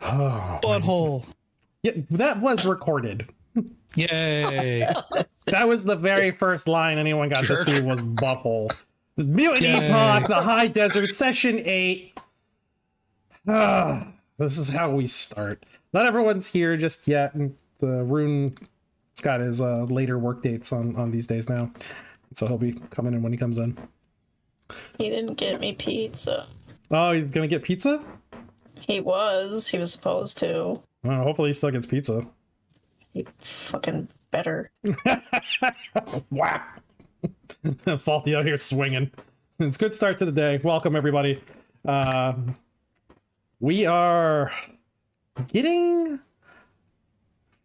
Oh, Butthole. yeah, that was recorded. Yay. That was the very first line anyone got to see was butthole. Mutant Yay. Epoch, the High Desert, Session 8. This is how we start. Not everyone's here just yet. And the Rune has got his later work dates on these days now. So he'll be coming in when he comes in. He didn't get me pizza. Oh, he's going to get pizza? He was supposed to. Well, hopefully he still gets pizza. He fucking better. Wow. Faulty out here swinging. It's a good start to the day. Welcome, everybody. We are getting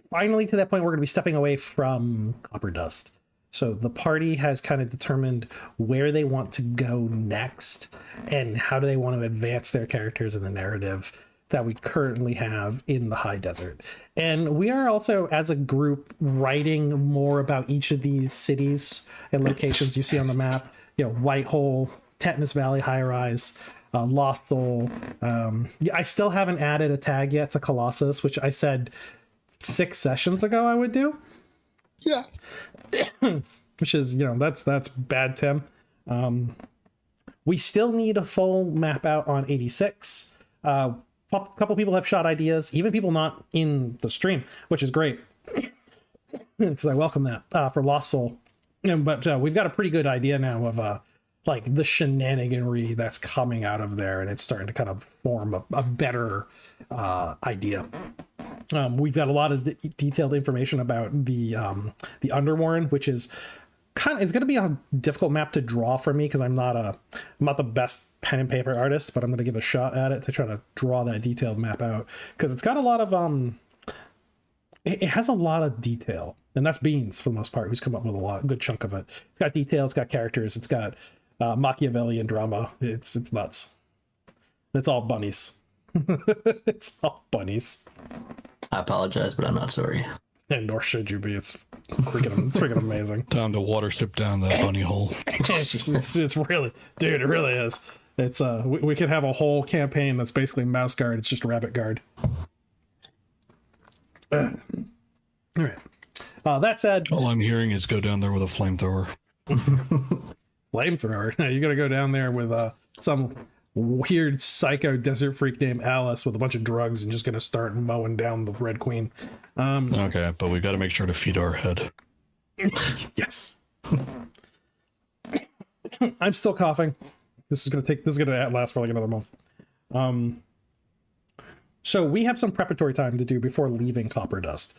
finally to that point where we're going to be stepping away from Copper Dust. So the party has kind of determined where they want to go next and how do they want to advance their characters in the narrative that we currently have in the High Desert. And we are also, as a group, writing more about each of these cities and locations you see on the map. You know, Whitehole, Tetanus Valley High Rise, Lost Soul. I still haven't added a tag yet to Colossus, which I said 6 sessions ago I would do. Yeah. Which is, you know, that's bad, Tim. We still need a full map out on 86. A couple people have shot ideas, even people not in the stream, which is great because I welcome that for Lost Soul. But we've got a pretty good idea now of like the shenaniganry that's coming out of there, and it's starting to kind of form a better idea. We've got a lot of detailed information about the Underwarren, which is it's going to be a difficult map to draw for me because I'm not the best pen and paper artist, but I'm going to give a shot at it to try to draw that detailed map out because it's got a lot of it has a lot of detail, and that's Beans for the most part, who's come up with a good chunk of it. It's got details, it's got characters, it's got Machiavellian drama. It's nuts. It's all bunnies. It's all bunnies. I apologize, but I'm not sorry. And nor should you be. It's freaking amazing. Time to watership down that bunny hole. It's really, dude, it really is. It's we could have a whole campaign that's basically mouse guard. It's just rabbit guard. All right. That said, All I'm hearing is go down there with a flamethrower. Flamethrower. Now you got to go down there with some weird psycho desert freak named Alice with a bunch of drugs and just gonna start mowing down the Red Queen. Okay, but we got to make sure to feed our head. Yes. I'm still coughing. This is gonna last for like another month. So we have some preparatory time to do before leaving Copper Dust.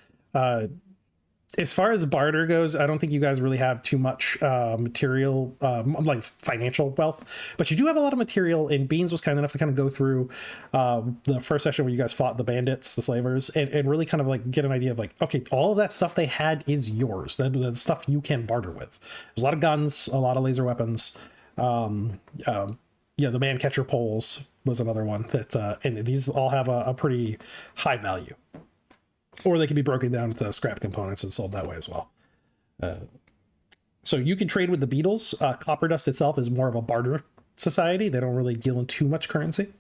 As far as barter goes, I don't think you guys really have too much material, like financial wealth, but you do have a lot of material, and Beans was kind enough to kind of go through the first session where you guys fought the bandits, the slavers, and really kind of like get an idea of like, okay, all of that stuff they had is yours. The stuff you can barter with. There's a lot of guns, a lot of laser weapons. The man catcher poles was another one that, and these all have a pretty high value. Or they can be broken down into scrap components and sold that way as well. So you can trade with the beetles. Copper Dust itself is more of a barter society. They don't really deal in too much currency.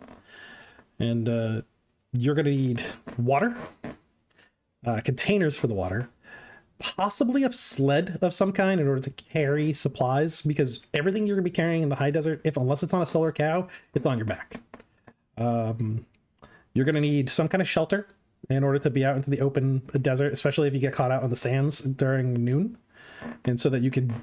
And you're going to need water, containers for the water, possibly a sled of some kind in order to carry supplies, because everything you're going to be carrying in the High Desert, unless it's on a solar cow, it's on your back. You're going to need some kind of shelter in order to be out into the open desert, especially if you get caught out on the sands during noon. And so that you're going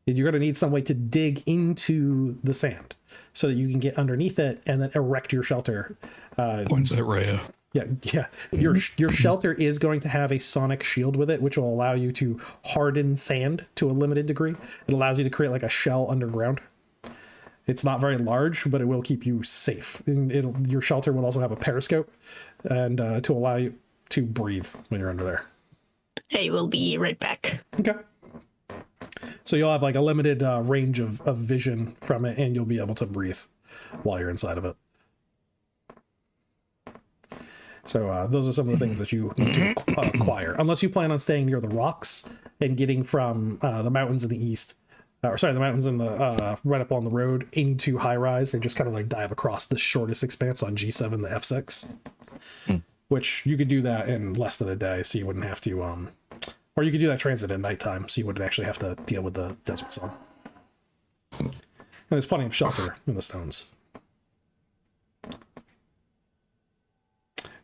to need some way to dig into the sand so that you can get underneath it and then erect your shelter. Points at Rhea. Yeah. Your shelter is going to have a sonic shield with it, which will allow you to harden sand to a limited degree. It allows you to create like a shell underground. It's not very large, but it will keep you safe. And your shelter will also have a periscope and to allow you to breathe when you're under there. I will be right back. Okay. So you'll have like a limited range of vision from it, and you'll be able to breathe while you're inside of it. So those are some of the things that you need to acquire, unless you plan on staying near the rocks and getting from the mountains in the east. The mountains in the right up on the road into High Rise and just kind of like dive across the shortest expanse on G7 to F6. which you could do that in less than a day, so you wouldn't have to, or you could do that transit at nighttime, so you wouldn't actually have to deal with the desert sun. And there's plenty of shelter in the stones.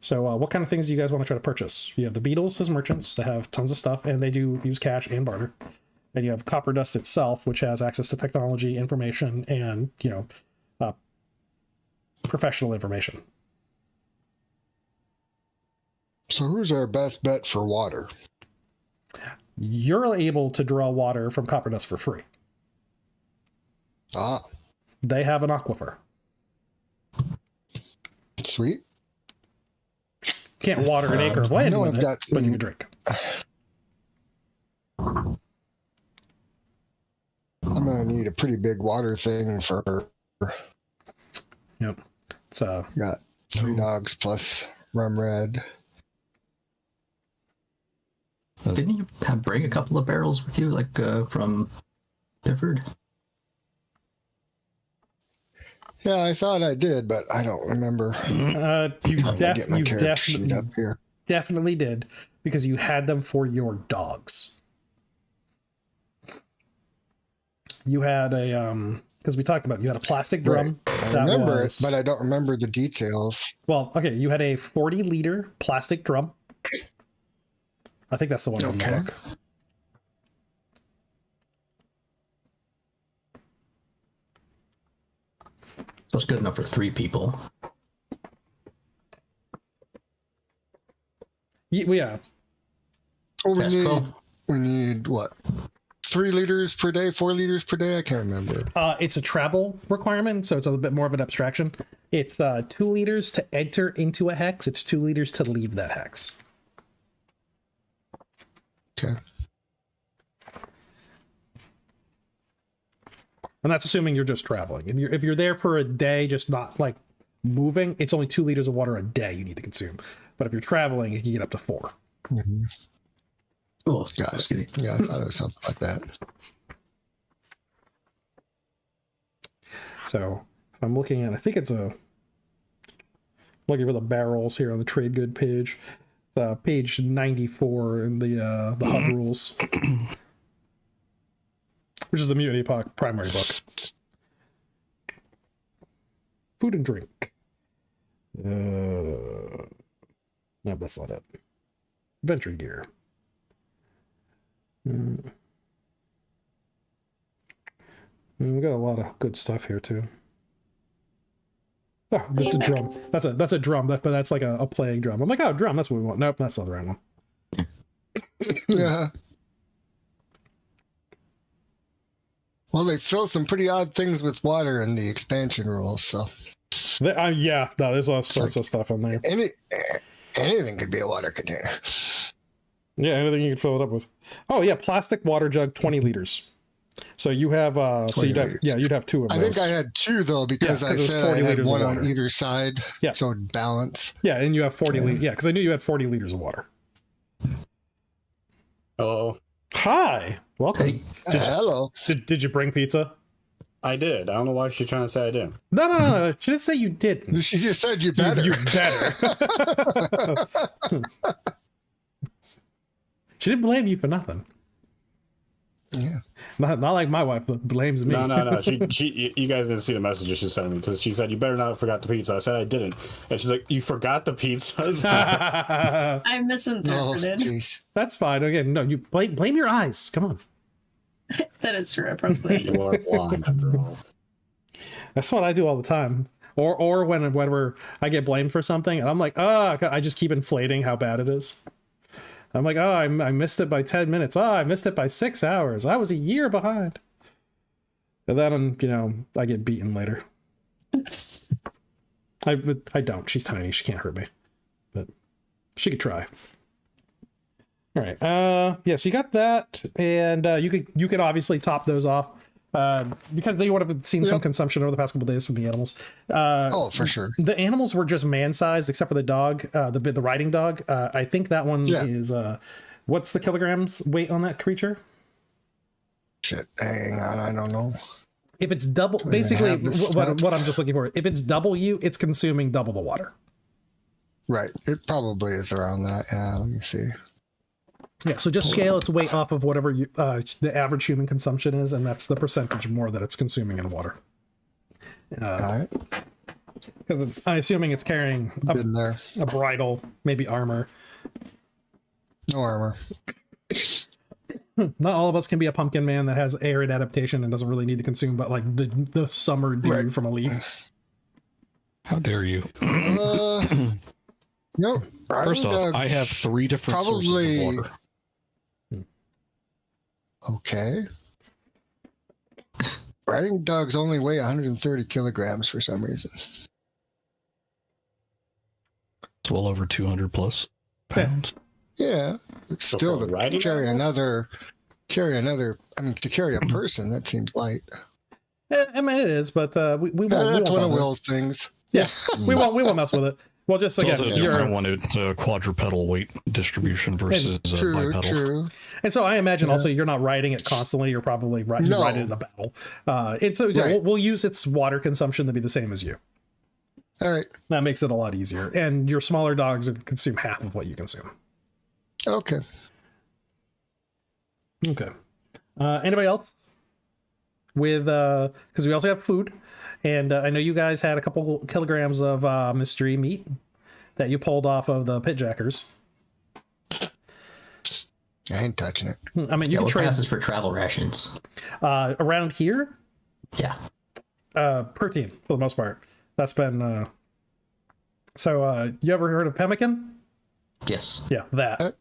So what kind of things do you guys want to try to purchase? You have the beetles as merchants that have tons of stuff, and they do use cash and barter. And you have Copper Dust itself, which has access to technology, information, and, professional information. So who's our best bet for water? You're able to draw water from Copper Dust for free. Ah. They have an aquifer. Sweet. Can't water an acre of land with it, but you can drink. I'm gonna need a pretty big water thing for. Yep. So got 3 dogs plus rum red. Didn't you bring a couple of barrels with you, like from Bifford? Yeah, I thought I did, but I don't remember. You Sheet up here. definitely did, because you had them for your dogs. You had a because we talked about it, you had a plastic drum. Right. I remember it, but I don't remember the details. Well, okay, you had a 40-liter plastic drum. I think that's the one from the book. That's good enough for 3 people. Yeah. Oh, That's 12. we need what? 3 liters per day, 4 liters per day? I can't remember. It's a travel requirement, so it's a little bit more of an abstraction. It's 2 liters to enter into a hex. It's 2 liters to leave that hex. Okay. And that's assuming you're just traveling. If you're there for a day, just not like moving, it's only 2 liters of water a day you need to consume. But if you're traveling, you can get up to 4. Mm-hmm. Cool. Got it. Yeah, I thought it was something like that. So I'm looking at, I think it's looking for the barrels here on the trade good page. Page 94 in the hub rules, which is the Mutant Epoch primary book. Food and drink. No, that's not it. Adventure gear. We got a lot of good stuff here too. Oh, the drum. That's a drum, but that's like a playing drum. I'm like, oh, drum, that's what we want. Nope, that's not the right one. Yeah. Well, they fill some pretty odd things with water in the expansion rules, so. Yeah, no, there's all sorts of stuff on there. Anything could be a water container. Yeah, anything you can fill it up with. Oh yeah, plastic water jug, 20 liters. So you have you'd have 2 of those. I think I had 2 though, because I said I had 1 on either side. Yeah. So it'd balance. Yeah, and you have 40 liters. Yeah, because I knew you had 40 liters of water. Hello. Hi. Welcome. Hey. Hello. Did you bring pizza? I did. I don't know why she's trying to say I didn't. No. She didn't say you didn't. She just said you better. You better. She didn't blame you for nothing. Yeah. Not like my wife blames me. No. You guys didn't see the messages she sent me, because she said, you better not have forgot the pizza. I said I didn't. And she's like, you forgot the pizzas? I misinterpreted. Jeez. That's fine. Again, no, you blame your eyes. Come on. That is true. I probably You are blind after all. That's what I do all the time. Or whenever I get blamed for something, and I'm like, I just keep inflating how bad it is. I'm like, I missed it by 10 minutes. I missed it by 6 hours. I was a year behind. And then, I get beaten later. I don't. She's tiny. She can't hurt me. But she could try. All right. So you got that. And you could obviously top those off. Because they would have seen some consumption over the past couple of days from the animals. For sure. The animals were just man-sized, except for the dog, the riding dog. I think that one is. What's the kilograms weight on that creature? Shit, hang on, I don't know. If it's double, basically, what I'm just looking for. If it's double you, it's consuming double the water. Right. It probably is around that. Yeah, let me see. Yeah, so just scale its weight off of whatever the average human consumption is, and that's the percentage more that it's consuming in water. All right. Because I'm assuming it's carrying Been there. a bridle, maybe armor. No armor. Not all of us can be a pumpkin man that has arid adaptation and doesn't really need to consume, but like the summer dew Right. from a leaf. How dare you? Nope. First off, I have 3 different sources probably- of water. Okay. Riding dogs only weigh 130 kilograms for some reason. It's well over 200 plus pounds. Yeah. It's So still for to riding carry animal? another. I mean, to carry a person, that seems light. Yeah, I mean it is, but we won't. That's we one of won't Will's things. Yeah, we won't mess with it. Well, just It's again, also a different one. It's a quadrupedal weight distribution versus True, bipedal. true. and so I imagine also you're not riding it constantly. You're probably you ride it in the battle. And so yeah, Right. we'll use its water consumption to be the same as you. All right. That makes it a lot easier. And your smaller dogs would consume half of what you consume. Okay. Okay. Anybody else? With because we also have food, and I know you guys had a couple kilograms of mystery meat that you pulled off of the pitjackers. I ain't touching it. I mean, you Yeah, can what trade passes for travel rations? around here. Yeah. Protein for the most part. That's been so you ever heard of pemmican? Yes. Yeah, that.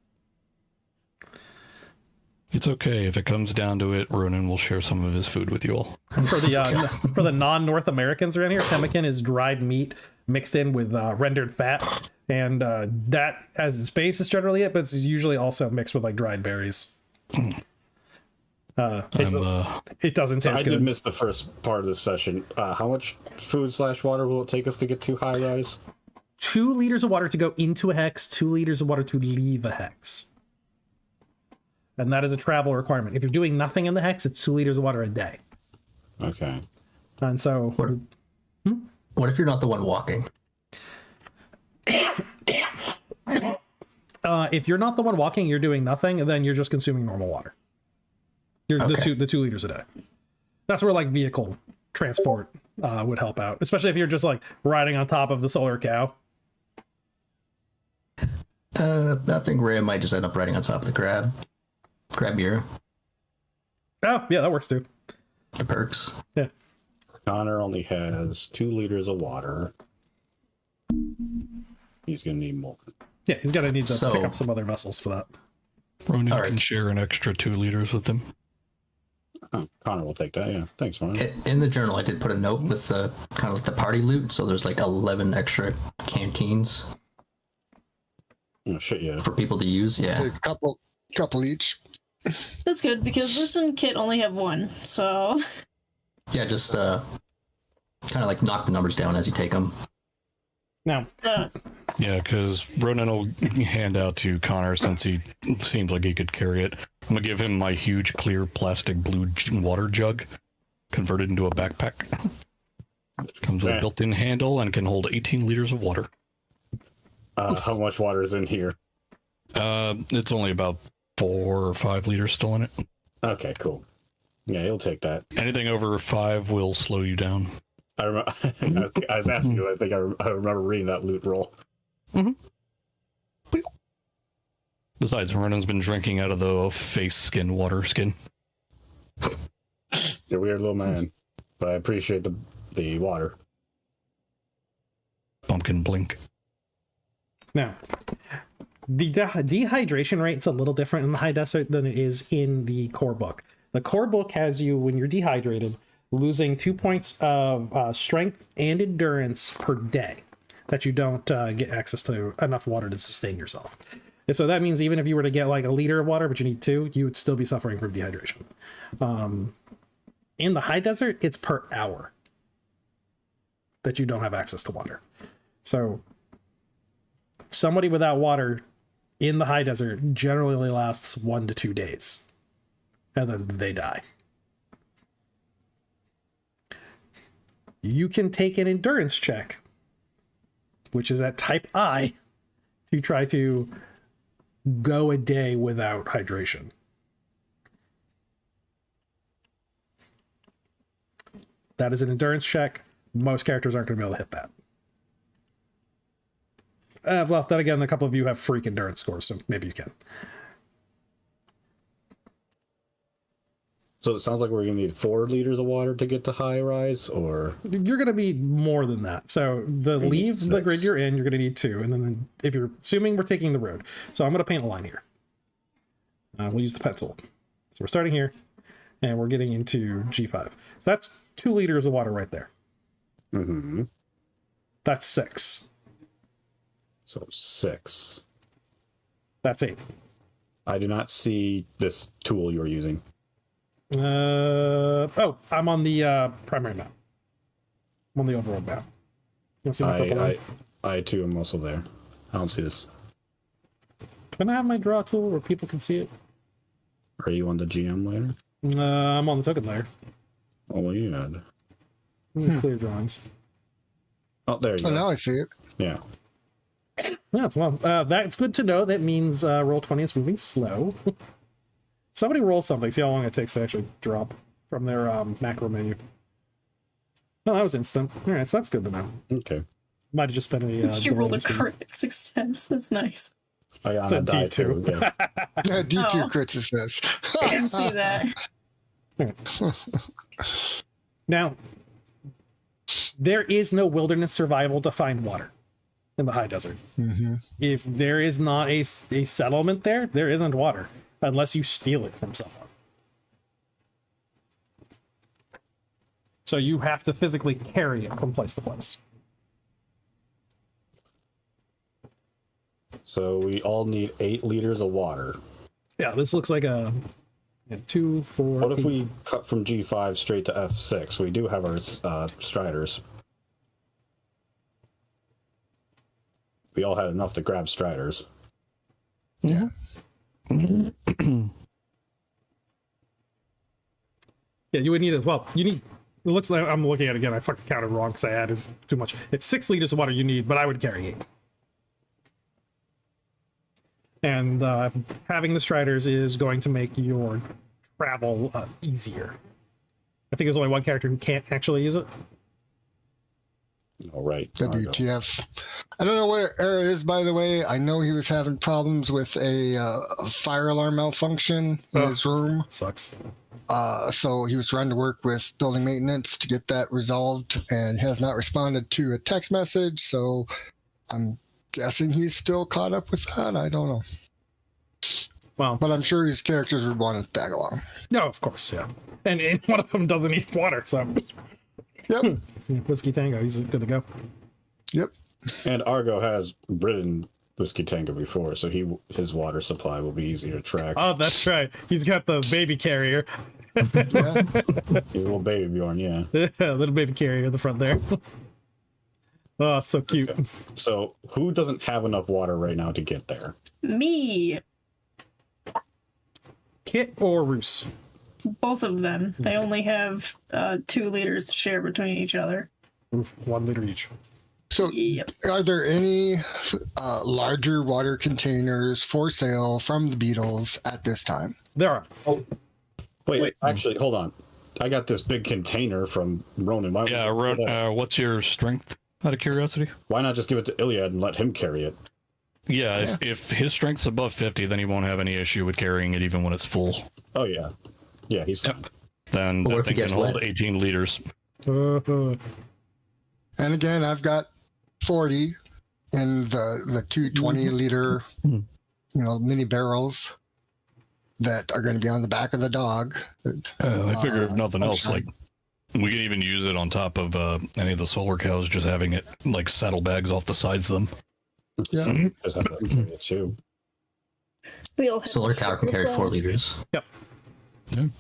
It's okay. If it comes down to it, Ronan will share some of his food with you all. For the non-North Americans around here, pemmican is dried meat mixed in with rendered fat, and that as its base is generally it, but it's usually also mixed with like dried berries. It doesn't So taste I good. did miss the first part of this session. How much food/water will it take us to get to high rise? 2 liters of water to go into a hex, 2 liters of water to leave a hex. And that is a travel requirement. If you're doing nothing in the hex, it's 2 liters of water a day. Okay. And so What if you're not the one walking? if you're not the one walking, you're doing nothing, then you're just consuming normal water. You're Okay. the 2 liters a day. That's where like vehicle transport would help out, especially if you're just like riding on top of the solar cow. I think Rhea might just end up riding on top of the crab. Crab beer. Oh, yeah, that works too. The perks. Yeah. Connor only has 2 liters of water. He's gonna need more. Yeah, he's gonna need to So- pick up some other vessels for that. Ronan All right. can share an extra 2 liters with him. Oh, Connor will take that. Yeah. Thanks, Ron. In the journal, I did put a note with the kind of like the party loot. So there's like 11 extra canteens Oh shit, yeah. for people to use. Yeah. A couple each. That's good because Liz and Kit only have one, so Yeah, just kind of like knock the numbers down as you take them. Now, Yeah, because Ronan will hand out to Connor since he seems like he could carry it. I'm going to give him my huge clear plastic blue water jug converted into a backpack. Comes with a built-in handle and can hold 18 liters of water. How much water is in here? It's only about 4 or 5 liters still in it. Okay, cool. Yeah, he'll take that. Anything over 5 will slow you down. I remember. I was asking you. I think I remember reading that loot roll. Besides, Ronan's been drinking out of the face skin water skin. You're a weird little man, but I appreciate the water. Pumpkin blink. now, the dehydration rate's a little different in the high desert than it is in the core book. The core book has you, when you're dehydrated, losing 2 points of strength and endurance per day that you don't get access to enough water to sustain yourself. And so that means even if you were to get like a liter of water, but you need 2, you would still be suffering from dehydration. In the high desert, it's per hour that you don't have access to water. So somebody without water in the high desert generally lasts 1 to 2 days, and then they die. You can take an endurance check, which is at type I, to try to go a day without hydration. That is an endurance check. Most characters aren't going to be able to hit that. Well, then again, a couple of you have freak endurance scores, so maybe you can. So it sounds like we're going to need 4 liters of water to get to high rise, or You're going to need more than that. So the Maybe leave the 6. grid you're in, you're going to need 2. And then if you're assuming we're taking the road. So I'm going to paint a line here. We'll use the pet tool. So we're starting here, and we're getting into G5. So that's 2 liters of water right there. mm-hmm. That's 6. So 6. That's 8. I do not see this tool you're using. Oh, I'm on the primary map. I'm on the overworld map. You see my purple line? I too am also there. I don't see this. Can I have my draw tool where people can see it? Are you on the GM layer? I'm on the token layer. Oh, yeah. Clear drawings. Oh, there you Oh, go. now I see it. Yeah. Yeah, well, that's good to know. That means Roll20 is moving slow. Somebody roll something. See how long it takes to actually drop from their macro menu. Oh, that was instant. All right, so that's good to know. Okay. Might have just been a. You rolled a delay. crit success. That's nice. I got It's on a a die D2. too. Yeah. Yeah, D2 Oh. crit success. I didn't see that. Now, there is no wilderness survival to find water in the high desert. Mm-hmm. If there is not a settlement there, there isn't water unless you steal it from someone. So you have to physically carry it from place to place. So we all need 8 liters of water. Yeah, this looks like a 2, 4. What if 8. we cut from G5 straight to F6? We do have our striders. We all had enough to grab striders. Yeah. Yeah, you would need it. Well, you need. It looks like I'm looking at it again. I fucking counted wrong because I added too much. It's 6 liters of water you need, but I would carry 8. And having the striders is going to make your travel easier. I think there's only one character who can't actually use it. All right. WTF. I don't know where Era is, by the way. I know he was having problems with a fire alarm malfunction in Oh. his room. Sucks. So he was trying to work with building maintenance to get that resolved and has not responded to a text message. So I'm guessing he's still caught up with that. I don't know. Well, But I'm sure his characters would want to tag along. no, of course, yeah. And one of them doesn't need water, so Yep. Whiskey Tango, he's good to go. Yep. And Argo has ridden Whiskey Tango before, so his water supply will be easy to track. Oh, that's right. He's got the baby carrier. Yeah. He's a little baby Bjorn, yeah. Little baby carrier in the front there. Oh, so cute. Okay. So who doesn't have enough water right now to get there? Me. Kit or Roos? Both of them. They only have 2 liters to share between each other. Oof, 1 liter each. So Yep. are there any larger water containers for sale from the Beatles at this time? There are. Wait, actually, hold on. I got this big container from Ronan. Why, Yeah, what's your strength, out of curiosity? why not just give it to Iliad and let him carry it? Yeah, if his strength's above 50, then he won't have any issue with carrying it even when it's full. Oh, yeah. Yeah, he's fine. Then Or that if it thing can gets hold wet. 18 liters. Uh, And again, I've got 40 in the 220 liter, mini barrels that are going to be on the back of the dog. I figure if nothing else, sunshine. like we can even use it on top of any of the solar cows, just having it like saddlebags off the sides of them. Yeah. Just have to carry it too. We all have Solar cow can carry 4 liters. So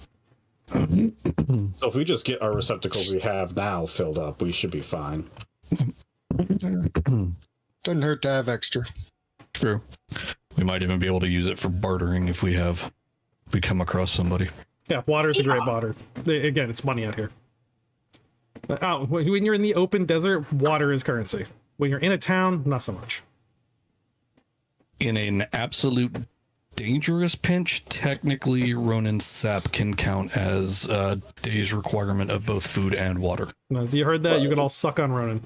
if we just get our receptacles we have now filled up, we should be fine. Doesn't hurt to have extra. True. We might even be able to use it for bartering if we come across somebody. yeah, water is a great barter. Again, it's money out here. When you're in the open desert, water is currency. When you're in a town, not so much. in an absolute dangerous pinch, technically Ronin's sap can count as a day's requirement of both food and water. Now, if you heard that, you can all suck on Ronan.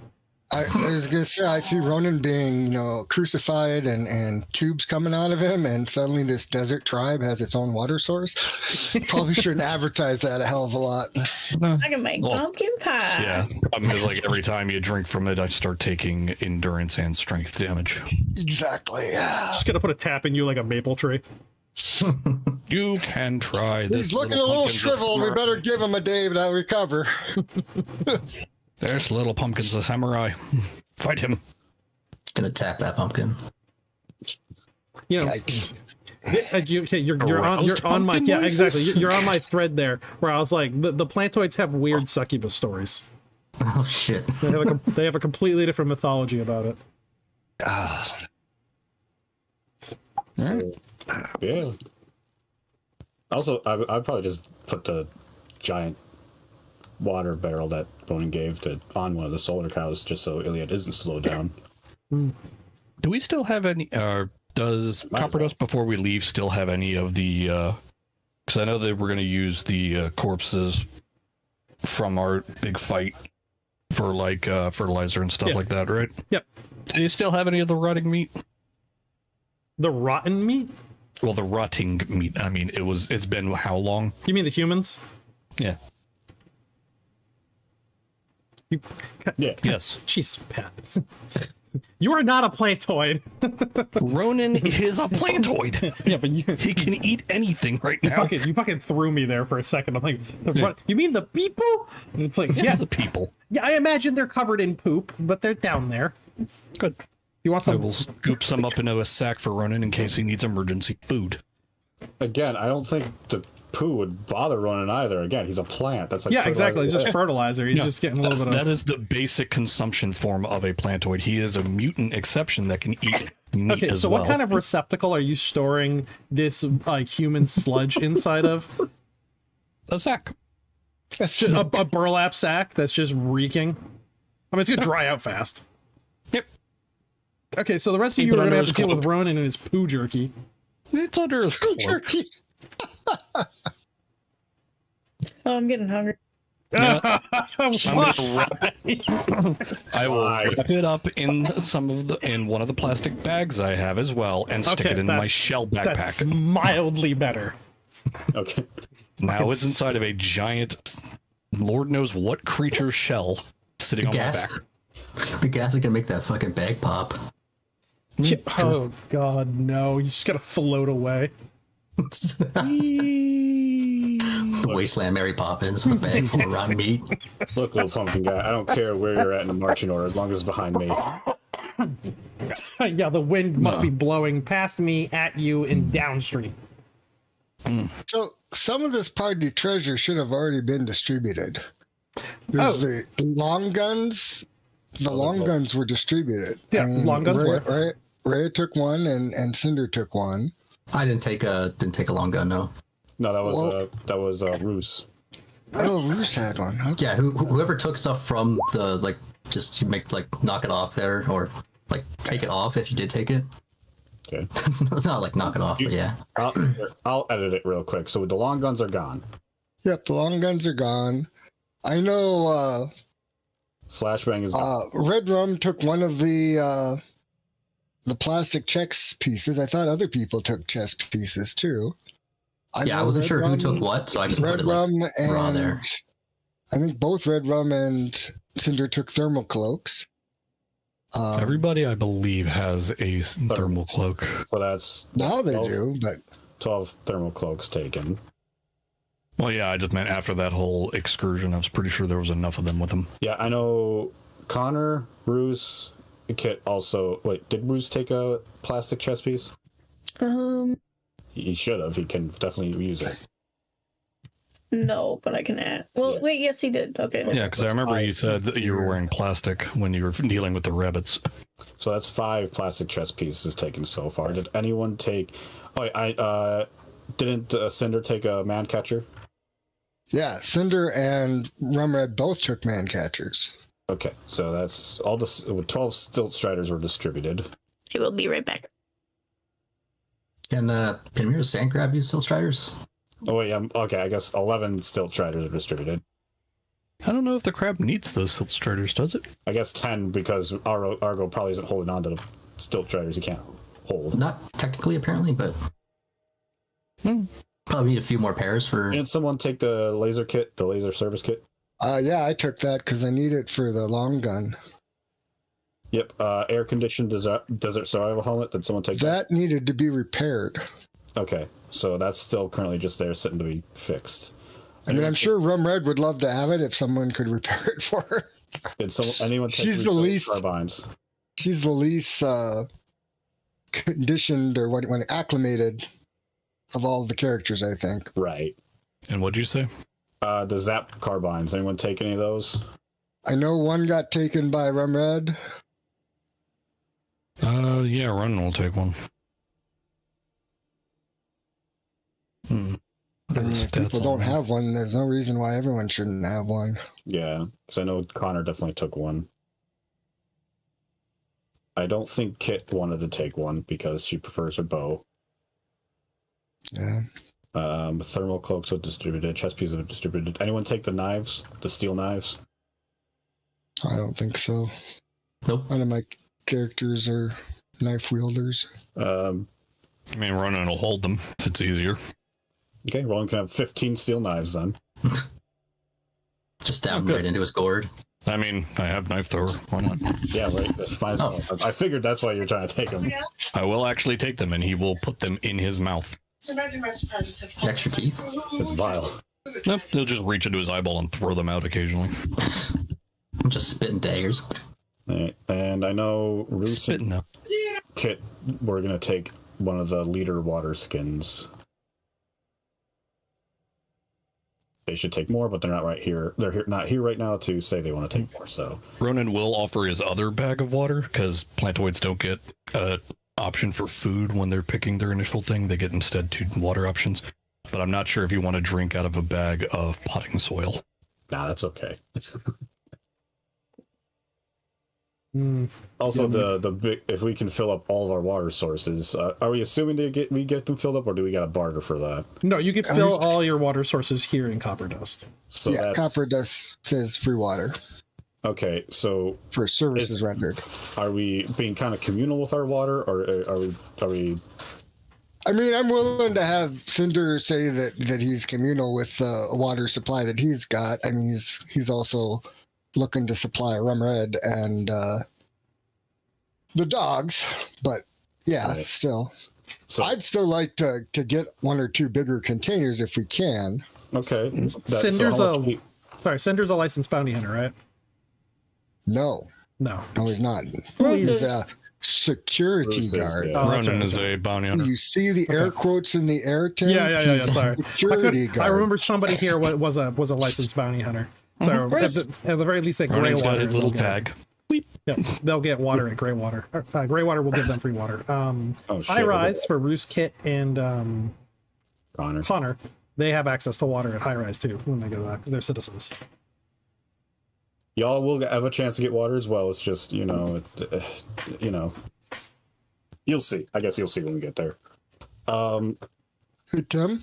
I was gonna say I see Ronan being, crucified and tubes coming out of him, and suddenly this desert tribe has its own water source. Probably shouldn't advertise that a hell of a lot. I can make pumpkin pie. Yeah, problem is like every time you drink from it, I start taking endurance and strength damage. Exactly. Just gonna put a tap in you like a maple tree. You can try this. He's looking a little shriveled. We better give him a day to recover. There's little pumpkin's a samurai. Fight him. Gonna tap that pumpkin. You know, Yikes. you're on my exactly. You're on my thread there, where I was like, the plantoids have weird succubus stories. Oh shit. They have a completely different mythology about it. Yeah. Also, I'd probably just put the giant water barrel that Ronan gave on one of the solar cows just so Iliad isn't slowed down. Do we still have any, does Copper Dust before we leave still have any of the, because I know that we're going to use the corpses from our big fight for like fertilizer and stuff like that, right? Yep. Do you still have any of the rotting meat? The rotten meat? Well, the rotting meat. I mean, it's been how long? You mean the humans? Yeah. Yeah. Yes. Jeez, Pat. You are not a plantoid. Ronan is a plantoid. Yeah, but he can eat anything right now. you fucking threw me there for a second. I'm like, you mean the people? And it's like, Yeah, the people. Yeah, I imagine they're covered in poop, but they're down there. Good. You want I some? will scoop some up into a sack for Ronan in case he needs emergency food. Again, I don't think the poo would bother Ronan either. Again, he's a plant. That's like Yeah, exactly. It's fertilizer. just fertilizer. He's just getting a little bit of. That is the basic consumption form of a plantoid. He is a mutant exception that can eat meat Okay, as so well. what kind of receptacle are you storing this human sludge inside of? A sack. A burlap sack that's just reeking. I mean, it's gonna dry out fast. Yep. Okay, so the rest of Keep you it are gonna under have to his deal with cloak. Ronan and his poo jerky. It's under his cloak. Jerky. Oh, I'm getting hungry. I'm gonna wrap it. I will wrap it up in in one of the plastic bags I have as well, and stick it in my shell That's backpack. mildly better. Okay. Now it's inside of a giant, Lord knows what creature shell sitting on my Gas. back. The gas is gonna make that fucking bag pop. Oh god, no! He's just gonna float away. Wasteland Mary Poppins with a bag full of rotten meat. Look, little pumpkin guy, I don't care where you're at in the marching order as long as it's behind me. Yeah, the wind must be blowing past me, at you, and downstream. So some of this party treasure should have already been distributed. There's the long guns. The long guns were distributed. Yeah, long guns were. Ray took one, and Cinder took one. I didn't take a long gun, no. No, that was Roos. Oh, Roos had one. Okay. Yeah, whoever took stuff from the just you make knock it off there, or take it off if you did take it. Okay. Not knock it off, but yeah. I'll edit it real quick. So the long guns are gone. Yep, the long guns are gone. I know Flashbang is gone. Red Rum took one of the plastic chess pieces. I thought other people took chess pieces too. I wasn't sure who took what, so I just put Red it Rum raw and there. I think both Red Rum and Cinder took thermal cloaks. Everybody, I believe, has a thermal cloak. So that's Now they 12 do, but 12 thermal cloaks taken. Well, yeah, I just meant after that whole excursion, I was pretty sure there was enough of them with them. Yeah, I know Connor, Bruce, Kit also. Wait, did Bruce take a plastic chess piece? He should have. He can definitely use it. No, but I can add. Well, Yeah. wait, yes, he did. Okay. Yeah, because I remember you said that you were wearing plastic when you were dealing with the rabbits. So that's 5 plastic chess pieces taken so far. Did anyone take? Oh, I didn't Cinder take a man catcher? yeah, Cinder and Rumred both took man catchers. Okay, so that's all. 12 stilt striders were distributed. He will be right back. Can Mirror's Sand Crab use Silt Striders? Oh wait, okay. I guess 11 stilt triders are distributed. I don't know if the crab needs those silt starters, does it? I guess 10 because Argo probably isn't holding on to the stilt triders he can't hold. Not technically, apparently, but probably need a few more pairs for. Didn't someone take the laser kit, the laser service kit? Yeah, I took that because I need it for the long gun. Yep. Air conditioned desert survival helmet. Did someone take that? That needed to be repaired. Okay, so that's still currently just there, sitting to be fixed. I mean, I'm sure Rum Red would love to have it if someone could repair it for her. Did anyone take She's the least carbines? She's the least conditioned or what acclimated of all the characters, I think. Right. And what'd you say? The Zap carbines. Anyone take any of those? I know one got taken by Rum Red. Yeah, Ronan will take one. I mean, if people don't have one, there's no reason why everyone shouldn't have one. Yeah, because I know Connor definitely took one. I don't think Kit wanted to take one because she prefers her bow. Yeah. Thermal cloaks are distributed. Chest pieces are distributed. Anyone take the knives? The steel knives? I don't think so. Nope. None of my characters are knife wielders. I mean, Ronan will hold them if it's easier. Okay, Ronan can have 15 steel knives then. Just stab him right into his gourd. I mean, I have knife thrower. Why not? Yeah, right. That's fine. Oh. I figured that's why you're trying to take them. I will actually take them, and he will put them in his mouth. Extra teeth? It's vile. Nope, he'll just reach into his eyeball and throw them out occasionally. I'm just spitting daggers. All right. And I know Roos Spitting up. Kit, we're going to take one of the leader water skins. They should take more, but they're not right here. They're not here right now to say they want to take more. So Ronan will offer his other bag of water because plantoids don't get an option for food when they're picking their initial thing. They get instead 2 water options. But I'm not sure if you want to drink out of a bag of potting soil. nah, that's okay. Mm. Also, the big, if we can fill up all of our water sources, are we assuming we get them filled up, or do we got to barter for that? No, you can fill all your water sources here in Copper Dust. So yeah, that's, Copper Dust says free water okay. So for services rendered. are we being kind of communal with our water, or are we? I mean, I'm willing to have Cinder say that he's communal with a water supply that he's got. I mean, he's also looking to supply Rum Red and the dogs, but yeah, right. Still. So I'd still like to get 1 or 2 bigger containers if we can. okay. Cinder's a licensed bounty hunter, right? No, No. he's not. Bruce He's is. a security Bruce is, guard. yeah. Oh, that's Ronan right, is that's right. a bounty hunter. You see the air quotes in the air tank? Yeah. He's a Sorry, security guard. I remember somebody here was a licensed bounty hunter. So at the very least, at Ronan's got Greywater, his little tag. they'll get water at Greywater. Greywater will give them free water. Oh, shit. High Rise for Roos, Kit, and Connor. they have access to water at High Rise too when they go to that because they're citizens. Y'all will have a chance to get water as well. It's just you'll see. I guess you'll see when we get there. Hey, Tim,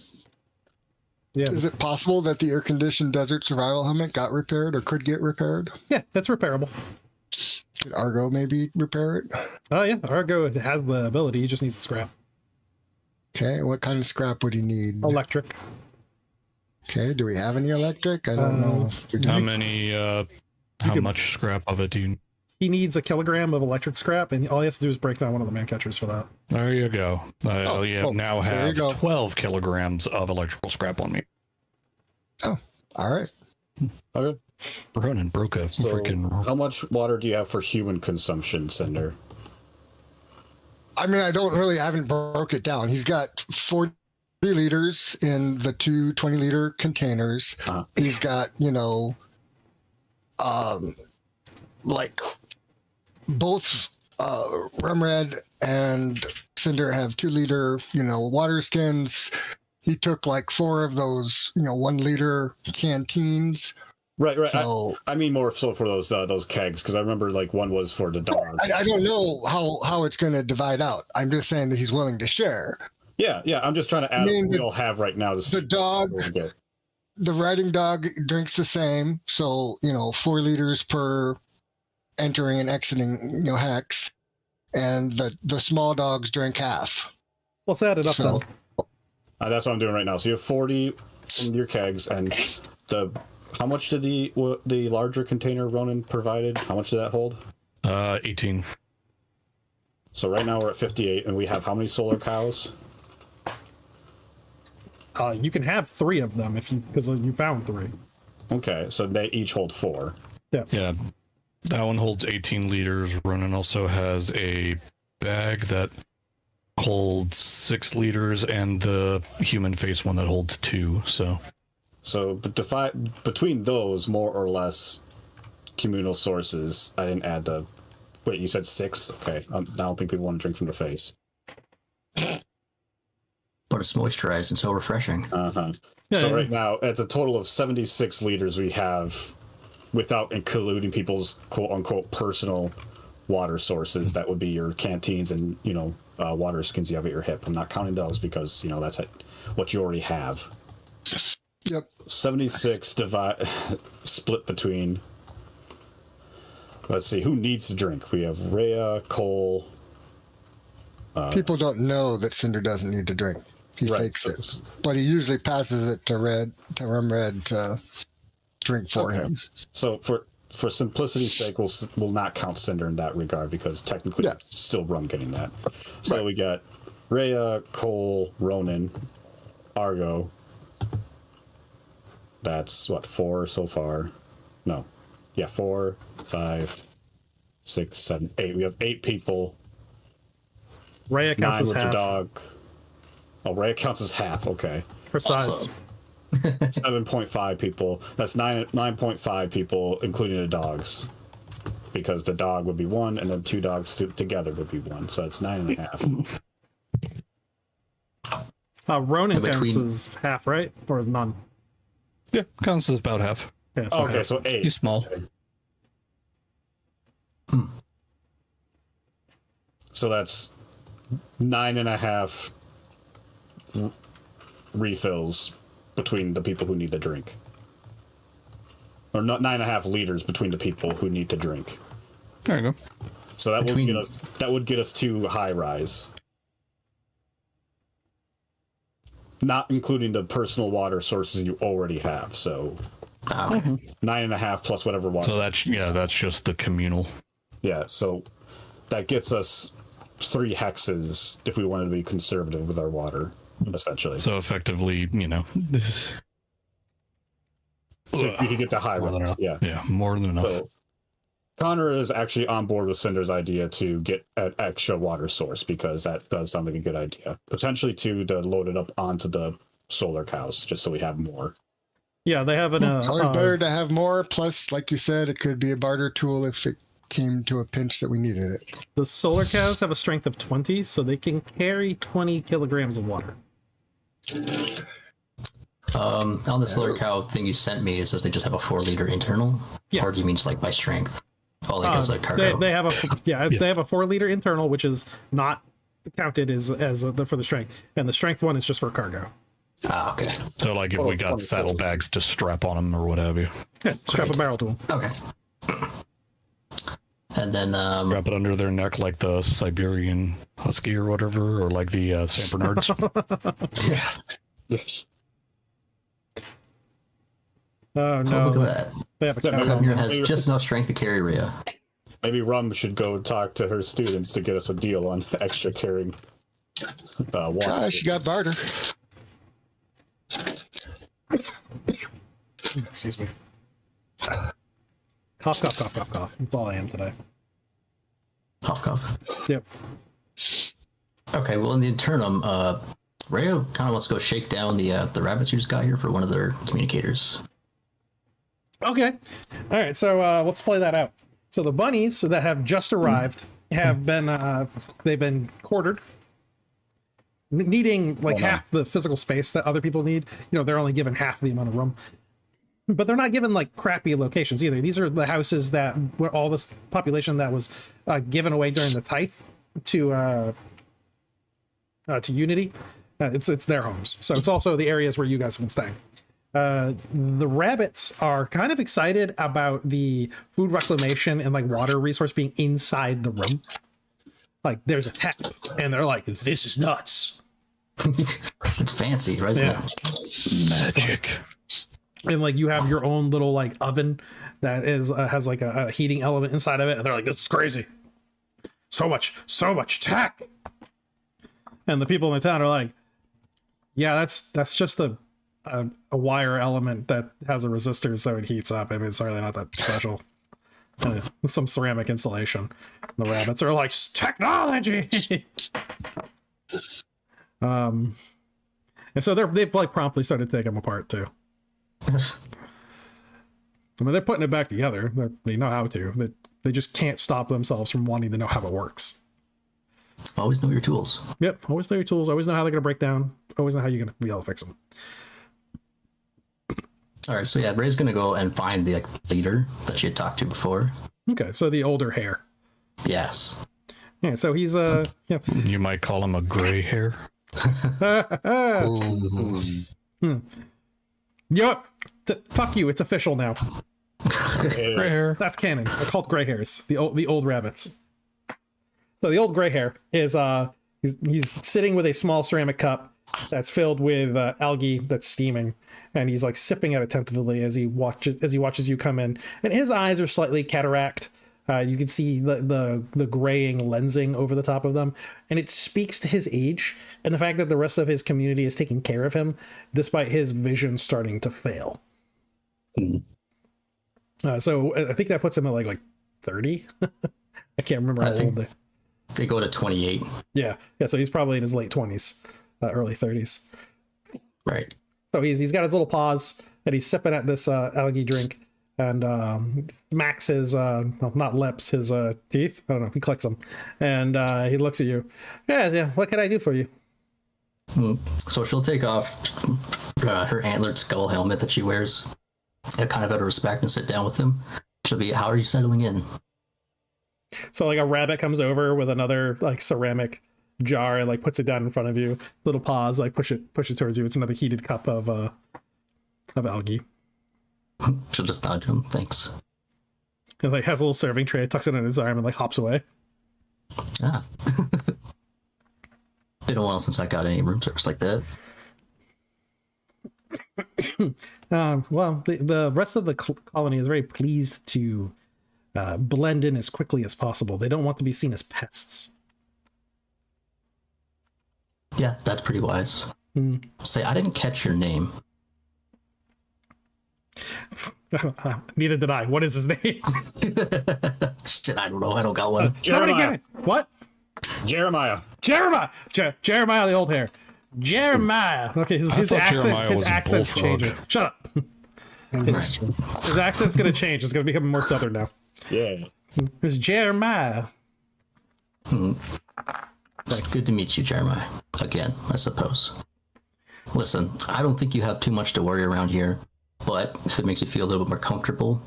Yeah, is it possible that the air-conditioned desert survival helmet got repaired or could get repaired? yeah, that's repairable. Could Argo maybe repair it? Oh yeah, Argo has the ability. He just needs the scrap. Okay, what kind of scrap would he need? Electric. Okay, do we have any electric? I don't know. If we do. How many, how much scrap of it do you... He needs 1 kilogram of electric scrap, and all he has to do is break down one of the man catchers for that. There you go. I well, now there you have go. 12 kilograms of electrical scrap on me. Oh, all right. Okay. Ronan broke a So, freaking... how much water do you have for human consumption, Cinder? I mean, I haven't broke it down. He's got 40 liters in the 2 20-liter containers. Uh-huh. He's got, like both Rum Red and Cinder have 2-liter, water skins. He took like 4 of those, 1-liter canteens. Right. So I mean more so for those kegs, because I remember like one was for the dog. I don't know how it's going to divide out. I'm just saying that he's willing to share. Yeah. I'm just trying to add mean, what we all have right now. The dog, the riding dog drinks the same. So, 4 liters per entering and exiting, hex. And the small dogs drink half. Let's add it up So- then. That's what I'm doing right now. So you have 40 from your kegs, and how much did the larger container Ronan provided? How much did that hold? 18. So right now we're at 58, and we have how many solar cows? You can have 3 of them because you found 3. Okay, so they each hold 4. Yeah, that one holds 18 liters. Ronan also has a bag that holds 6 liters, and the human face one that holds 2. So between those, more or less, communal sources, I didn't add the... Wait, you said 6? Okay, I don't think people want to drink from the face. But it's moisturized and so refreshing. Uh-huh. Yeah, So yeah. right now, it's a total of 76 liters we have, without including people's quote-unquote personal water sources. That would be your canteens and, water skins you have at your hip. I'm not counting those because, that's what you already have. Yep. 76 split between... Let's see, who needs to drink? We have Rhea, Cole... People don't know that Cinder doesn't need to drink. He Right, fakes so- it. But he usually passes it to Rum Red to drink for Okay. him. So for simplicity's sake, we'll not count Cinder in that regard because technically Yeah. it's still Rum getting that. So Right. we got Rhea, Cole, Ronan, Argo. That's what, 4 so far? No. Yeah, 4, 5, 6, 7, 8. We have 8 people. Rhea counts 9 as with the half dog. Oh, Rhea counts as half. Okay. for size. Awesome. 7.5 people. That's 9.5 people, including the dogs. Because the dog would be 1, and then 2 dogs together would be 1. So it's 9.5. Ronan Between- counts as half, right? Or as none? Yeah, counts as about half. Yeah, so Okay, half. so 8. He's small. So that's 9.5 refills between the people who need to drink. Or not 9.5 liters between the people who need to drink. There you go. So that Between- would get us to high rise. Not including the personal water sources you already have. So Okay. 9.5 plus whatever water. So that's just the communal. Yeah, so that gets us 3 hexes if we wanted to be conservative with our water, essentially. So effectively, this If we could get to high more than rise, enough. yeah. Yeah, more than enough. So Connor is actually on board with Cinder's idea to get an extra water source because that does sound like a good idea. Potentially to load it up onto the solar cows, just so we have more. Yeah, they have an. It's always better to have more. Plus, like you said, it could be a barter tool if it came to a pinch that we needed it. The solar cows have a strength of 20, so they can carry 20 kilograms of water. On the solar cow thing you sent me, it says they just have a 4-liter internal. Yeah. Or do you mean just like by strength? Oh, like as a cargo. They have they have a 4-liter internal, which is not counted as for the strength, and the strength one is just for cargo. Ah, okay. So like if we got saddlebags to strap on them or what have you. Yeah, strap a Great. barrel to them. Okay. And then Wrap it under their neck like the Siberian Husky or whatever, or like the St. Bernards. Yes. Oh no, oh, look at that. they have a Yeah, cow. maybe- Come here has just enough strength to carry Rhea. Maybe Rum should go talk to her students to get us a deal on extra carrying water. Gosh, you got barter. Excuse me. Cough, cough, cough, cough, cough. That's all I am today. Cough, cough. Yep. Okay, well, in the interim, Rhea kind of wants to go shake down the rabbits you just got here for one of their communicators. Okay. All right. So let's play that out. So the bunnies that have just arrived have been they've been quartered, needing like half the physical space that other people need. They're only given half the amount of room, but they're not given like crappy locations either. These are the houses that were all this population that was given away during the tithe to Unity. It's their homes, so it's also the areas where you guys have been staying. The rabbits are kind of excited about the food reclamation and like water resource being inside the room. Like there's a tap, and they're like, "This is nuts." It's fancy, right? Yeah. Magic. And like you have your own little like oven that is has like a heating element inside of it, and they're like, "This is crazy. So much tech." And the people in the town are like, "Yeah, that's just a wire element that has a resistor, so it heats up. I mean, it's really not that special." Some ceramic insulation. The rabbits are like, "Technology." And so they've like promptly started taking them apart too. I mean, they're putting it back together. They know how to. They just can't stop themselves from wanting to know how it works. Always know your tools. Yep, always know your tools. Always know how they're going to break down. Always know how you're going to be able to fix them. All right, so yeah, Ray's gonna go and find the leader that she had talked to before. Okay, so the older hair. Yes. Yeah, so he's yeah. You might call him a gray hair. You know what? Fuck you! It's official now. Gray hair. That's canon. They're called gray hairs. The old rabbits. So the old gray hair is he's sitting with a small ceramic cup that's filled with algae that's steaming, and he's like sipping at it attentively as he watches you come in. And his eyes are slightly cataract. You can see the graying lensing over the top of them, and it speaks to his age and the fact that the rest of his community is taking care of him, despite his vision starting to fail. So I think that puts him at like 30. I can't remember how old they go to 28. Yeah. So he's probably in his late 20s, early 30s. Right. So he's got his little paws and he's sipping at this algae drink, and smacks his not lips, his teeth. I don't know. He clicks them, and he looks at you. Yeah. What can I do for you? So she'll take off her antlered skull helmet that she wears, kind of out of respect, and sit down with him. She'll be, "How are you settling in?" So like a rabbit comes over with another like ceramic jar and like puts it down in front of you. Little paws like push it towards you. It's another heated cup of algae. She'll just nod to him. "Thanks." And like has a little serving tray, tucks it in his arm, and like hops away. Ah. Been a while since I got any room service like that. Well, the rest of the colony is very pleased to blend in as quickly as possible. They don't want to be seen as pests. Yeah, that's pretty wise. Say, I didn't catch your name. Neither did I. What is his name? Shit, I don't know. I don't got one. Somebody Jeremiah. get it. What? Jeremiah. Jeremiah, the old hair. Jeremiah. Okay, his Jeremiah was a accent's bullfrog. changing. Shut up. His accent's gonna change. It's gonna become more southern now. Yeah. It's Jeremiah. It's good to meet you, Jeremiah. Again, I suppose. Listen, I don't think you have too much to worry around here, but if it makes you feel a little bit more comfortable,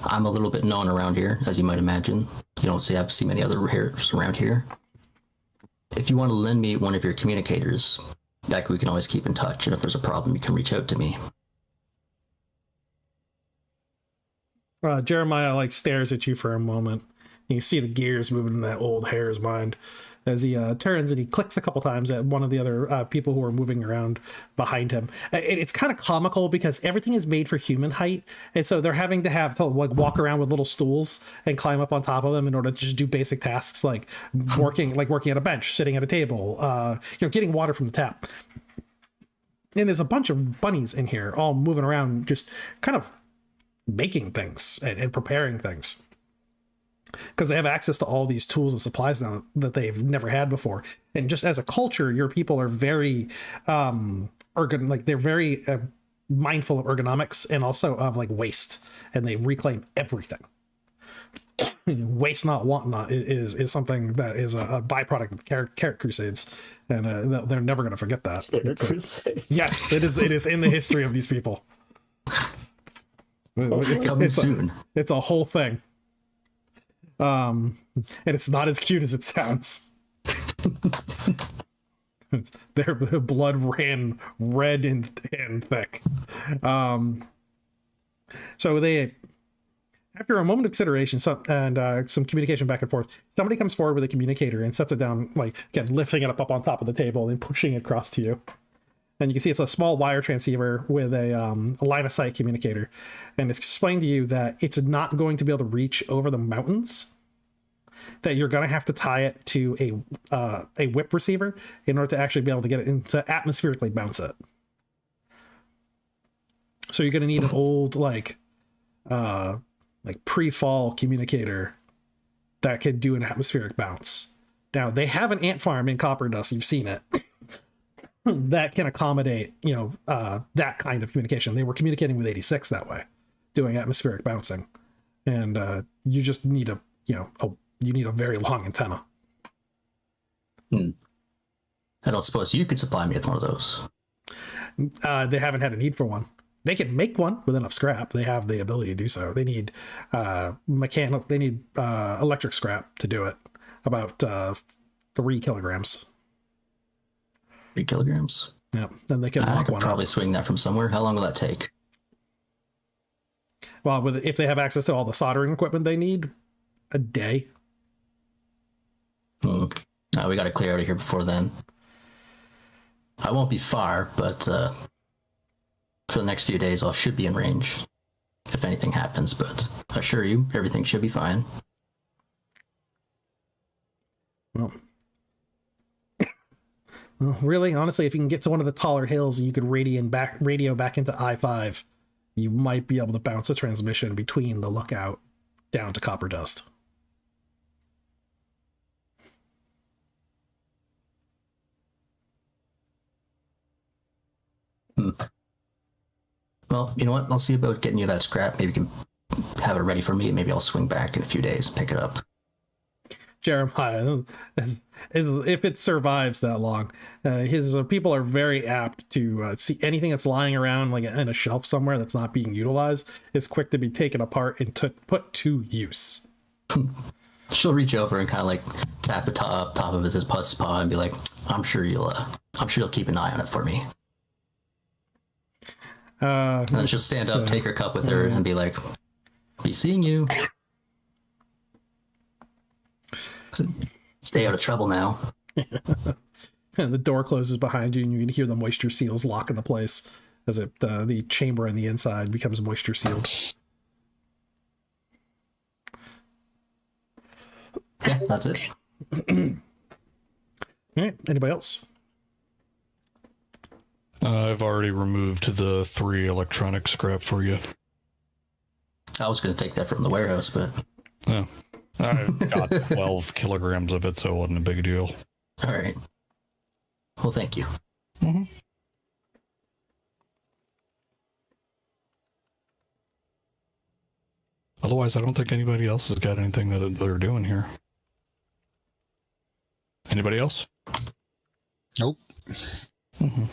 I'm a little bit known around here, as you might imagine. You don't see many other hairs around here. If you want to lend me one of your communicators, we can always keep in touch, and if there's a problem, you can reach out to me. Jeremiah like stares at you for a moment. You see the gears moving in that old hair's mind as he turns and he clicks a couple times at one of the other people who are moving around behind him. It's kind of comical because everything is made for human height, and so they're having to like walk around with little stools and climb up on top of them in order to just do basic tasks like working at a bench, sitting at a table, getting water from the tap. And there's a bunch of bunnies in here all moving around, just kind of making things and preparing things, because they have access to all these tools and supplies now that they've never had before. And just as a culture, your people are very they're very mindful of ergonomics and also of like waste, and they reclaim everything. Waste not, want not is something that is a byproduct of Carrot Crusades, and they're never going to forget that. Yes, it is in the history of these people. Coming soon. It's a whole thing. And it's not as cute as it sounds. Their blood ran red and thick. So they, after a moment of consideration and some communication back and forth, somebody comes forward with a communicator and sets it down, like, again, lifting it up on top of the table and pushing it across to you. And you can see it's a small wire transceiver with a line of sight communicator. And it's explained to you that it's not going to be able to reach over the mountains, that you're going to have to tie it to a whip receiver in order to actually be able to get it to atmospherically bounce it. So you're going to need an old like pre-fall communicator that can do an atmospheric bounce. Now they have an ant farm in Copper Dust, you've seen it, that can accommodate, that kind of communication. They were communicating with 86 that way, doing atmospheric bouncing. And you just need you need a very long antenna. I don't suppose you could supply me with one of those. They haven't had a need for one. They can make one with enough scrap. They have the ability to do so. They need electric scrap to do it. About 3 kilograms. 3 kilograms? Yeah, then they can I mock could one probably up. swing that from somewhere. How long will that take? Well, if they have access to all the soldering equipment they need, a day. No, we got to clear out of here before then. I won't be far, but for the next few days, I should be in range if anything happens. But I assure you, everything should be fine. Well, really, honestly, if you can get to one of the taller hills, you could radio back into I-5. You might be able to bounce a transmission between the lookout down to Copper Dust. Well, you know what? I'll see about getting you that scrap. Maybe you can have it ready for me. Maybe I'll swing back in a few days and pick it up. Jeremiah, if it survives that long, his people are very apt to see anything that's lying around, like in a shelf somewhere that's not being utilized, is quick to be taken apart and put to use. She'll reach over and kind of like tap the top of his paw and be like, "I'm sure you'll keep an eye on it for me." And then she'll stand up, take her cup with her, and be like, "Be seeing you. Stay out of trouble now." And the door closes behind you, and you can hear the moisture seals lock into place as the chamber on the inside becomes moisture sealed. Yeah, that's it. All right. Anybody else? I've already removed the 3 electronic scrap for you. I was going to take that from the warehouse, but... Oh. I got 12 kilograms of it, so it wasn't a big deal. All right. Well, thank you. Mm-hmm. Otherwise, I don't think anybody else has got anything that they're doing here. Anybody else? Nope. Mm-hmm.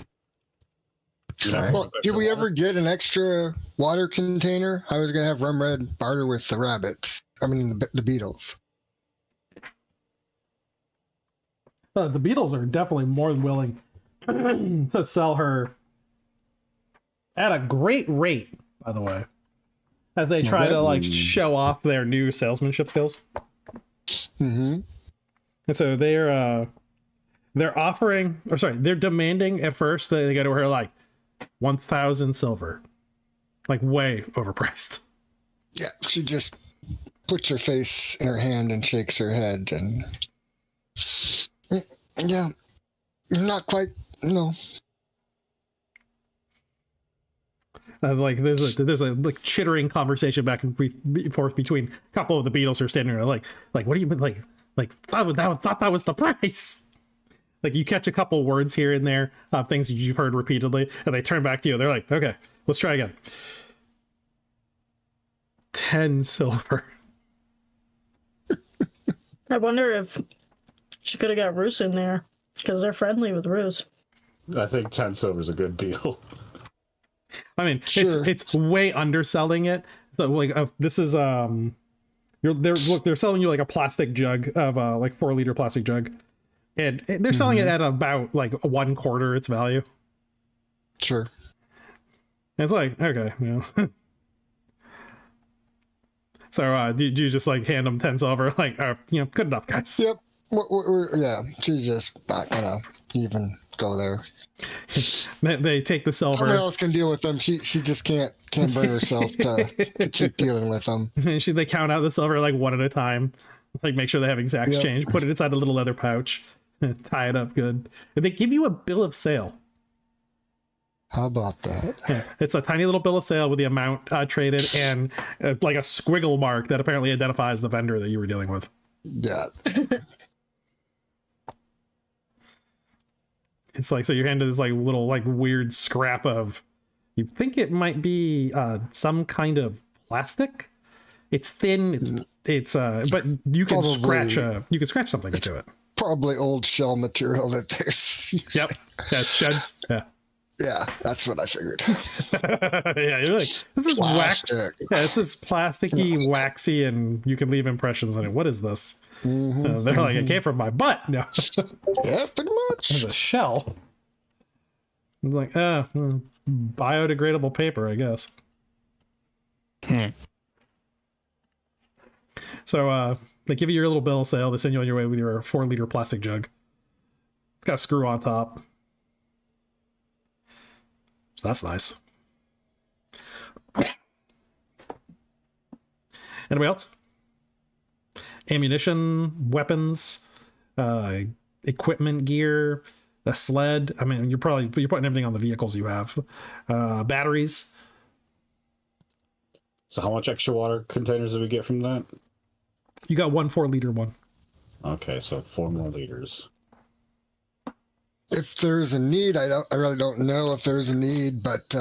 All right. Well, did we ever get an extra water container? I was going to have Rum Red barter with the rabbits. I mean, the beetles. The Beatles are definitely more than willing to sell her at a great rate, by the way, as they try to show off their new salesmanship skills. Mm-hmm. And so they're demanding at first that they go to her like 1,000 silver, like way overpriced. Yeah, she just puts her face in her hand and shakes her head, and yeah, not quite. No. Like there's a like chittering conversation back and forth between a couple of the Beatles who are standing there, like what do you thought that was the price? Like you catch a couple words here and there, things that you've heard repeatedly, and they turn back to you. They're like, okay, let's try again. 10 silver. I wonder if she could have got Roos in there, because they're friendly with Roos. I think 10 silver is a good deal. I mean, Sure. it's way underselling it. So like this is they're selling you like a plastic jug of like 4-liter plastic jug and they're selling it at about like 1/4 its value. Sure. And it's like, okay, you know. So do you just like hand them 10 silver? Like, you know, good enough, guys. Yep. Yeah, she's just not gonna even go there. They take the silver. Someone else can deal with them. She just can't bring herself to keep dealing with them. They count out the silver like one at a time, like make sure they have exact change. Put it inside a little leather pouch, tie it up good. And they give you a bill of sale. How about that? Yeah, it's a tiny little bill of sale with the amount traded and like a squiggle mark that apparently identifies the vendor that you were dealing with. Yeah. It's like, so you're handed this like little like weird scrap of, you think it might be some kind of plastic. It's thin. It's but you can scratch something into it. Probably old shell material that there's. Yep, that's sheds. Yeah. Yeah, that's what I figured. Yeah, you're like, this is wax. Plastic. Yeah, this is plasticky, waxy, and you can leave impressions on it. What is this? They're like, it came from my butt. No. Yeah, pretty much. There's a shell. It's like, biodegradable paper, I guess. So they give you your little bill of sale. They send you on your way with your 4-liter plastic jug. It's got a screw on top. So that's nice. Anybody else? Ammunition, weapons, equipment, gear, a sled. I mean, you're putting everything on the vehicles you have. Batteries. So how much extra water containers did we get from that? You got 1 4-liter one. Okay, so 4 more liters. If there's a need, I really don't know if there's a need, but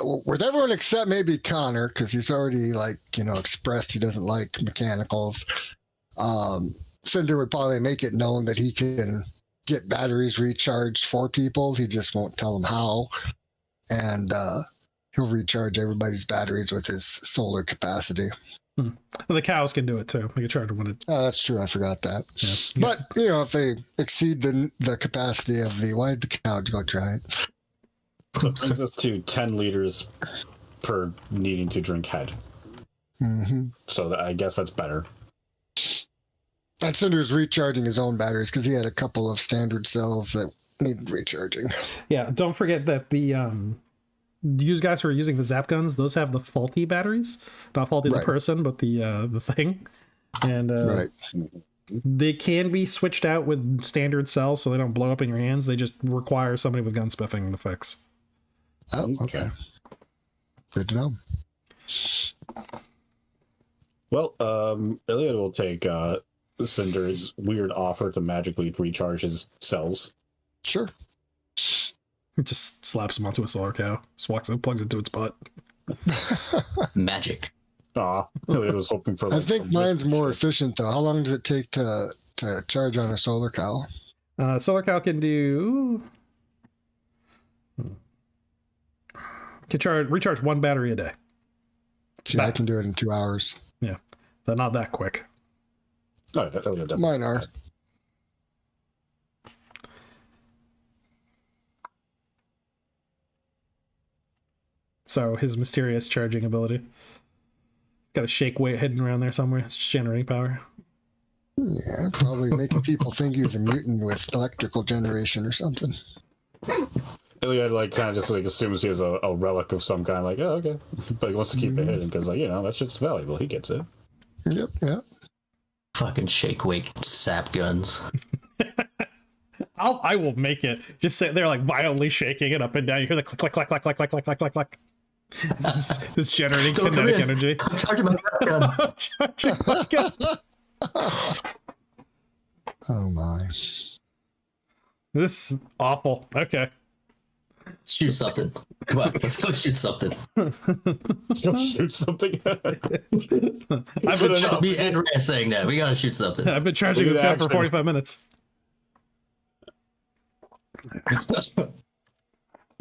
with everyone except maybe Connor, because he's already expressed he doesn't like mechanicals. Cinder would probably make it known that he can get batteries recharged for people. He just won't tell them how, and he'll recharge everybody's batteries with his solar capacity. Well, the cows can do it too. They can charge them when it. Oh, that's true. I forgot that. Yeah. But if they exceed the capacity of why did the cow go try it? So it brings us to 10 liters per needing to drink head. Mm-hmm. So I guess that's better. And Cinder's recharging his own batteries because he had a couple of standard cells that needed recharging. Yeah, don't forget that the use guys who are using the zap guns, those have the faulty batteries. Not faulty the person, but the thing. And they can be switched out with standard cells so they don't blow up in your hands. They just require somebody with gun spiffing to fix. Oh, okay. Good to know. Well, Iliad will take Cinder's weird offer to magically recharge his cells. Sure. It just slaps him onto a solar cow. Just walks and plugs it into its butt. Magic. Aw, Iliad was hoping for. I think mine's more efficient though. How long does it take to charge on a solar cow? Solar cow can do. Recharge 1 battery a day. See, I can do it in 2 hours. Yeah, but not that quick. Oh, Iliad definitely. Mine are. So his mysterious charging ability. Got a shake weight hidden around there somewhere. It's just generating power. Yeah, probably making people think he's a mutant with electrical generation or something. Iliad kind of just assumes he has a relic of some kind. Like, oh, okay, but he wants to keep it hidden because that's just valuable. He gets it. Yep. Fucking shake weight sap guns. I will make it. Just sit there like violently shaking it up and down. You hear the click, click, click, click, click, click, click, click, click, click. This generating kinetic energy. I'm charging my gun. Charging my gun. Oh my. This is awful. Okay. Let's shoot something. Come on, let's go shoot something. Let's go shoot something. I've been Just me and Rhea saying that. We gotta shoot something. I've been charging this gun for 45 minutes.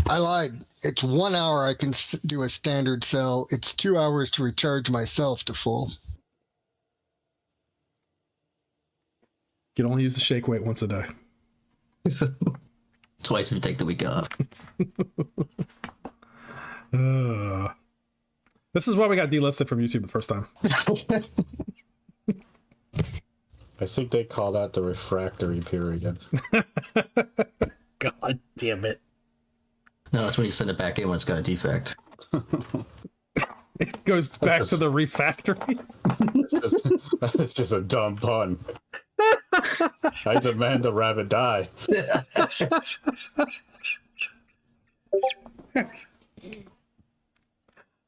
I lied. It's 1 hour I can do a standard cell. It's 2 hours to recharge myself to full. can only use the shake weight once a day. Twice if you take the week off. This is why we got delisted from YouTube the first time. I think they call that the refractory period. God damn it. No, that's when you send it back in when it's got a defect. It goes back to the refactory. It's just a dumb pun. I demand the rabbit die.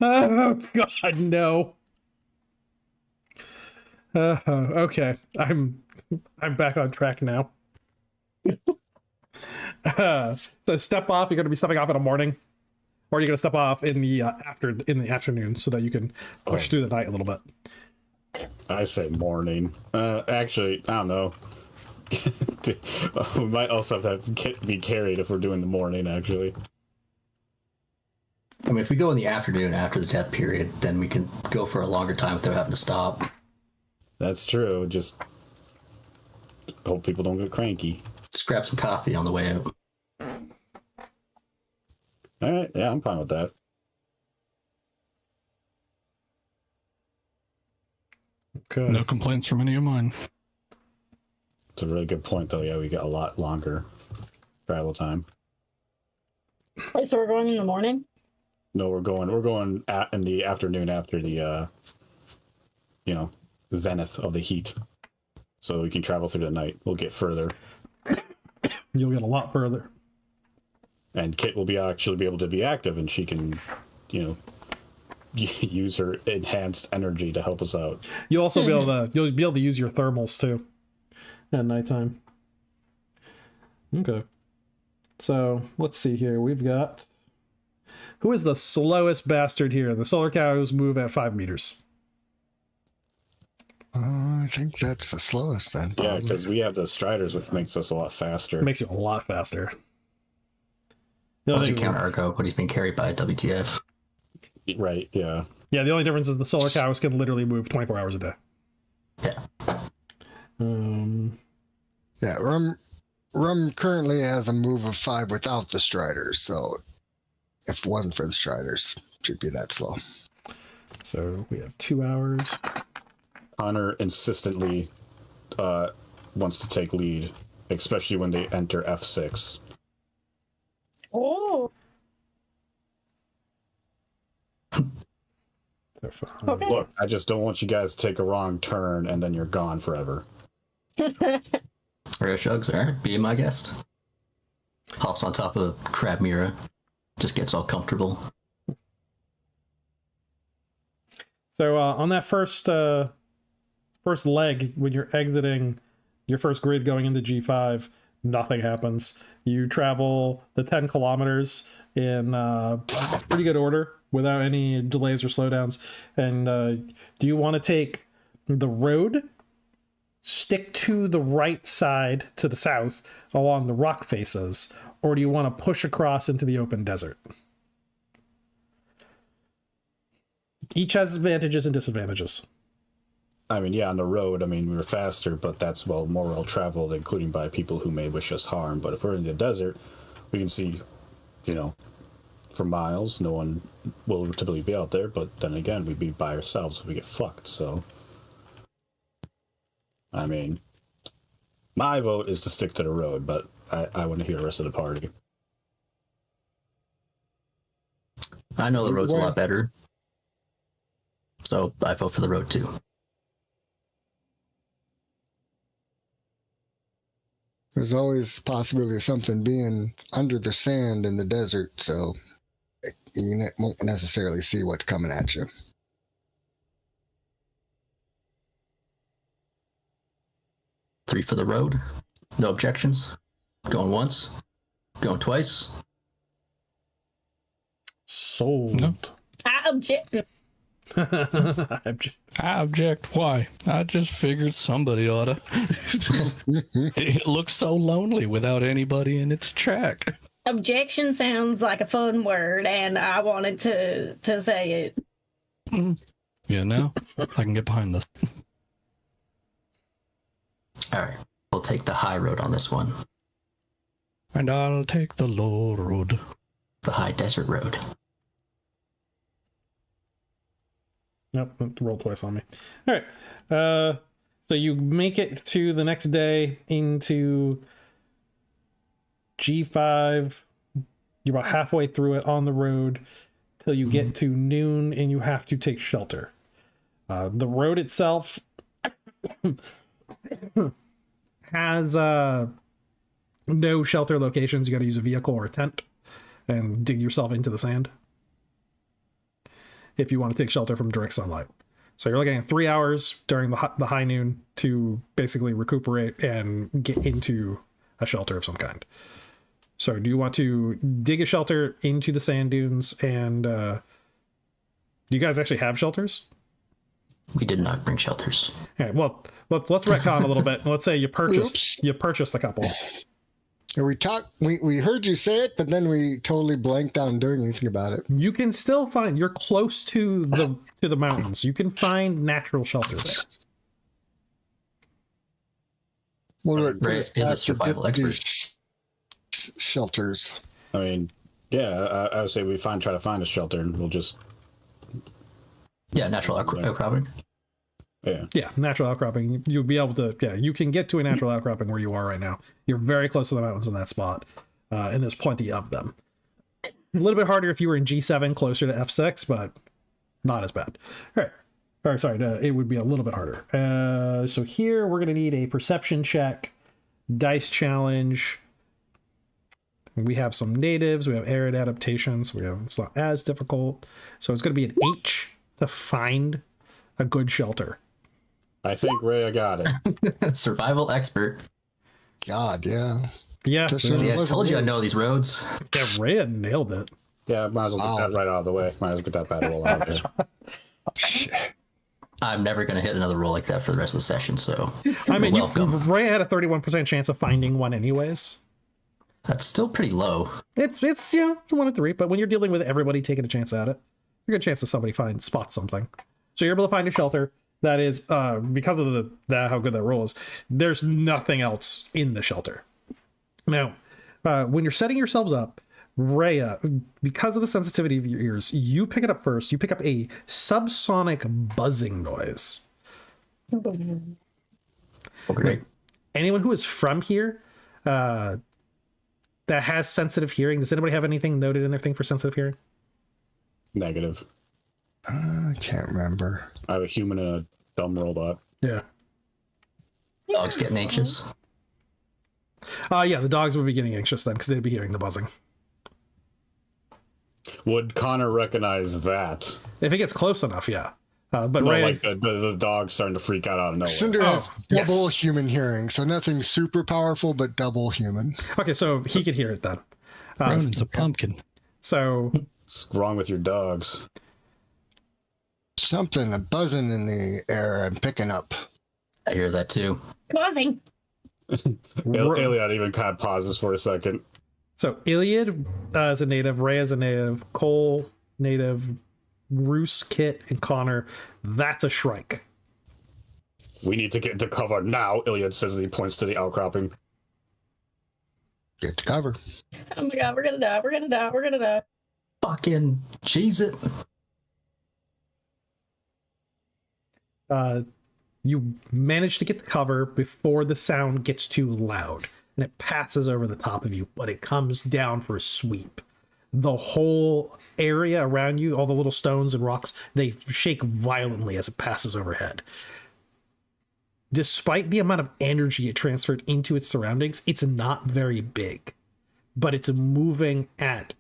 Oh God, no. Okay, I'm back on track now. So step off. You're going to be stepping off in the morning, or you're going to step off in the afternoon, so that you can push through the night a little bit. I say morning. Actually, I don't know. We might also have to be carried if we're doing the morning, actually. I mean, if we go in the afternoon after the death period, then we can go for a longer time without having to stop. That's true. Just hope people don't get cranky. Just grab some coffee on the way out. All right. Yeah, I'm fine with that. Okay. No complaints from any of mine. It's a really good point, though. Yeah, we get a lot longer travel time. Wait, so we're going in the morning? No, we're going in the afternoon after the zenith of the heat, so we can travel through the night. We'll get further, You'll get a lot further. and Kit will be able to be active, and she can, use her enhanced energy to help us out. You'll also you'll be able to use your thermals too at nighttime. Okay. So let's see here. We've got, who is the slowest bastard here? The solar cows move at 5 meters. I think that's the slowest then. Yeah, Probably. because we have the Striders, which makes us a lot faster. It makes you a lot faster. The Unless only you count Argo, but he's being carried by WTF. Right? Yeah. yeah, the only difference is the solar cows can literally move 24 hours a day. Yeah. Yeah, Rum currently has a move of 5 without the Striders, so if it wasn't for the Striders, it should be that slow. So we have 2 hours. Connor insistently wants to take lead, especially when they enter F6. Oh, okay. Look, I just don't want you guys to take a wrong turn and then you're gone forever. Rare Shugs, alright, be my guest. Hops on top of the crab mirror, just gets all comfortable. So on that first leg, when you're exiting your first grid going into G5, nothing happens. You travel the 10 kilometers in pretty good order without any delays or slowdowns. And do you want to take the road, stick to the right side to the south along the rock faces, or do you want to push across into the open desert? Each has advantages and disadvantages. I mean, yeah, on the road, we were faster, but that's more well traveled, including by people who may wish us harm. But if we're in the desert, we can see, for miles. No one will typically be out there, but then again, we'd be by ourselves if we get fucked. So, my vote is to stick to the road, but I want to hear the rest of the party. I know the road's a lot better, so I vote for the road too. There's always the possibility of something being under the sand in the desert, so you won't necessarily see what's coming at you. Three for the road. No objections. Going once. Going twice. Sold. No. I object. I object. Why? I just figured somebody oughta. It looks so lonely without anybody in its track. Objection sounds like a fun word, and I wanted to say it. I can get behind this. Alright. We'll take the high road on this one. And I'll take the low road. The high desert road. Nope, roll twice on me. All right. So you make it to the next day into G5. You're about halfway through it on the road till you get to noon and you have to take shelter. The road itself has no shelter locations. You got to use a vehicle or a tent and dig yourself into the sand if you want to take shelter from direct sunlight. So you're looking at 3 hours during the high noon to basically recuperate and get into a shelter of some kind. So do you want to dig a shelter into the sand dunes? And do you guys actually have shelters? We did not bring shelters. All right, well, let's retcon a little bit. Let's say you purchased a couple. And we heard you say it, but then we totally blanked on doing anything about it. You can still find, you're close to the mountains. You can find natural shelters. What Ray is a survival expert. Shelters. I mean, yeah, I would say we try to find a shelter, and we'll just Yeah, natural outcropping. Yeah, natural outcropping. You'll be able to, you can get to a natural outcropping where you are right now. You're very close to the mountains in that spot, and there's plenty of them. A little bit harder if you were in G7 closer to F6, but not as bad. All right. Or sorry, it would be a little bit harder. So here we're going to need a perception check, dice challenge. We have some natives. We have arid adaptations. It's not as difficult. So it's going to be an H to find a good shelter. I think Ray, I got it. Survival expert. God, yeah. Yeah. See, I told you I know these roads. Yeah, Rhea nailed it. Yeah, might as well get that right out of the way. Might as well get that bad roll out of there. I'm never going to hit another roll like that for the rest of the session, so I mean, welcome. Rhea had a 31% chance of finding one anyways. That's still pretty low. It's 1 in 3, but when you're dealing with everybody taking a chance at it, it's a good chance that somebody spots something. So you're able to find a shelter that is, because of how good that roll is, there's nothing else in the shelter. Now, when you're setting yourselves up, Rhea, because of the sensitivity of your ears, you pick it up first. You pick up a subsonic buzzing noise. Okay. Anyone who is from here that has sensitive hearing, does anybody have anything noted in their thing for sensitive hearing? Negative. I can't remember. I have a human and a dumb robot. Yeah. Dogs getting anxious. Yeah, the dogs would be getting anxious then because they'd be hearing the buzzing. Would Connor recognize that? If it gets close enough, yeah. But No, Ray, like the dog's starting to freak out of nowhere. Cinder has double yes. human hearing, so nothing super powerful, but double human. okay, so he could hear it then. Ronan's a pumpkin. So What's wrong with your dogs? Something, a buzzing in the air I'm picking up. I hear that too. Buzzing. Iliad even kind of pauses for a second. So Iliad is a native, Ray is a native, Cole native, Roos, Kit, and Connor. That's a Shrike. We need to get into cover now, Iliad says as he points to the outcropping. Get to cover. Oh my god, we're gonna die. We're gonna die. We're gonna die. Fucking cheese it. You manage to get the cover before the sound gets too loud, and it passes over the top of you, but it comes down for a sweep. The whole area around you, all the little stones and rocks, they shake violently as it passes overhead. Despite the amount of energy it transferred into its surroundings, it's not very big, but it's moving at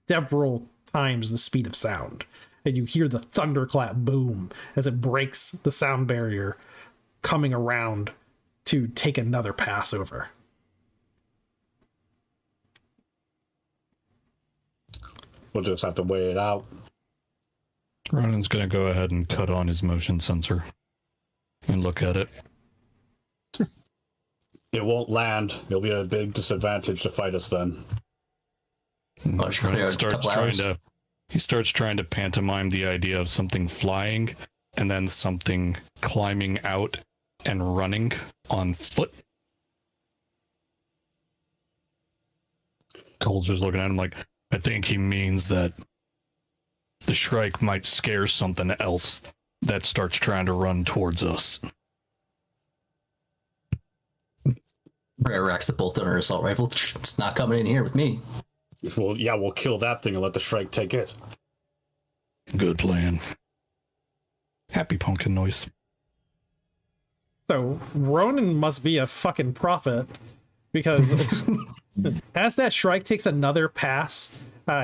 several times the speed of sound. And you hear the thunderclap boom as it breaks the sound barrier, coming around to take another pass over. We'll just have to wait it out. Ronan's going to go ahead and cut on his motion sensor and look at it. It won't land. It'll be at a big disadvantage to fight us then. Oh, it's clear. He starts trying to pantomime the idea of something flying and then something climbing out and running on foot Cole's just looking at him like, I think he means that the Shrike might scare something else that starts trying to run towards us. Rare racks the bolt on her assault rifle. It's not coming in here with me. Well, yeah, we'll kill that thing and let the Shrike take it. Good plan. Happy pumpkin noise. So Ronan must be a fucking prophet, because as that Shrike takes another pass,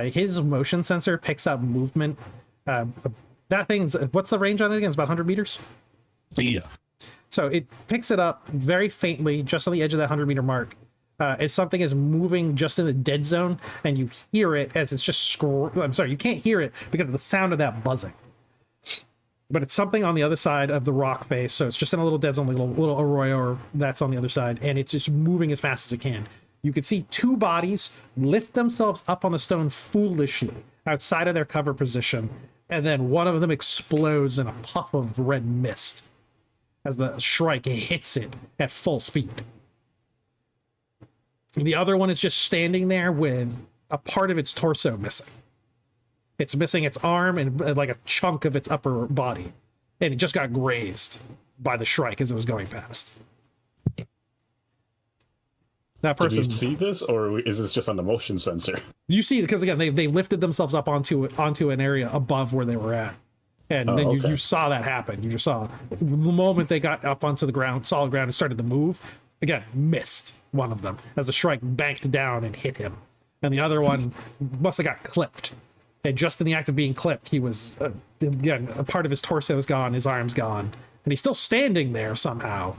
his motion sensor picks up movement. That thing's, what's the range on it again? It's about 100 meters? Yeah. So it picks it up very faintly, just on the edge of that 100-meter mark. As something is moving just in the dead zone, and you hear it as it's just I'm sorry, you can't hear it because of the sound of that buzzing. But it's something on the other side of the rock face, so it's just in a little dead zone, like a little arroyo, or that's on the other side, and it's just moving as fast as it can. You can see two bodies lift themselves up on the stone foolishly outside of their cover position, and then one of them explodes in a puff of red mist as the Shrike hits it at full speed. The other one is just standing there with a part of its torso missing. It's missing its arm and like a chunk of its upper body. And it just got grazed by the Shrike as it was going past. That Did person. you see this, or is this just on the motion sensor? You see, because again, they lifted themselves up onto an area above where they were at. And then okay. you saw that happen. You just saw the moment they got up onto the ground, solid ground, and started to move. Again, missed one of them as the Shrike banked down and hit him. And the other one must have got clipped. And just in the act of being clipped, he was, again, a part of his torso is gone, his arm's gone. And he's still standing there somehow,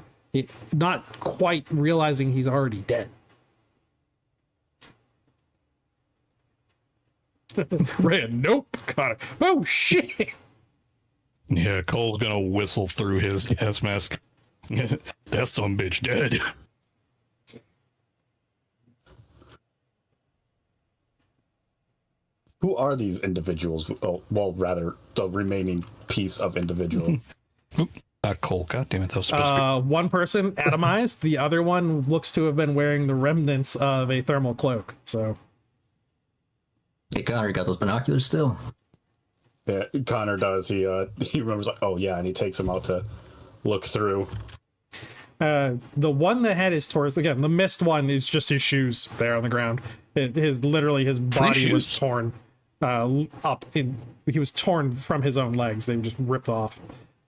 not quite realizing he's already dead. Ran, nope, Connor. Oh, shit! Yeah, Cole's gonna whistle through his gas mask. That some bitch dead. Who are these individuals? Oh, well, rather, the remaining piece of individual. Cole, goddammit, that was supposed to One person atomized, the other one looks to have been wearing the remnants of a thermal cloak, so... Hey, Connor, you got those binoculars still? Yeah, Connor does. He remembers, like, oh yeah, and he takes them out to look through. The one that had his torso, again, the missed one is just his shoes there on the ground. His body was torn up. He was torn from his own legs. They were just ripped off.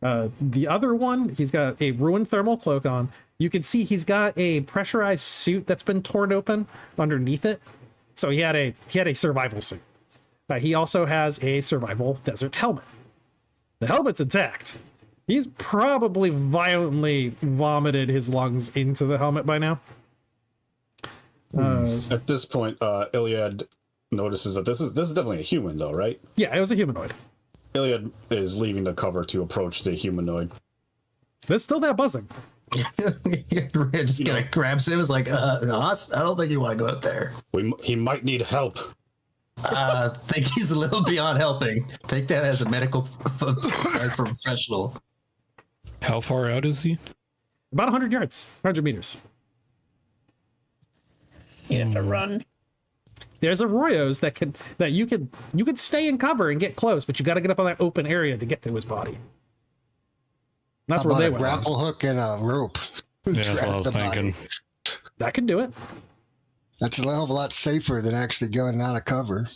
The other one, he's got a ruined thermal cloak on. You can see he's got a pressurized suit that's been torn open underneath it. So he had a survival suit. He also has a survival desert helmet. The helmet's intact. He's probably violently vomited his lungs into the helmet by now. At this point, Iliad notices that this is definitely a human, though, right? Yeah, it was a humanoid. Iliad is leaving the cover to approach the humanoid. There's still that buzzing. Red just kind of grabs him. Is like, Us? I don't think you want to go out there. He might need help. I think he's a little beyond helping. Take that as a medical, as a professional. How far out is he? About 100 yards, 100 meters. You have to run. There's arroyos that you could stay in cover and get close, but you got to get up on that open area to get to his body. That's where they a went. grapple hook and a rope. Yeah, that's what I Trap was the body. thinking. That could do it. That's a hell of a lot safer than actually going out of cover.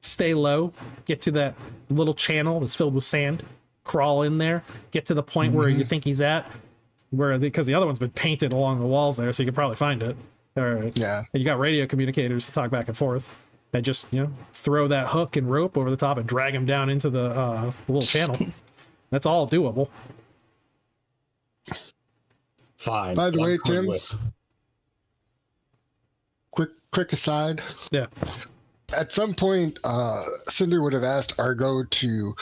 Stay low, get to that little channel that's filled with sand, crawl in there, get to the point where you think he's at, because the other one's been painted along the walls there, so you can probably find it. Or, Yeah. You got radio communicators to talk back and forth, and just throw that hook and rope over the top and drag him down into the little channel. That's all doable. Fine. By the way, I'm coming Tim, with. quick aside. Yeah. At some point, Cinder would have asked Argo to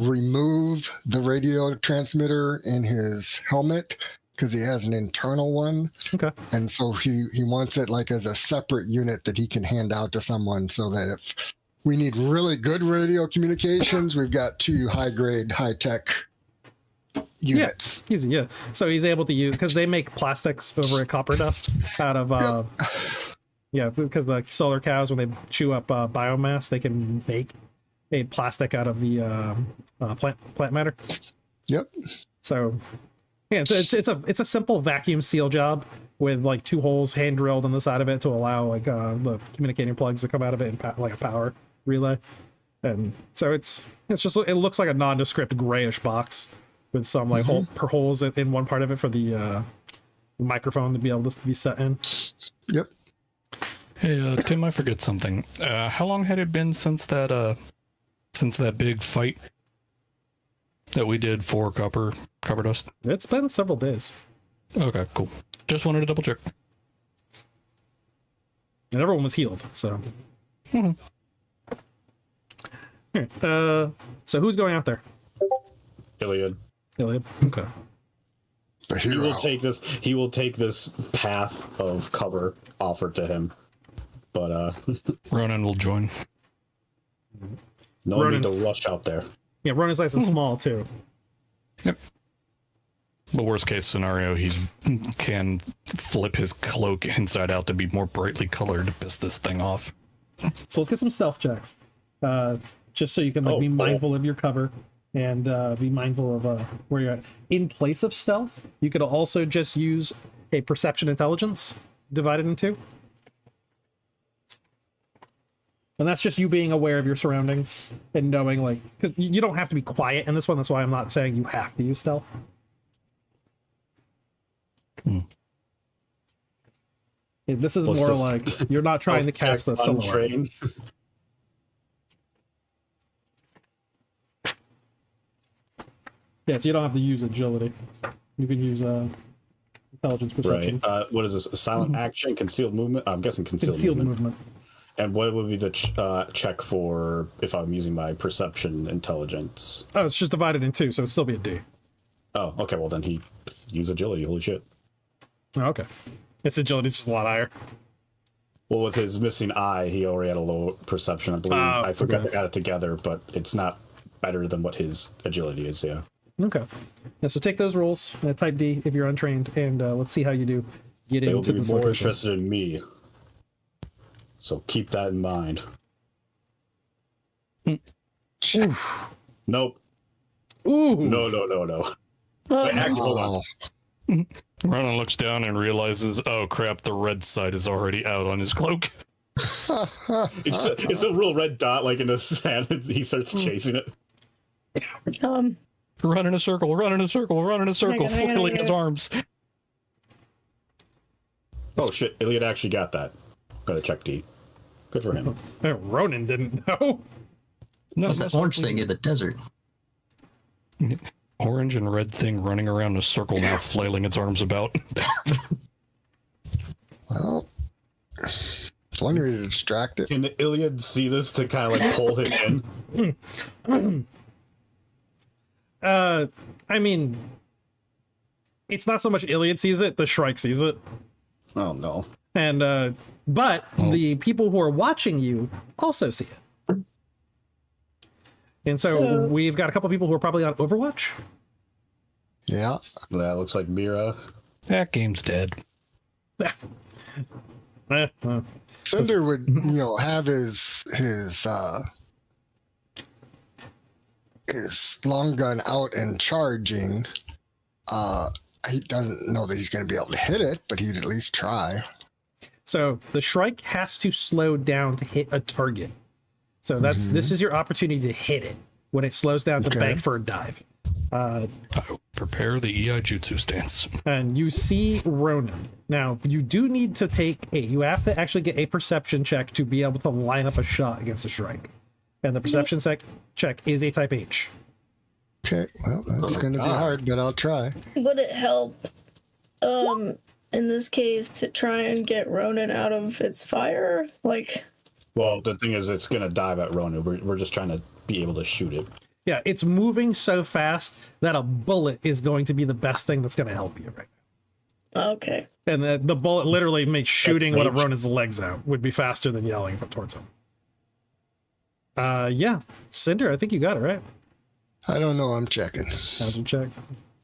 remove the radio transmitter in his helmet because he has an internal one. Okay. And so he wants it like as a separate unit that he can hand out to someone so that if we need really good radio communications, we've got two high-grade, high-tech units. Yeah, easy, yeah. So he's able to use, because they make plastics over at Copper Dust out of Yeah, because the solar cows, when they chew up biomass, they can make a plastic out of the plant matter. Yep. So, yeah, it's a simple vacuum seal job with like 2 holes hand drilled on the side of it to allow like the communicating plugs to come out of it and like a power relay. And so it's just, it looks like a nondescript grayish box with some like holes in one part of it for the microphone to be able to be set in. Yep. Hey, Tim, I forget something. How long had it been since that big fight that we did for copper dust? It's been several days. Okay, cool. Just wanted to double check. And everyone was healed, so. Alright, so who's going out there? Iliad. Iliad. Okay. The He hero. will take this path of cover offered to him. But Ronan will join. no need Ronan's- to rush out there. Yeah, Ronan's nice and small too. Yep. But worst case scenario, he can flip his cloak inside out to be more brightly colored to piss this thing off. So let's get some stealth checks, just so you can like Oh, be cool. mindful of your cover and be mindful of where you're at. In place of stealth, you could also just use a perception intelligence divided in 2. And that's just you being aware of your surroundings and knowing, like, 'cause you don't have to be quiet in this one. That's why I'm not saying you have to use stealth. This is Well, more stealth- like you're not trying to cast a silhouette. Untrained. Yeah, so you don't have to use agility. You can use intelligence perception. Right. What is this? Silent action, concealed movement? I'm guessing concealed, Concealed movement. movement. And what would be the check for if I'm using my perception intelligence? Oh, it's just divided in 2, so it'd still be a D. Oh, okay. Well, then he use agility. Holy shit. Oh, okay. Its agility is just a lot higher. Well, with his missing eye, he already had a low perception, I believe. Oh, I forgot okay. they got it together, but it's not better than what his agility is. Yeah. Okay. Yeah, so take those rolls, type D if you're untrained, and let's see how you do get They'll into be this more location. interested in me. So keep that in mind. Nope. Ooh. No. Wait, actually, hold on. Oh, Ronan looks down and realizes, oh crap, the red side is already out on his cloak. It's a real red dot like in the sand. He starts chasing it. Run in a circle, run in a circle, run in a circle, hang on, flailing hang his on. arms. Oh shit, Iliad actually got that. Gotta check D. Good for him. Ronan didn't know. No, What's that that's orange not- thing in the desert? Orange and red thing running around in a circle now, flailing its arms about. well, it's one way to distract it. Can the Iliad see this to kind of like pull him in? I mean, it's not so much Iliad sees it, the Shrike sees it. Oh no. And, but the people who are watching you also see it. And so we've got a couple people who are probably on Overwatch. Yeah. That looks like Mira. That game's dead. Cinder would, have his long gun out and charging. He doesn't know that he's going to be able to hit it, but he'd at least try. So the Shrike has to slow down to hit a target. So this is your opportunity to hit it when it slows down to Okay. bank for a dive. Prepare the EI Jutsu stance. And you see Ronan. Now, you do need to you have to actually get a perception check to be able to line up a shot against the Shrike. And the perception check is a type H. Okay, well, that's going to be hard, but I'll try. Would it help, in this case, to try and get Ronan out of its fire? Like, Well, the thing is, it's gonna dive at Ronan. We're just trying to be able to shoot it. Yeah, it's moving so fast that a bullet is going to be the best thing that's going to help you right now. okay. And the bullet literally makes shooting one of H. Ronan's legs out would be faster than yelling towards him. Yeah. Cinder, I think you got it, right? I don't know. I'm checking. How's your check?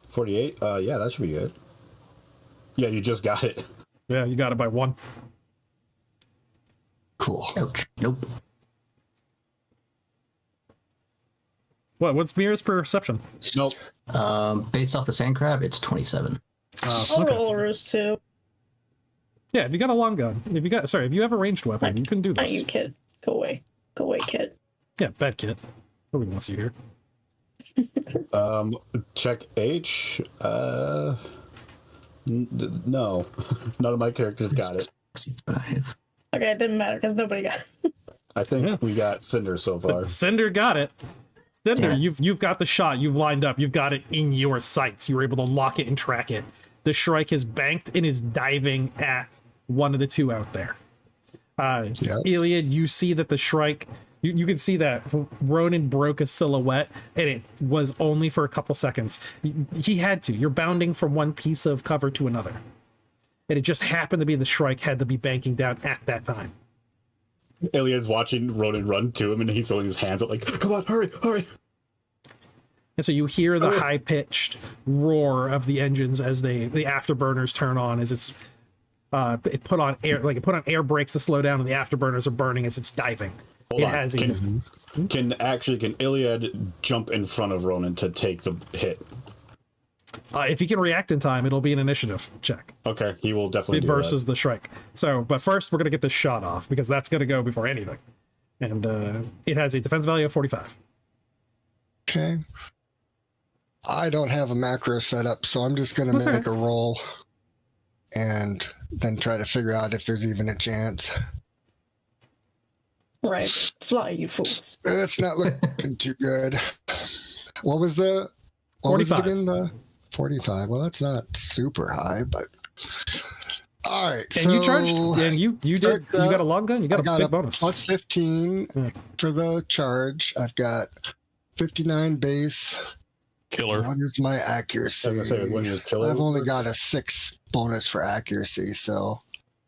48. Yeah, that should be good. Yeah, you just got it. Yeah, you got it by 1. Cool. Ouch. Nope. What's Mira's perception? Nope. Based off the sand crab, it's 27. I'll roll a ruse too. Yeah, if you got a long gun, if you have a ranged weapon, you can do Not this. you, kid. Go away. Go away, kid. Yeah, bad kid. Nobody wants you here. Check H. No, none of my characters got it. 65. Okay, it didn't matter because nobody got it. I think Yeah. we got Cinder so far. Cinder got it. Cinder, Yeah. you've got the shot. You've lined up. You've got it in your sights. You were able to lock it and track it. The Shrike is banked and is diving at one of the two out there. Iliad, you see that the Shrike. You can see that Ronan broke a silhouette, and it was only for a couple seconds. He had to. You're bounding from one piece of cover to another. And it just happened to be the Shrike had to be banking down at that time. Iliad's watching Ronan run to him, and he's throwing his hands up like, "Come on, hurry, hurry!" And so you hear the high-pitched roar of the engines as the afterburners turn on, as it put on air brakes to slow down, and the afterburners are burning as it's diving. Hold It on. has Can Iliad jump in front of Ronan to take the hit? if he can react in time, it'll be an initiative check. Okay, he will definitely do Versus the Shrike. So, but first we're gonna get this shot off because that's gonna go before anything. And it has a defense value of 45. Okay. I don't have a macro set up, so I'm just going to That's make all a roll and then try to figure out if there's even a chance. Right. Fly, you fools. It's not looking too good. What was it 45. again? The 45. Well, that's not super high, but all right. And you charged, and you got a long gun. You got I a got big a bonus. plus 15 Yeah. for the charge. I've got 59 base. Killer. What is my accuracy? As I said, when you're killer, I've only got a 6 bonus for accuracy, so.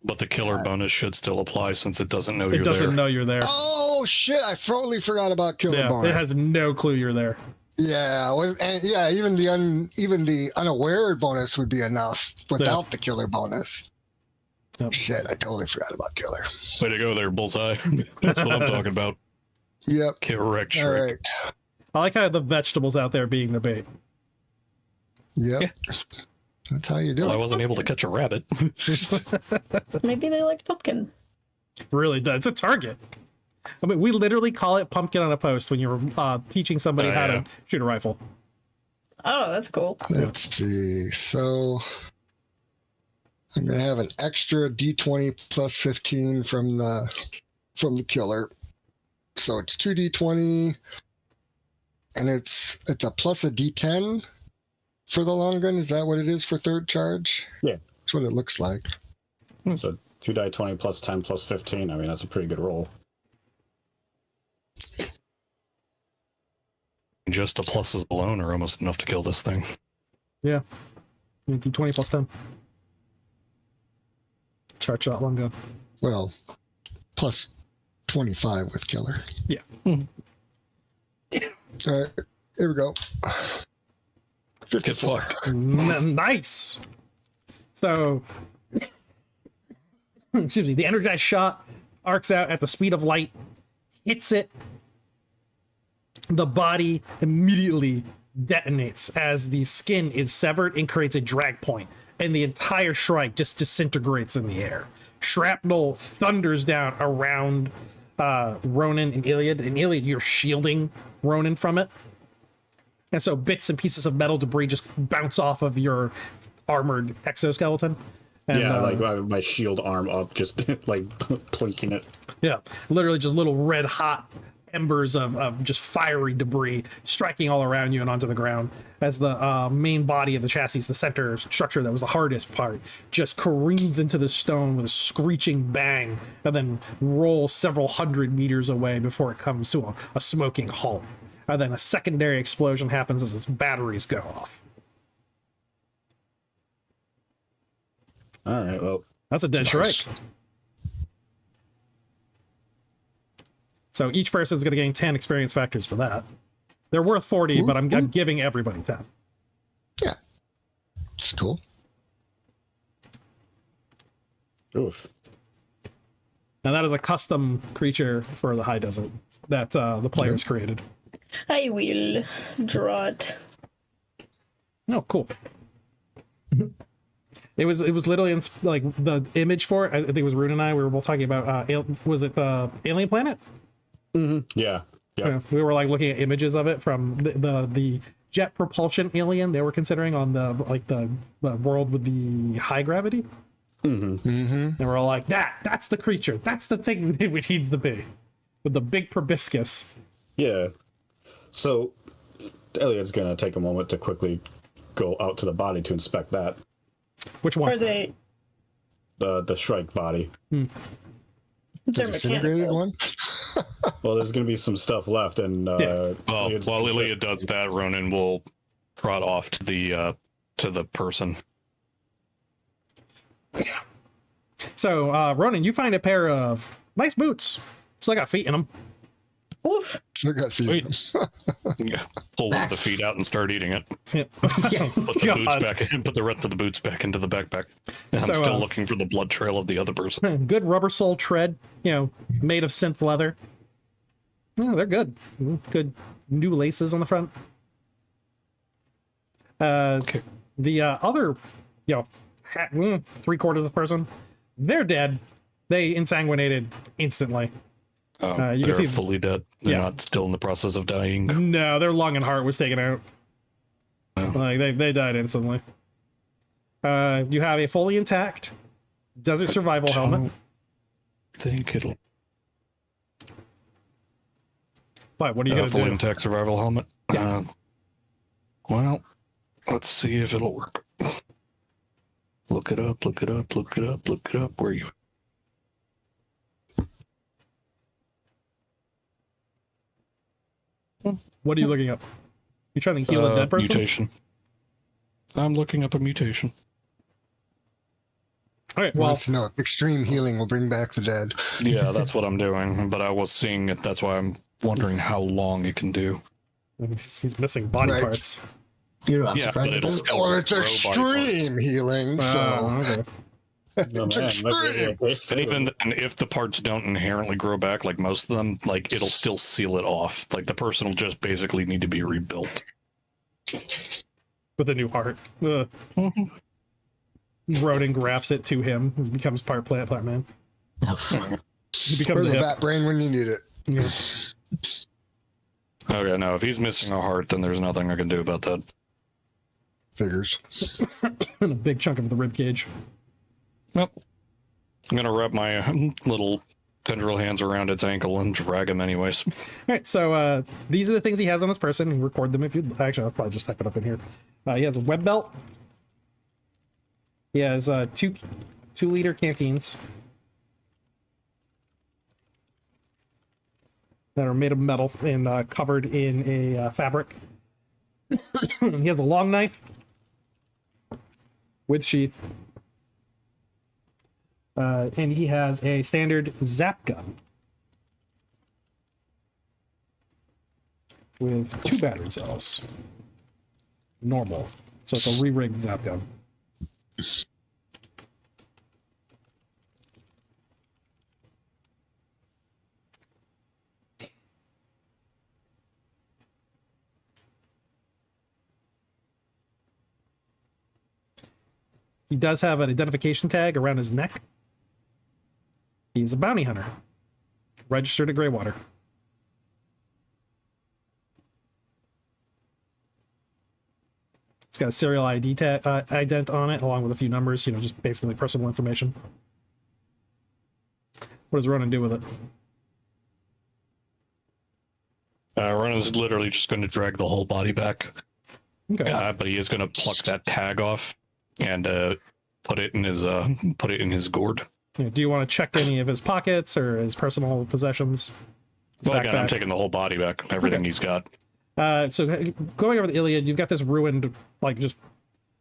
But the killer bonus should still apply since it doesn't know It you're doesn't there. know you're there. Oh shit! I totally forgot about killer Yeah, bonus. it has no clue you're there. Yeah, well, and yeah, even the unaware bonus would be enough without the killer bonus. Yep. Shit, I totally forgot about killer. Way to go there, Bullseye. That's what I'm talking about. Yep. Correct, All Shrek. right. I like how the vegetables out there being the bait. Yep. That's how you do Well, I it. wasn't able to catch a rabbit. Maybe they like pumpkin. Really does. It's a target. I mean, we literally call it pumpkin on a post when you're teaching somebody how yeah. to shoot a rifle. Oh, that's cool. Let's see. So I'm gonna have an extra D20 plus 15 from the killer. So it's 2D20, and it's a plus a D10 for the long gun. Is that what it is for third charge? Yeah. That's what it looks like. So 2 die 20 plus 10 plus 15. I mean, that's a pretty good roll. Just the pluses alone are almost enough to kill this thing. Yeah. You do 20 plus 10. Charge shot, long gun. Well, plus 25 with killer. Yeah. All right, here we go. Get 54. fucked. Nice. So, excuse me, the energized shot arcs out at the speed of light, hits it. The body immediately detonates as the skin is severed and creates a drag point, and the entire Shrike just disintegrates in the air. Shrapnel thunders down around Ronan and Iliad, you're shielding Ronan from it. And so bits and pieces of metal debris just bounce off of your armored exoskeleton. And, Yeah, like my shield arm up, just like plinking it. yeah, literally just little red hot embers of just fiery debris striking all around you and onto the ground as the main body of the chassis, the center structure that was the hardest part, just careens into the stone with a screeching bang and then rolls several hundred meters away before it comes to a smoking halt. And then a secondary explosion happens as its batteries go off. All right, well, That's a dead Shrike. So each person's going to gain 10 experience factors for that. They're worth 40, but I'm giving everybody 10. Yeah, it's cool. oof. Now that is a custom creature for the high desert that the players created. I will draw it. Oh, cool. It was literally like the image for it. I think it was Rune and I. We were both talking about was it Alien Planet? Yeah. We were like looking at images of it from the jet propulsion alien they were considering on the world with the high gravity. And we're all like, that's the creature. That's the thing it needs to be, with the big proboscis. Yeah. So Elliot's gonna take a moment to quickly go out to the body to inspect that. Which one? Are they? The Shrike body. The They're disintegrated mechanical. one? Well, there's gonna be some stuff left, and Yeah. Well, Elliot's while gonna- Ilya does that, Ronan will trot off to the person. So, Ronan, you find a pair of nice boots. Still got feet in them. Woof. Still got feet. Yeah. Pull one of the feet out and start eating it. Yeah. Yeah. Put the God. boots back in. Put the rest of the boots back into the backpack. And So, I'm still looking for the blood trail of the other person. Good rubber sole tread, made of synth leather. Yeah, they're good. Good new laces on the front. Okay. The other, 3/4 of the person, they're dead. They insanguinated instantly. You They're can see fully dead. They're Yeah. not still in the process of dying. No, their lung and heart was taken out. Like they died instantly. You have a fully intact desert survival helmet. I think it'll But what are you gonna fully do? intact survival helmet. Well, let's see if it'll work. Look it up. Look it up. Look it up. Look it up. Where are you? What are you looking up? You trying to heal a dead person? Mutation. I'm looking up a mutation. All right. Well, Wants to know if extreme healing will bring back the dead. Yeah, that's what I'm doing. But I was seeing it. That's why I'm wondering how long it can do. he's missing body Right. parts. You're not Yeah, surprised but it'll about it? still Well, it's grow body parts. extreme healing, so Okay. Oh, man, extreme. And even and if the parts don't inherently grow back, like most of them, like it'll still seal it off. Like the person will just basically need to be rebuilt. With a new heart. Ronan grafts it to him. He becomes part plant man. Oh, fuck. He becomes where's a the hip. bat brain when you need it? Yeah. Okay, no, if he's missing a heart, then there's nothing I can do about that. Figures. And a big chunk of the rib cage. Nope. I'm gonna wrap my little tendril hands around its ankle and drag him anyways. All right, so these are the things he has on his person. You record them if you'd. Actually, I'll probably just type it up in here. He has a web belt. He has 2-liter canteens that are made of metal and covered in a fabric. He has a long knife with sheath. And he has a standard zap gun with 2 battery cells. Normal. So it's a re-rigged zap gun. He does have an identification tag around his neck. He's a bounty hunter, registered at Greywater. It's got a serial ID ident on it, along with a few numbers, just basically personal information. What does Ronan do with it? Ronan's literally just going to drag the whole body back, Okay. but he is going to pluck that tag off and put it in his gourd. Do you want to check any of his pockets or his personal possessions? His Well, again, I'm backpack? taking the whole body back, everything he's got. So going over the Iliad, you've got this ruined, just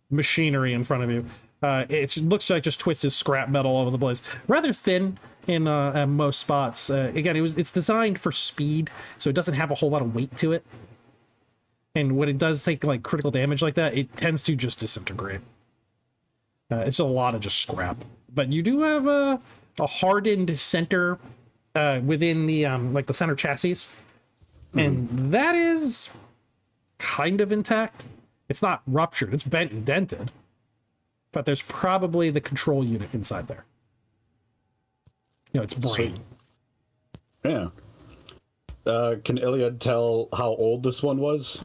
machinery in front of you. It looks like just twisted scrap metal all over the place. Rather thin in most spots. Again, it's designed for speed, so it doesn't have a whole lot of weight to it. And when it does take critical damage like that, it tends to just disintegrate. It's a lot of just scrap. But you do have a hardened center within the like the center chassis, and that is kind of intact. It's not ruptured; it's bent and dented, but there's probably the control unit inside there. It's brain. Sweet. Yeah. Can Iliad tell how old this one was?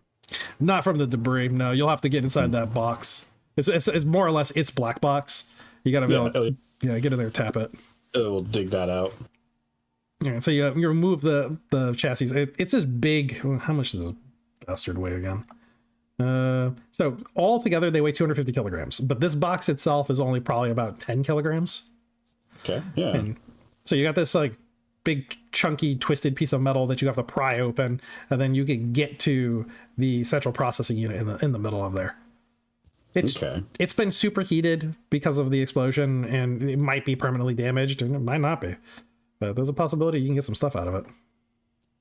Not from the debris. No, you'll have to get inside that box. It's more or less its black box. You gotta be able to, get in there, tap it. We'll dig that out. Yeah, so you remove the chassis. It's this big. How much does this bastard weigh again? So all together they weigh 250 kilograms, but this box itself is only probably about 10 kilograms. Okay. Yeah. And so you got this like big chunky twisted piece of metal that you have to pry open, and then you can get to the central processing unit in the middle of there. It's been superheated because of the explosion, and it might be permanently damaged, and it might not be. But there's a possibility you can get some stuff out of it.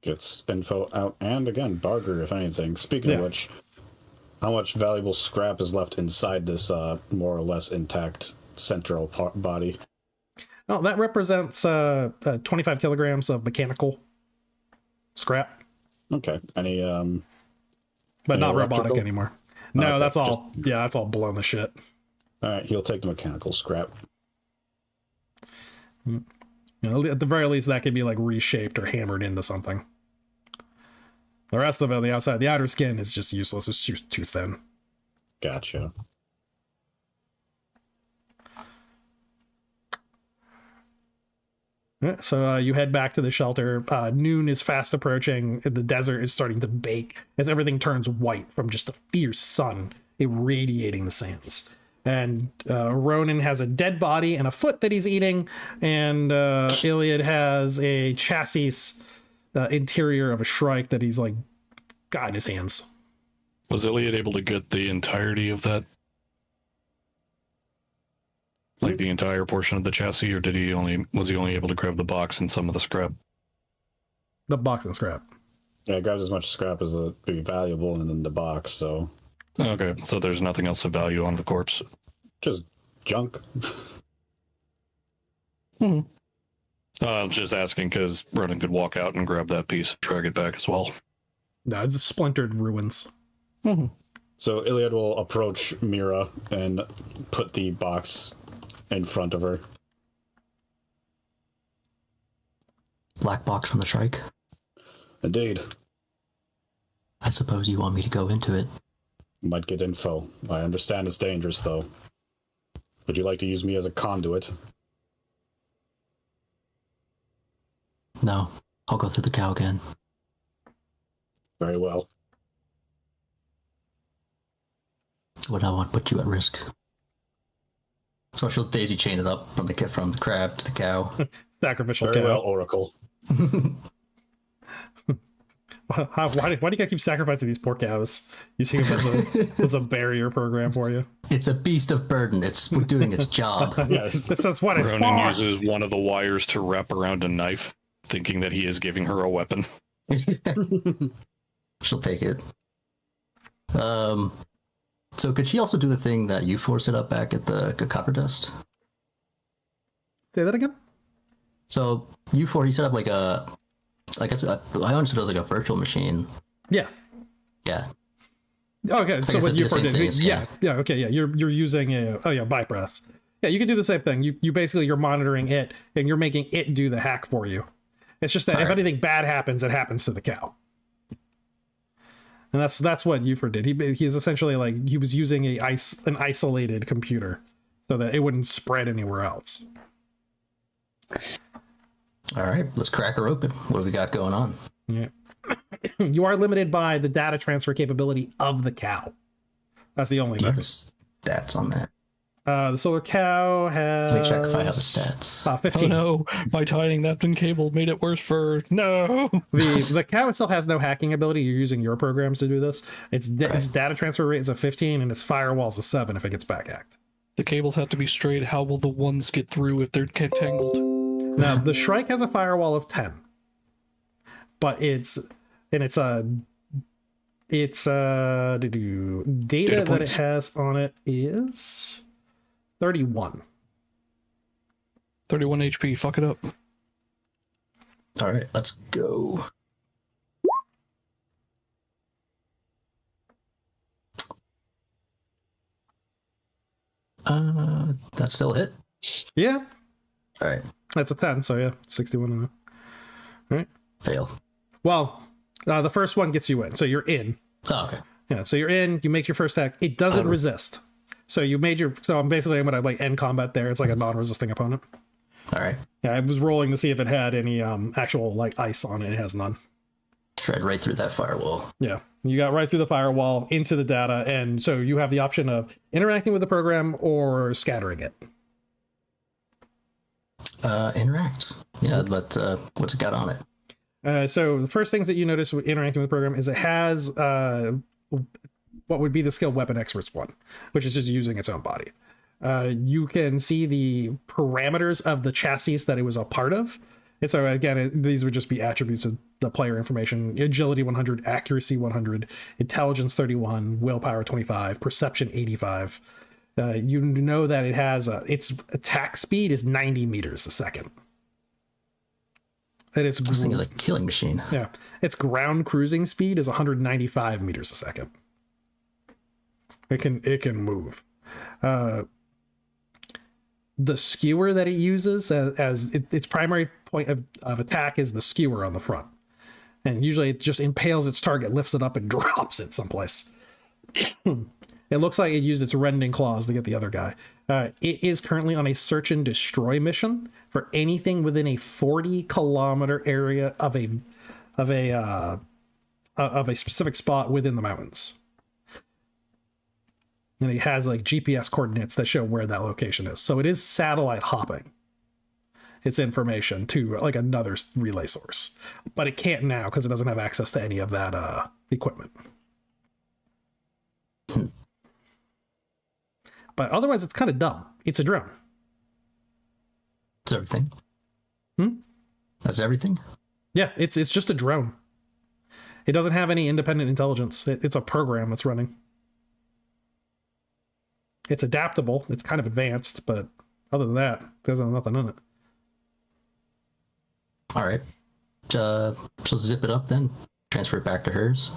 Gets info out, and again, barter if anything. Speaking of which, how much valuable scrap is left inside this more or less intact central body? Oh, that represents 25 kilograms of mechanical scrap. Okay. Any but not robotic anymore. No, okay. That's all. Yeah, that's all blown to shit. All right, he'll take the mechanical scrap. At the very least, that could be like reshaped or hammered into something. The rest of it on the outside, the outer skin is just useless. It's too thin. Gotcha. So you head back to the shelter. Noon is fast approaching. The desert is starting to bake as everything turns white from just the fierce sun irradiating the sands. And Ronan has a dead body and a foot that he's eating, and Iliad has a chassis interior of a Shrike that he's like got in his hands. Was Iliad able to get the entirety of that? Like the entire portion of the chassis, or was he only able to grab the box and some of the scrap? The box and scrap. Yeah, grabs as much scrap as would be valuable in the box, so. Okay, so there's nothing else of value on the corpse. Just junk. I was just asking because Ronan could walk out and grab that piece and drag it back as well. No, it's splintered ruins. So Iliad will approach Mira and put the box in front of her. Black box from the Shrike. Indeed. I suppose you want me to go into it. Might get info. I understand it's dangerous, though. Would you like to use me as a conduit? No, I'll go through the cow again. Very well. Would I want to put you at risk? So she'll daisy chain it up from the crab to the cow. Sacrificial Very cow. well, Oracle. Why do you gotta keep sacrificing these poor cows? You see it as a barrier program for you? It's a beast of burden. It's doing its job. Yes. That's what it's Ronan for. uses one of the wires to wrap around a knife, thinking that he is giving her a weapon. She'll take it. So could she also do the thing that you forced it up back at the copper dust? Say that again? So U4, he set up like a, I guess I understood it was like a virtual machine. Yeah. Yeah. Okay, so what you did? Thing, yeah. Okay, yeah. You're using a bypass. Yeah, you can do the same thing. You basically you're monitoring it and you're making it do the hack for you. It's just that if anything bad happens, it happens to the cow. And that's what Euphor did. He's essentially like he was using an isolated computer so that it wouldn't spread anywhere else. All right, let's crack her open. What do we got going on? Yeah. You are limited by the data transfer capability of the cow. That's the only thing. Stats on that. The solar cow has. Let me check if I have the stats. 15. Oh no, my tying napkin cable made it worse for no. The cow itself has no hacking ability. You're using your programs to do this. Its data transfer rate is a 15 and its firewall is a 7 if it gets back hacked. The cables have to be straight. How will the ones get through if they're tangled? Now the Shrike has a firewall of 10, but its data that it has on it is 31. 31 HP. Fuck it up. All right, let's go. That's still a hit. Yeah, All right, that's a 10. So yeah, 61. All right. fail. Well, the first one gets you in, so you're in. Oh, okay. Yeah, so you're in. You make your first attack. It doesn't resist. So you made your. So I'm gonna like end combat there. It's like a non-resisting opponent. All right. Yeah, I was rolling to see if it had any actual like ice on it. It has none. Shred right through that firewall. Yeah, you got right through the firewall into the data, and so you have the option of interacting with the program or scattering it. Interact. Yeah, but what's it got on it? So the first things that you notice with interacting with the program is it has what would be the skill Weapon Experts one, which is just using its own body. You can see the parameters of the chassis that it was a part of. And so again, these would just be attributes of the player information: agility 100, accuracy 100, intelligence 31, willpower 25, perception 85. You know that it has its attack speed is 90 meters a second. And it's This thing is a killing machine. yeah, its ground cruising speed is 195 meters a second. It can move. The skewer that it uses as its primary point of attack is the skewer on the front, and usually it just impales its target, lifts it up, and drops it someplace. It looks like it used its rending claws to get the other guy. It is currently on a search and destroy mission for anything within a 40-kilometer area of a specific spot within the mountains. And it has like GPS coordinates that show where that location is. So it is satellite hopping its information to like another relay source, but it can't now because it doesn't have access to any of that equipment. But otherwise, it's kind of dumb. It's a drone. That's everything. Hmm? That's everything? Yeah, it's just a drone. It doesn't have any independent intelligence. It's a program that's running. It's adaptable. It's kind of advanced, but other than that, there's nothing in it. All right. So zip it up then. Transfer it back to hers.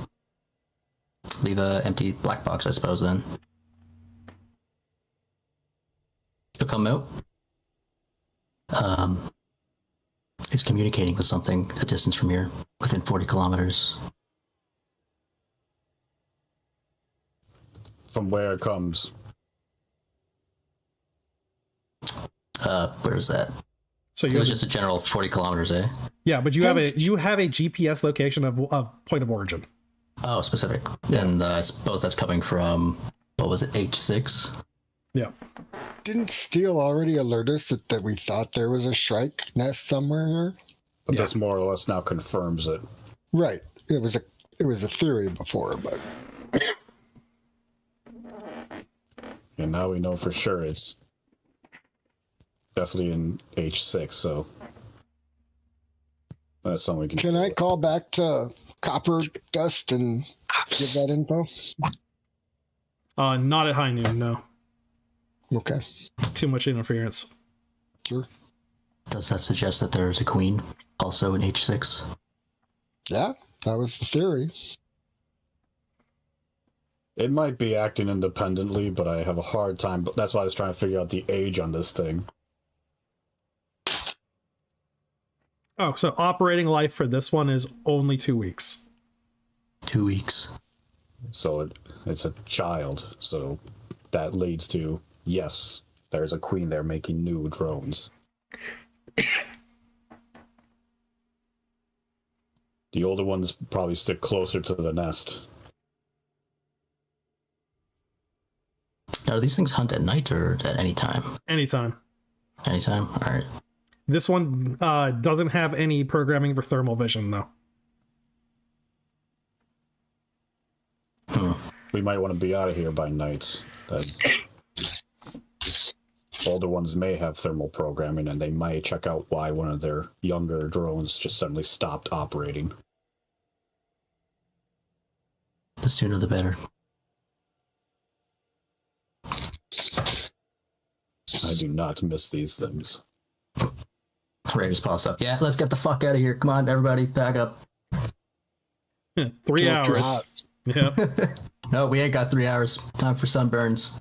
Leave a empty black box, I suppose, then. She'll come out. It's communicating with something a distance from here, within 40 kilometers. From where it comes. Where is that? So It was just a general 40 kilometers, eh? yeah, but you have a GPS location of point of origin. Oh, specific. Then I suppose that's coming from, what was it, H6? Yeah. Didn't Steele already alert us that we thought there was a Shrike nest somewhere here? But Yeah. this more or less now confirms it. Right. It was a theory before, but And now we know for sure it's definitely in H6, so that's something we can can I call back to Copper Dust and give that info? Not at high noon, no. Okay. Too much interference. Sure. Does that suggest that there is a queen also in H6? Yeah, that was the theory. It might be acting independently, but I have a hard time. But that's why I was trying to figure out the age on this thing. Oh, so operating life for this one is only 2 weeks. 2 weeks. So it's a child. So that leads to, yes, there's a queen there making new drones. The older ones probably stick closer to the nest. Now, do these things hunt at night or at any time? Anytime. Anytime? All right. This one doesn't have any programming for thermal vision, though. We might want to be out of here by night. Older ones may have thermal programming, and they might check out why one of their younger drones just suddenly stopped operating. The sooner the better. I do not miss these things. Ray just pops up. Yeah, let's get the fuck out of here. Come on, everybody, back up. 3 Still too hot. hours. Yeah. No, we ain't got 3 hours. Time for sunburns.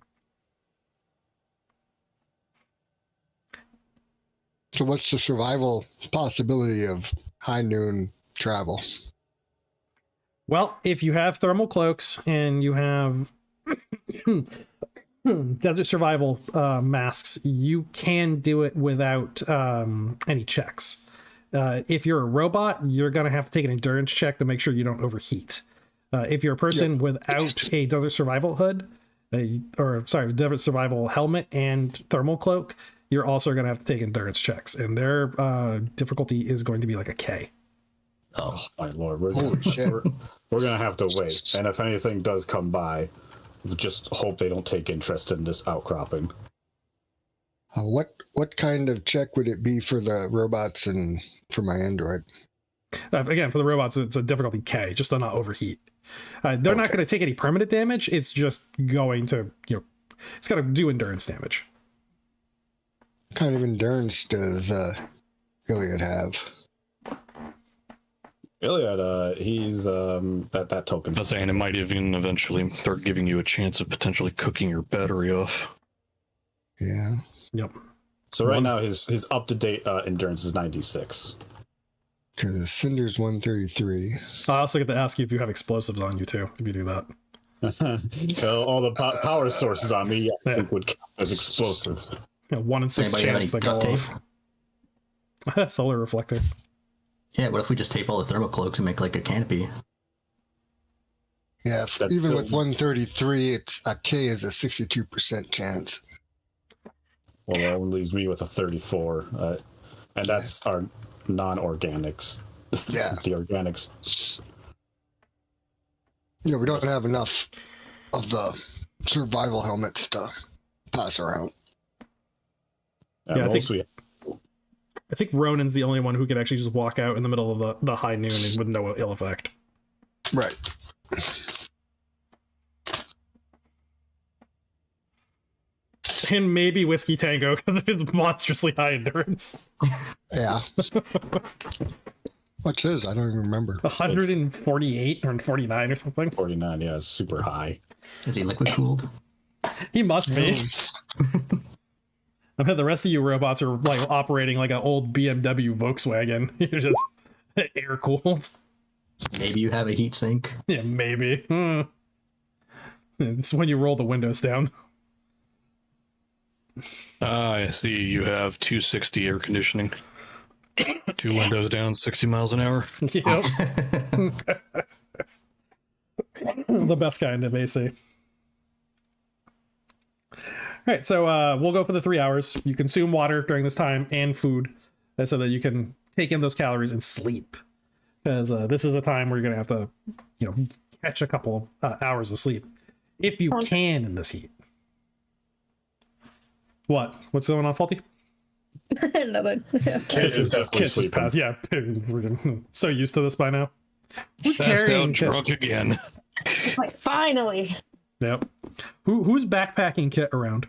So what's the survival possibility of high noon travel? Well, if you have thermal cloaks and you have desert survival masks, you can do it without any checks. If you're a robot, you're going to have to take an endurance check to make sure you don't overheat. If you're a person without a desert survival hood, desert survival helmet and thermal cloak, you're also going to have to take endurance checks, and their difficulty is going to be like a K. Oh my lord! Holy shit! We're gonna have to wait, and if anything does come by, just hope they don't take interest in this outcropping. What kind of check would it be for the robots and for my android? Again, for the robots, it's a difficulty K, just to not overheat. They're not going to take any permanent damage. It's just going to, it's got to do endurance damage. What kind of endurance does Iliad have? Iliad, he's that token. I was saying it might even eventually start giving you a chance of potentially cooking your battery off. Yeah. Yep. So right now his up to date endurance is 96. Because Cinder's 133. I also get to ask you if you have explosives on you too, if you do that. All the power sources on me, I think would count as explosives. 1 in 6 Anybody have chance any to go duct tape? off. Solar reflector. Yeah, what if we just tape all the thermal cloaks and make like a canopy? Yeah, even with 133, it's a K is a 62% chance. Well, that only leaves me with a 34, and that's our non-organics. Yeah. The organics. We don't have enough of the survival helmets to pass around. I think Ronan's the only one who could actually just walk out in the middle of the high noon and with no ill effect. Right. And maybe Whiskey Tango because of his monstrously high endurance. Yeah. What's his? I don't even remember. 148 or 49 or something. 49, yeah, it's super high. Is he liquid cooled? He must be. I bet the rest of you robots are like operating like an old BMW Volkswagen. You're just air cooled. Maybe you have a heat sink. Yeah, maybe. It's when you roll the windows down. I see you have 260 air conditioning. 2 windows down, 60 miles an hour. Yep. The best kind of AC. All right, so we'll go for the 3 hours. You consume water during this time and food so that you can take in those calories and sleep. Because this is a time where you're going to have to, catch a couple hours of sleep. If you can in this heat. What's going on, Faulty? Nothing. Yeah. Kiss is definitely Kiss is sleeping. past. Yeah, we're so used to this by now. Who's Passed carrying out Kit? drunk again. It's like, finally. Yep. Who's backpacking Kit around?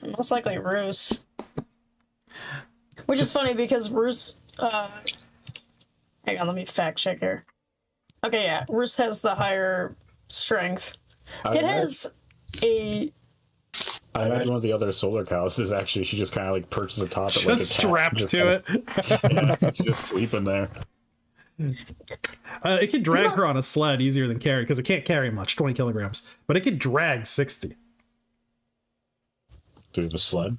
Most likely Roos. Which is funny because Roos, hang on, let me fact check here. Okay, yeah, Roos has the higher strength. It has a... I imagine one of the other solar cows is actually, she just kind of like perches atop it like a Just cat. strapped Just to kinda- it. Yeah, she's just sleeping there. It can drag her on a sled easier than carry because it can't carry much, 20 kilograms, but it could drag 60. Do we have a sled?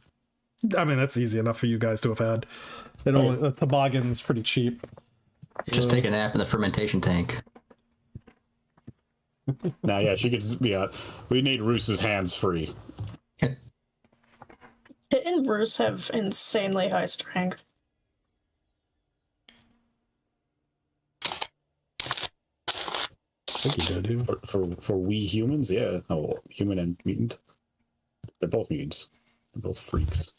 I mean, that's easy enough for you guys to have had. A toboggan's pretty cheap. Just take a nap in the fermentation tank. Nah, yeah, she could be on. We need Roos's hands free. Kit and Roos have insanely high strength. I think you do. For we humans, yeah. Oh, human and mutant. They're both mutants. They're both freaks.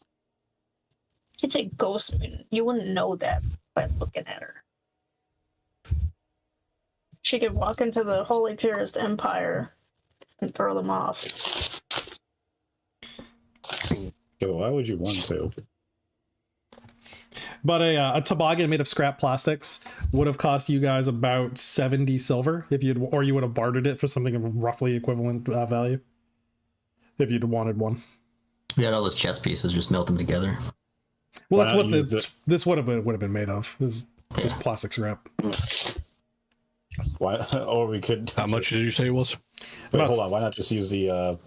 It's a ghost mutant. You wouldn't know that by looking at her. She could walk into the Holy Purist Empire and throw them off. Yeah, why would you want to? But a toboggan made of scrap plastics would have cost you guys about 70 silver if you'd, or you would have bartered it for something of roughly equivalent value if you'd wanted one. We had all those chess pieces, just melt them together. Well, that's what this would have been made of. This plastic scrap. Why? Or we could. How much did you say it was? Wait, hold on. Why not just use the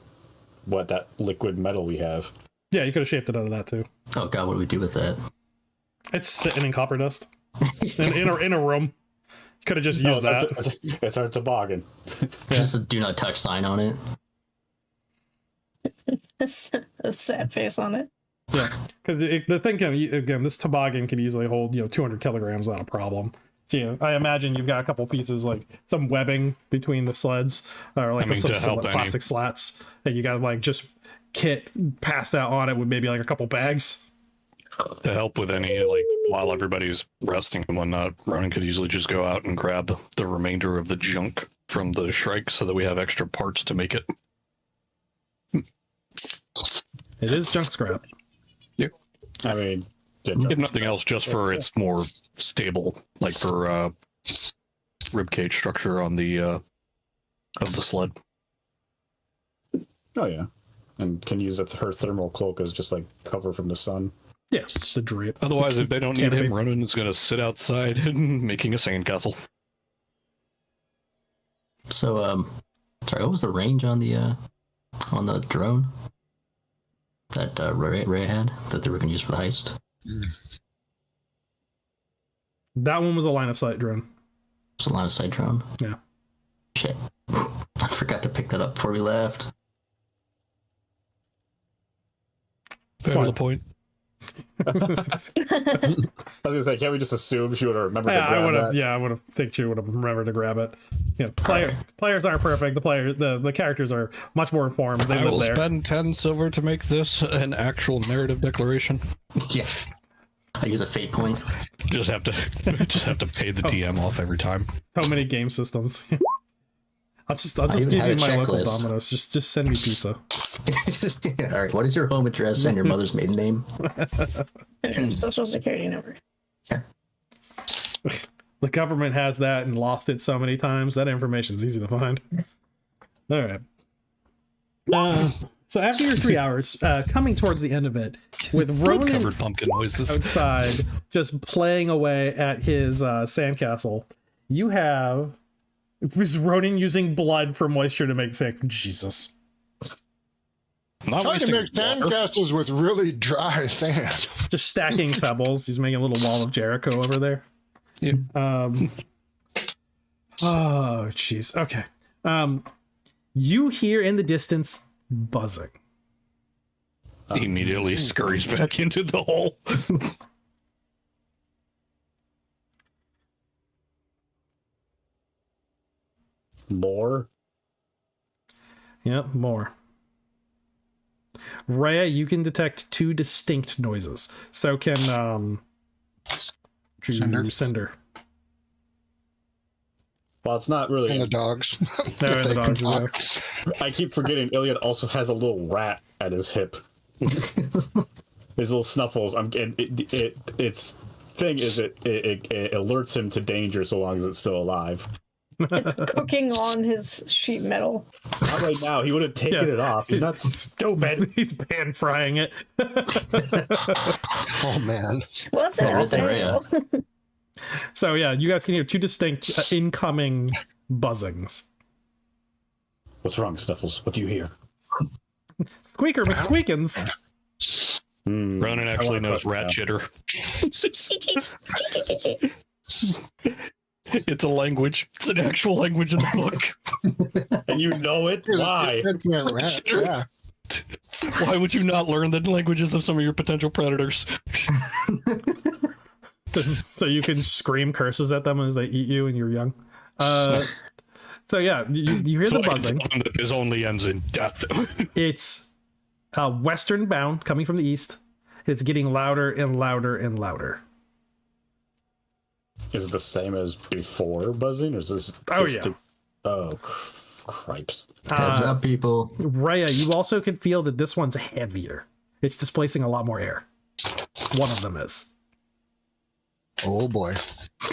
that liquid metal we have? Yeah, you could have shaped it out of that too. Oh god, what do we do with that? It's sitting in copper dust in a room. You could have just used that. It's our toboggan. Just a do not touch sign on it. A sad face on it. Yeah, because the thing can, again, this toboggan can easily hold 200 kilograms, not a problem. So I imagine you've got a couple pieces like some webbing between the sleds, or like some plastic slats, and you got like just kit pass that on it with maybe like a couple bags. To help with any, like, while everybody's resting and whatnot, Ronan could easily just go out and grab the remainder of the junk from the Shrike so that we have extra parts to make it. It is junk scrap. Yep. I mean, if nothing else, just for its more stable, like for ribcage structure on the of the sled. Oh yeah, and can use her thermal cloak as just like cover from the sun. Yeah, just a drape. Otherwise, if they don't need Canopy. him, Ronan is going to sit outside and making a sandcastle. So, sorry, what was the range on the drone that Ray had that they were going to use for the heist? That one was a line of sight drone. It's a line of sight drone. Yeah. Shit, I forgot to pick that up before we left. Fair to the point. I was gonna say, can't we just assume she would have remembered to grab that? I would have think she would have remembered to grab it. Players aren't perfect. The characters are much more informed. They I live will there. spend 10 silver to make this an actual narrative declaration. Yeah, I use a fate point. Just have to pay the DM off every time. So many game systems. I'll just even give had you a my local checklist. Domino's. Just send me pizza. All right, what is your home address and your mother's maiden name? And your social security number. Yeah. The government has that and lost it so many times. That information's easy to find. All right. So after your 3 hours, coming towards the end of it, with Ronan Covered pumpkin noises. outside just playing away at his sandcastle, you have was Ronan using blood for moisture to make sand. Jesus. Not Trying to wasting make water. sandcastles with really dry sand. Just stacking pebbles. He's making a little wall of Jericho over there. Yeah. Oh, jeez. Okay. You hear in the distance buzzing. He immediately scurries back into the hole. More? Yep, more. Rhea, you can detect two distinct noises. So can Cinder. Well, it's not really. And the dogs. No, and the They can dogs as well. talk. I keep forgetting Iliad also has a little rat at his hip. His little snuffles. Its thing is it alerts him to danger so long as it's still alive. It's cooking on his sheet metal. Not right now. He would have taken it off. He's not stupid. He's pan frying it. Oh man. What's Yeah, right it? there, yeah. So yeah, you guys can hear two distinct incoming buzzings. What's wrong, Snuffles? What do you hear? Squeaker McSqueakins. Ronan actually knows rat chitter. It's a language. It's an actual language in the book. And you know it? Why? Yeah. Why would you not learn the languages of some of your potential predators? So you can scream curses at them as they eat you and you're young. So yeah, you hear the buzzing. That this only ends in death. It's western bound, coming from the east. It's getting louder and louder and louder. Is it the same as before buzzing, or is this? Oh, just yeah. Oh, cripes! Heads up, people. Rhea, you also can feel that this one's heavier. It's displacing a lot more air. One of them is. Oh boy.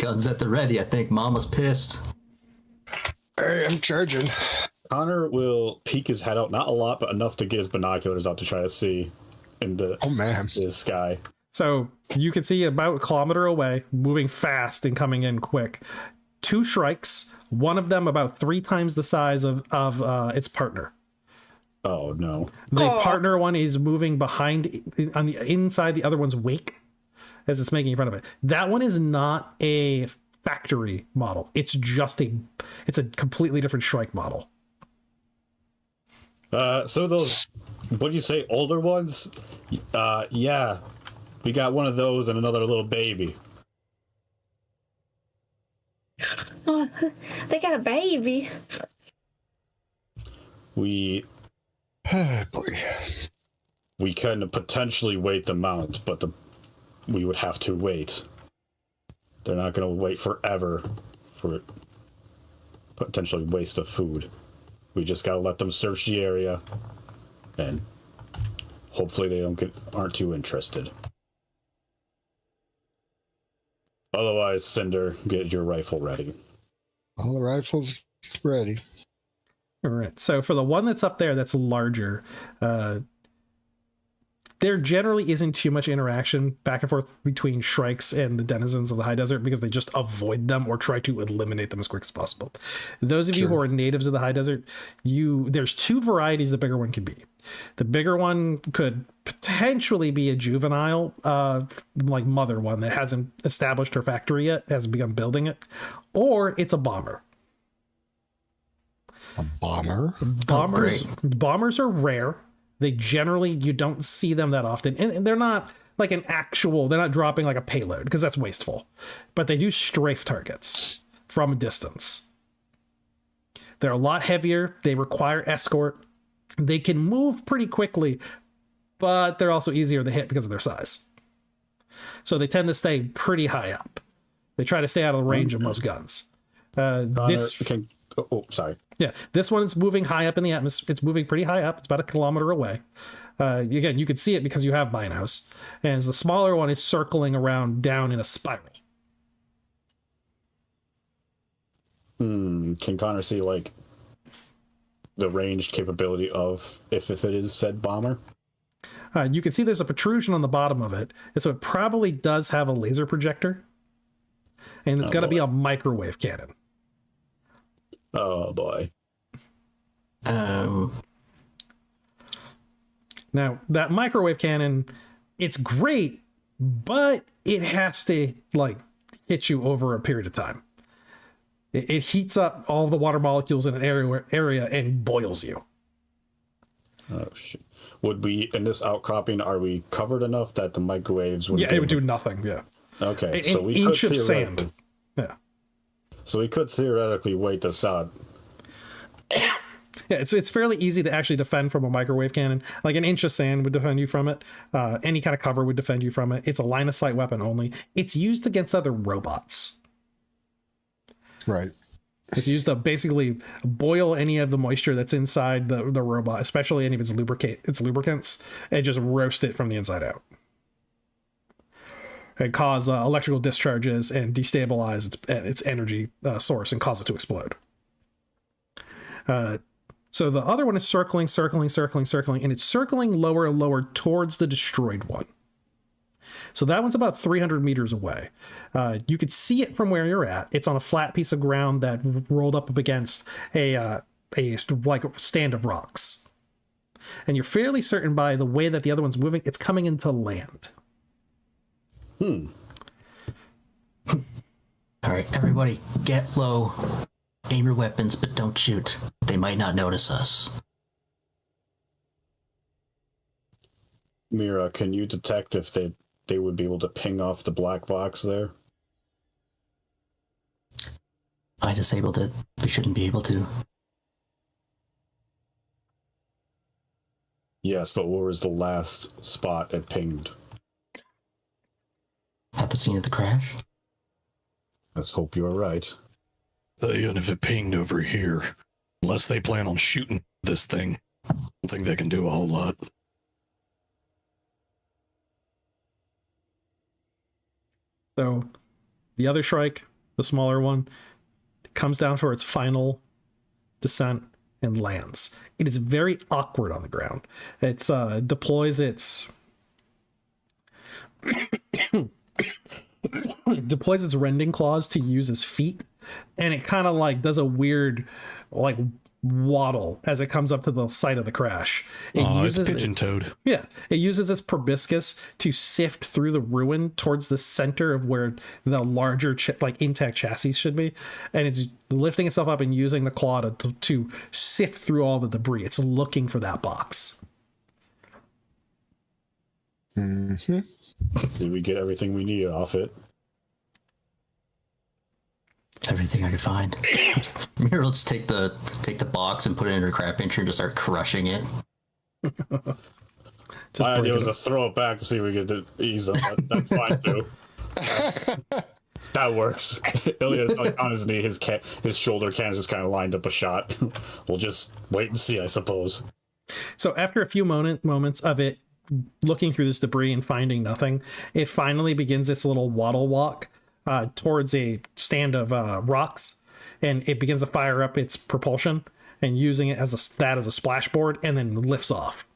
Guns at the ready. I think Mama's pissed. Hey, I'm charging. Connor will peek his head out, not a lot, but enough to get his binoculars out to try to see into Oh man. the sky. So you can see about a kilometer away, moving fast and coming in quick. 2 Shrikes, one of them about 3 times the size of its partner. Oh no. The partner one is moving behind on the inside the other one's wake as it's making in front of it. That one is not a factory model. It's a completely different Shrike model. So those, what do you say, older ones? Yeah. We got one of those and another little baby. Oh, they got a baby. We Oh boy. can potentially wait them out, but we would have to wait. They're not going to wait forever for potentially waste of food. We just got to let them search the area, and hopefully they aren't too interested. Otherwise, Cinder, get your rifle ready. All the rifles ready. All right. So for the one that's up there that's larger, there generally isn't too much interaction back and forth between Shrikes and the denizens of the high desert because they just avoid them or try to eliminate them as quick as possible. Those of you who are natives of the high desert, there's 2 varieties the bigger one can be. The bigger one could potentially be a juvenile, like mother one that hasn't established her factory yet, hasn't begun building it, or it's a bomber. A bomber? Bombers are rare. They generally, you don't see them that often. And they're not like they're not dropping like a payload because that's wasteful. But they do strafe targets from a distance. They're a lot heavier. They require escort. They can move pretty quickly, but they're also easier to hit because of their size. So they tend to stay pretty high up. They try to stay out of the range of most guns. Sorry. Yeah, this one is moving high up in the atmosphere. It's moving pretty high up. It's about a kilometer away. Again, you can see it because you have binos. And the smaller one is circling around down in a spiral. Can Connor see, like, the ranged capability of if it is said bomber? You can see there's a protrusion on the bottom of it. And so it probably does have a laser projector. And it's got to be a microwave cannon. Oh, boy. Now, that microwave cannon, it's great, but it has to, like, hit you over a period of time. It heats up all the water molecules in an area and boils you. Oh, shit. Would we, in this outcropping, are we covered enough that the microwaves would... Yeah, it would do nothing, yeah. Okay, so we inch of sand. Yeah. So we could theoretically wait this out. Yeah, it's fairly easy to actually defend from a microwave cannon. Like an inch of sand would defend you from it. Any kind of cover would defend you from it. It's a line of sight weapon only. It's used against other robots. Right. It's used to basically boil any of the moisture that's inside the robot, especially any of its lubricants, and just roast it from the inside out. And cause electrical discharges and destabilize its energy source and cause it to explode. So the other one is circling, and it's circling lower and lower towards the destroyed one. So that one's about 300 meters away. You could see it from where you're at. It's on a flat piece of ground that rolled up against a like stand of rocks. And you're fairly certain by the way that the other one's moving, it's coming into land. All right, everybody, get low. Aim your weapons, but don't shoot. They might not notice us. Mira, can you detect if they would be able to ping off the black box there? I disabled it. We shouldn't be able to. Yes, but where was the last spot it pinged? At the scene of the crash? Let's hope you're right. Even if it pinged over here, unless they plan on shooting this thing, I don't think they can do a whole lot. So The other Shrike, the smaller one, comes down for its final descent and lands. It is very awkward on the ground. It deploys its rending claws to use its feet, and it kind of like does a weird like waddle as it comes up to the site of the crash. It's pigeon toed. Yeah, it uses its proboscis to sift through the ruin towards the center of where the larger intact chassis should be, and it's lifting itself up and using the claw to sift through all the debris. It's looking for that box. Mm-hmm. Did we get everything we need off it? Everything I could find. Here, let's take the box and put it in her crab pincher and just start crushing it. My idea was to throw it back to see if we could ease them. That's fine too. That works. Ilya's like on his knee, his shoulder can just kind of lined up a shot. We'll just wait and see, I suppose. So after a few moments of it looking through this debris and finding nothing, it finally begins its little waddle walk towards a stand of rocks, and it begins to fire up its propulsion and using it as a splashboard, and then lifts off.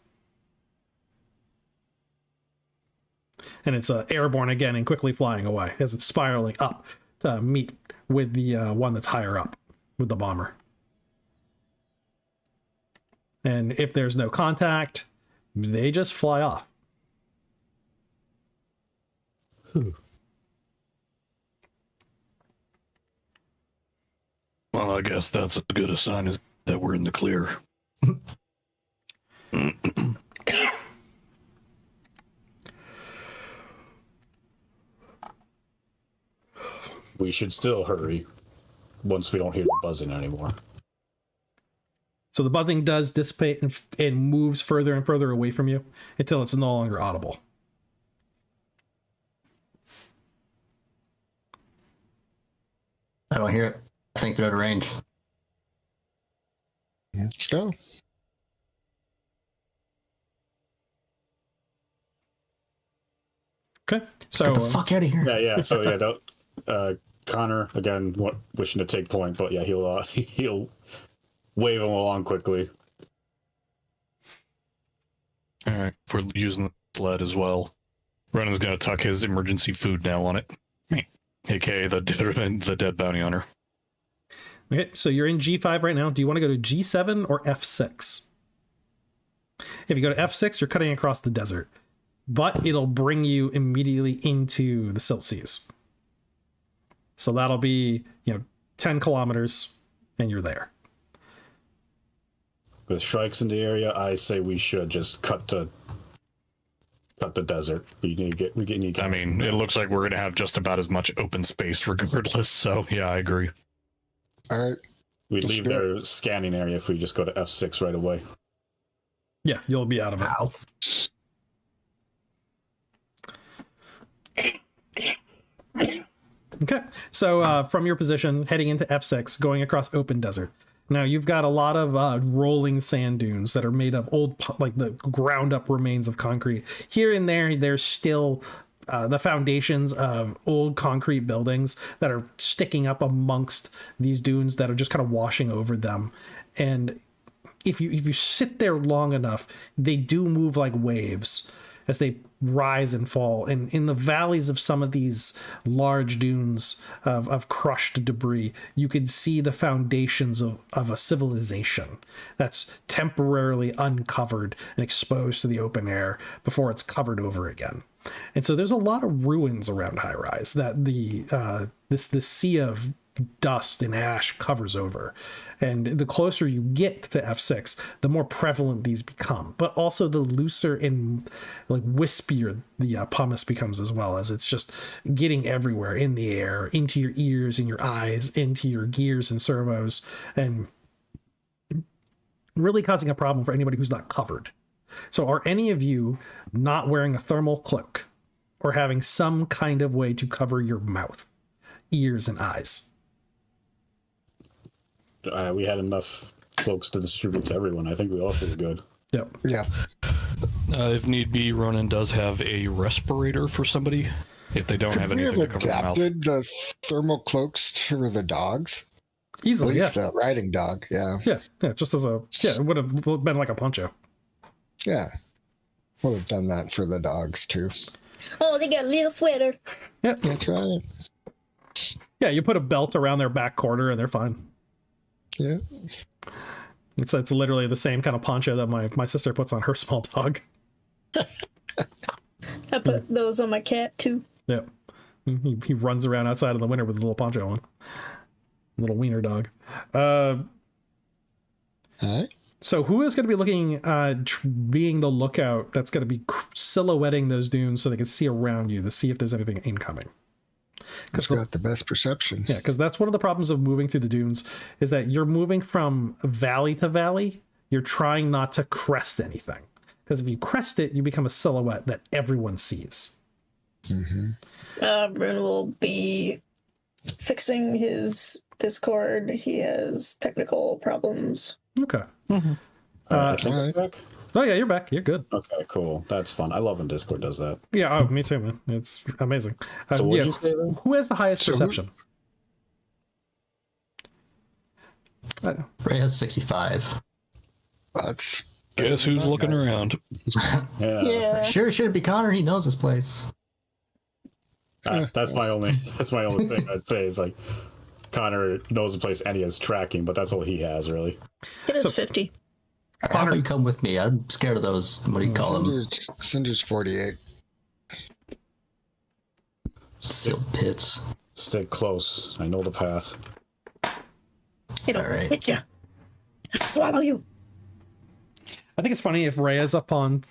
And it's airborne again and quickly flying away as it's spiraling up to meet with the one that's higher up with the bomber. And if there's no contact, they just fly off. Well, I guess that's as good a sign as that we're in the clear. We should still hurry once we don't hear the buzzing anymore. So the buzzing does dissipate and moves further and further away from you until it's no longer audible. I don't hear it. I think they're out of range. Let's go. Okay, so Get the fuck out of here. Yeah. So yeah, don't, Connor again wishing to take point, but yeah, he'll wave him along quickly. All right, if we're using the sled as well, Ronan's gonna tuck his emergency food now on it, aka the dead bounty hunter. okay, so you're in G5 right now. Do you want to go to G7 or F6? If you go to F6, you're cutting across the desert, but it'll bring you immediately into the Silt Seas. So that'll be 10 kilometers, and you're there. With Shrikes in the area, I say we should just cut the desert. We need to get. I mean, it looks like we're gonna have just about as much open space regardless. So yeah, I agree. All right. We leave their scanning area if we just go to F6 right away. Yeah, you'll be out of it. Ow. Okay, so from your position, heading into F6, going across open desert. Now, you've got a lot of rolling sand dunes that are made of old, like the ground up remains of concrete. Here and there, there's still the foundations of old concrete buildings that are sticking up amongst these dunes that are just kind of washing over them. And if you sit there long enough, they do move like waves as they rise and fall. And in the valleys of some of these large dunes of crushed debris, you could see the foundations of a civilization that's temporarily uncovered and exposed to the open air before it's covered over again. And so there's a lot of ruins around High Rise that this sea of dust and ash covers over. And the closer you get to F6, the more prevalent these become, but also the looser and like wispier the pumice becomes as well, as it's just getting everywhere in the air, into your ears and your eyes, into your gears and servos, and really causing a problem for anybody who's not covered. So are any of you not wearing a thermal cloak or having some kind of way to cover your mouth, ears, and eyes? We had enough cloaks to distribute to everyone. I think we all should be good. Yep. Yeah. If need be, Ronan does have a respirator for somebody. if they don't have Could we anything have to cover their mouth. adapted the thermal cloaks for the dogs? At Easily, yeah. least the riding dog, yeah. Yeah, just as it would have been like a poncho. Yeah. We'll have done that for the dogs, too. Oh, they got a little sweater. Yep. That's right. Yeah, you put a belt around their back quarter and they're fine. Yeah. It's literally the same kind of poncho that my sister puts on her small dog. I put those on my cat too. Yep. He runs around outside in the winter with his little poncho on. Little wiener dog. All right. So who is going to be looking, being the lookout that's going to be silhouetting those dunes so they can see around you to see if there's anything incoming? Who's got the best perception? Yeah, because that's one of the problems of moving through the dunes is that you're moving from valley to valley. You're trying not to crest anything. Because if you crest it, you become a silhouette that everyone sees. Mm-hmm. Bryn will be fixing his Discord. He has technical problems. Okay. I think I'm back. Oh, yeah, you're back. You're good. Okay, cool. That's fun. I love when Discord does that. Yeah, oh, me too, man. It's amazing. So what did you say then? Who has the highest perception? Ray has 65. That's Guess who's looking around? Yeah. Yeah. Sure, it should be Connor. He knows this place. That's my only thing I'd say is like Connor knows the place and he has tracking, but that's all he has really. It is 50. How about you come with me? I'm scared of those. What do you call them? Cinder's 48. Sealed pits. Stay close. I know the path. It'll All right. hit you. Swallow you. I think it's funny if Rhea's up on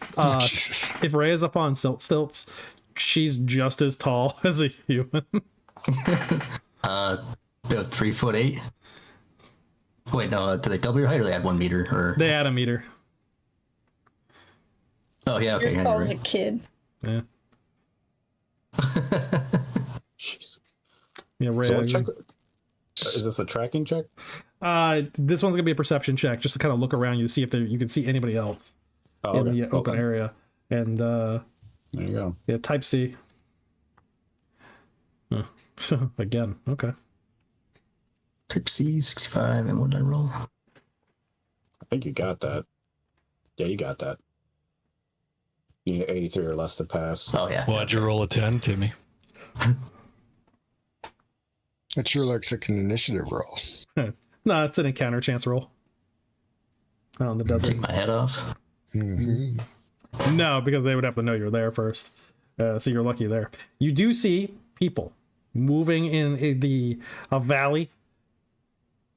stilts, she's just as tall as a human. About 3'8". Wait, no. Did they double your height or they add 1 meter? Or They add a meter. oh yeah, okay. Yours Yeah, calls you're a kid. Yeah. Jeez. Yeah, Rhea. So what check? Is this a tracking check? This one's gonna be a perception check, just to kind of look around you to see if you can see anybody else in the open area. And there you go. yeah, type C. Huh. Again, okay. Type C, 65, and what did I roll? I think you got that. Yeah, you got that. You need 83 or less to pass. Oh yeah. Why'd you roll a 10, Timmy? It sure looks like an initiative roll. No, it's an encounter chance roll. Out in the desert. Take my head off. Mm-hmm. No, because they would have to know you're there first. So you're lucky there. You do see people moving in a valley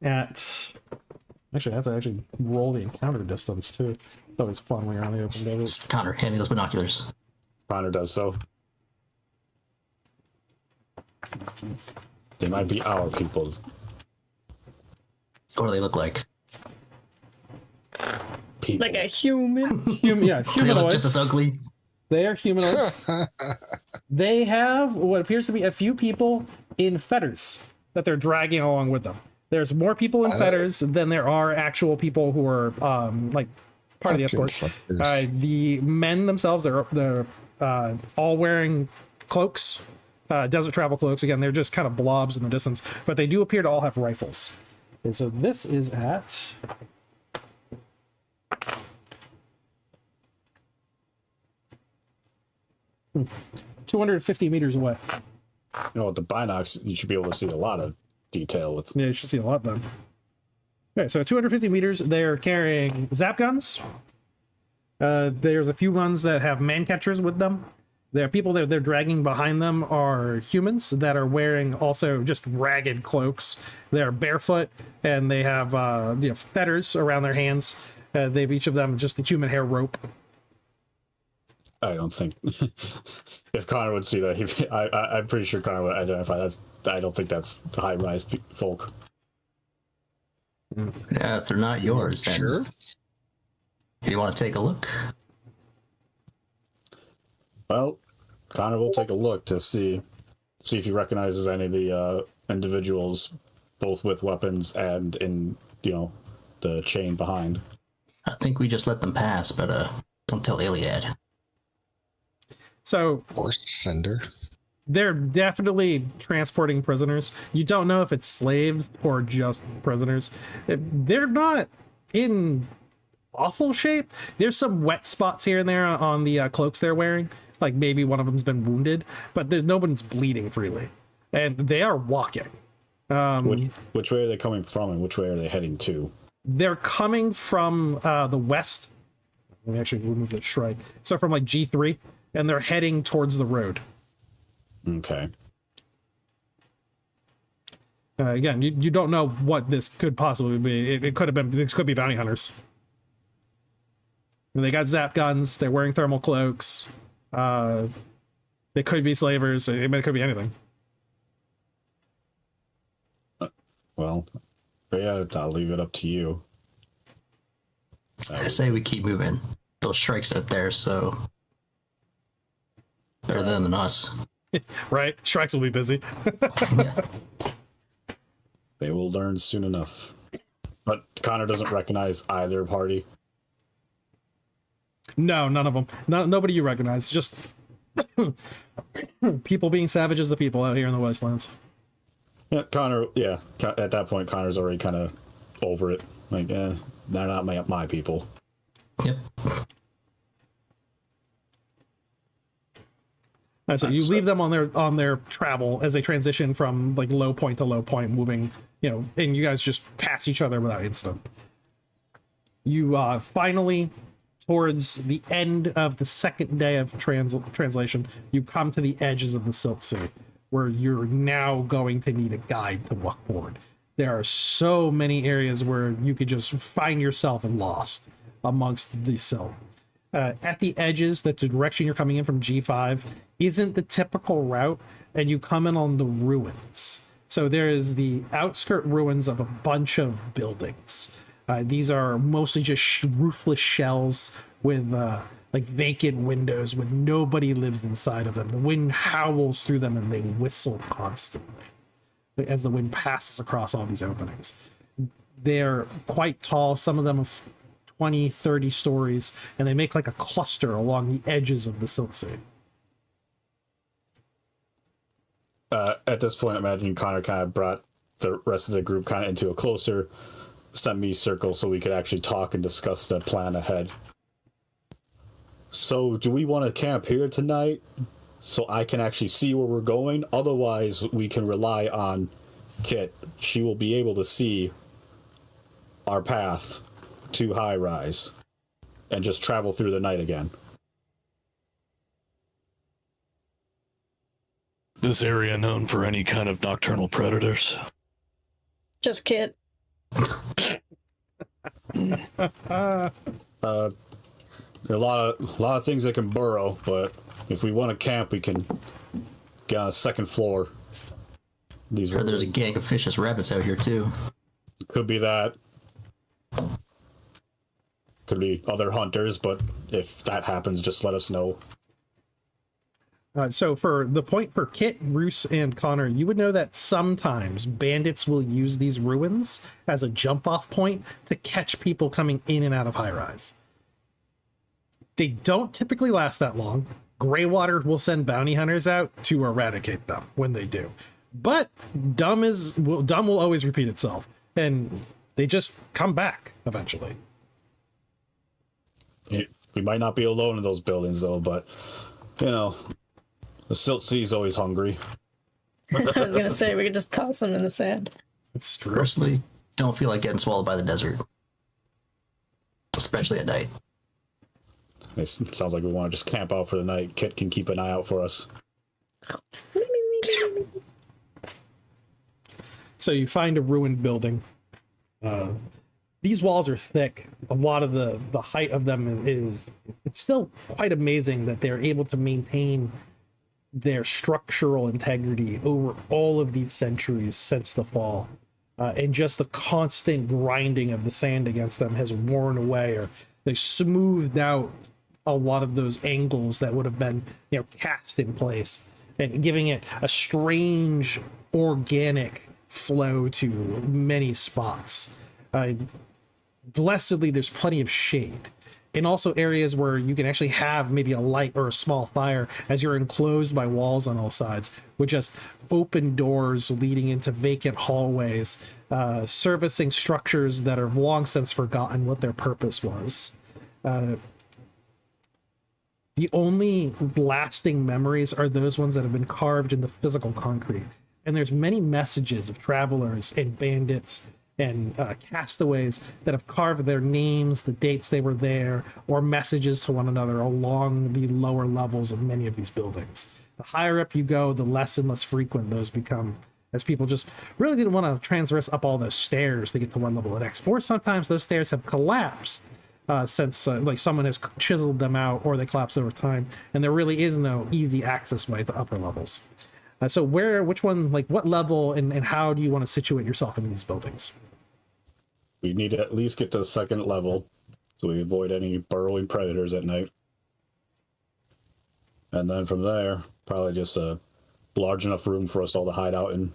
at... Actually, I have to actually roll the encounter distance, too. That was fun when you're on the open desert. Connor, hand me those binoculars. Connor does so. They might be our people. What do they look like? People. Like a human. Yeah, Do they look humanoids. just as ugly? They are humanoids. They have what appears to be a few people in fetters that they're dragging along with them. There's more people in fetters than there are actual people who are like part of the escort. The men themselves they're all wearing cloaks, desert travel cloaks. Again, they're just kind of blobs in the distance, but they do appear to all have rifles. And so this is at 250 meters away. You know, with the binocs, you should be able to see a lot of detail. With Yeah, you should see a lot then. Okay, so at 250 meters, they're carrying zap guns. There's a few ones that have man catchers with them. There are people that they're dragging behind them are humans that are wearing also just ragged cloaks. They're barefoot and they have fetters around their hands. They've each of them just a human hair rope. I don't think if Connor would see that, I'm pretty sure Connor would identify that's. I don't think that's high-rise folk. Yeah, if they're not yours, then Sure. you want to take a look? Well, Connor will take a look to see if he recognizes any of the individuals, both with weapons and in the chain behind. I think we just let them pass, but don't tell Iliad. So Or Cinder. They're definitely transporting prisoners. You don't know if it's slaves or just prisoners. They're not in awful shape. There's some wet spots here and there on the cloaks they're wearing. Like maybe one of them's been wounded, but there's no one's bleeding freely, and they are walking. Which way are they coming from, and which way are they heading to? They're coming from the west. Let me actually remove the shrike. So from like G3, and they're heading towards the road. Okay. Again, you don't know what this could possibly be. It could have been. This could be bounty hunters. They got zap guns. They're wearing thermal cloaks. They could be slavers. It could be anything. Well, yeah, I'll leave it up to you. I say we keep moving. Those strikes out there, so better them than us. Right? Shrikes will be busy. Yeah. They will learn soon enough. But Connor doesn't recognize either party. No, none of them. Nobody you recognize. Just people being savages of people out here in the wastelands. Yeah, Connor. Yeah, at that point, Connor's already kind of over it. Like, they're not my people. Yep. So you leave them on their travel as they transition from like low point to low point, moving, and you guys just pass each other without incident. You finally, towards the end of the second day of translation, you come to the edges of the Silt Sea, where you're now going to need a guide to walk forward. There are so many areas where you could just find yourself lost amongst the silt. At the edges, the direction you're coming in from G5 isn't the typical route, and you come in on the ruins. So there is the outskirt ruins of a bunch of buildings. These are mostly just roofless shells with like vacant windows with nobody lives inside of them. The wind howls through them and they whistle constantly as the wind passes across all these openings. They're quite tall, some of them are 20, 30 stories, and they make like a cluster along the edges of the Silt Sea. At this point, I imagine Connor kind of brought the rest of the group kind of into a closer semicircle so we could actually talk and discuss the plan ahead. So, do we want to camp here tonight so I can actually see where we're going? Otherwise, we can rely on Kit. She will be able to see our path to High Rise and just travel through the night again. This area known for any kind of nocturnal predators? Just Kit. There are a lot of things that can burrow, but if we want to camp, we can get on the second floor. There's a gang of vicious rabbits out here too. Could be that. Could be other hunters, but if that happens, just let us know. So for the point for Kit, Roos, and Connor, you would know that sometimes bandits will use these ruins as a jump-off point to catch people coming in and out of High Rise. They don't typically last that long. Greywater will send bounty hunters out to eradicate them when they do. But dumb will always repeat itself, and they just come back eventually. We might not be alone in those buildings, though, but, the Silt Sea is always hungry. I was gonna say we could just toss them in the sand. It's true. Personally, don't feel like getting swallowed by the desert, especially at night. It sounds like we want to just camp out for the night. Kit can keep an eye out for us. So you find a ruined building. These walls are thick. A lot of the height of them it's still quite amazing that they're able to maintain their structural integrity over all of these centuries since the fall. And just the constant grinding of the sand against them has worn away, or they smoothed out a lot of those angles that would have been, cast in place, and giving it a strange organic flow to many spots. Blessedly, there's plenty of shade. and also areas where you can actually have maybe a light or a small fire as you're enclosed by walls on all sides with just open doors leading into vacant hallways, servicing structures that are long since forgotten what their purpose was. The only lasting memories are those ones that have been carved in the physical concrete. And there's many messages of travelers and bandits and castaways that have carved their names, the dates they were there, or messages to one another along the lower levels of many of these buildings. The higher up you go, the less and less frequent those become, as people just really didn't want to transverse up all those stairs to get to one level or next. Or sometimes those stairs have collapsed since like someone has chiseled them out, or they collapse over time, and there really is no easy access way to upper levels. So which one, like what level and how do you want to situate yourself in these buildings? We need to at least get to the second level so we avoid any burrowing predators at night. And then from there, probably just a large enough room for us all to hide out in.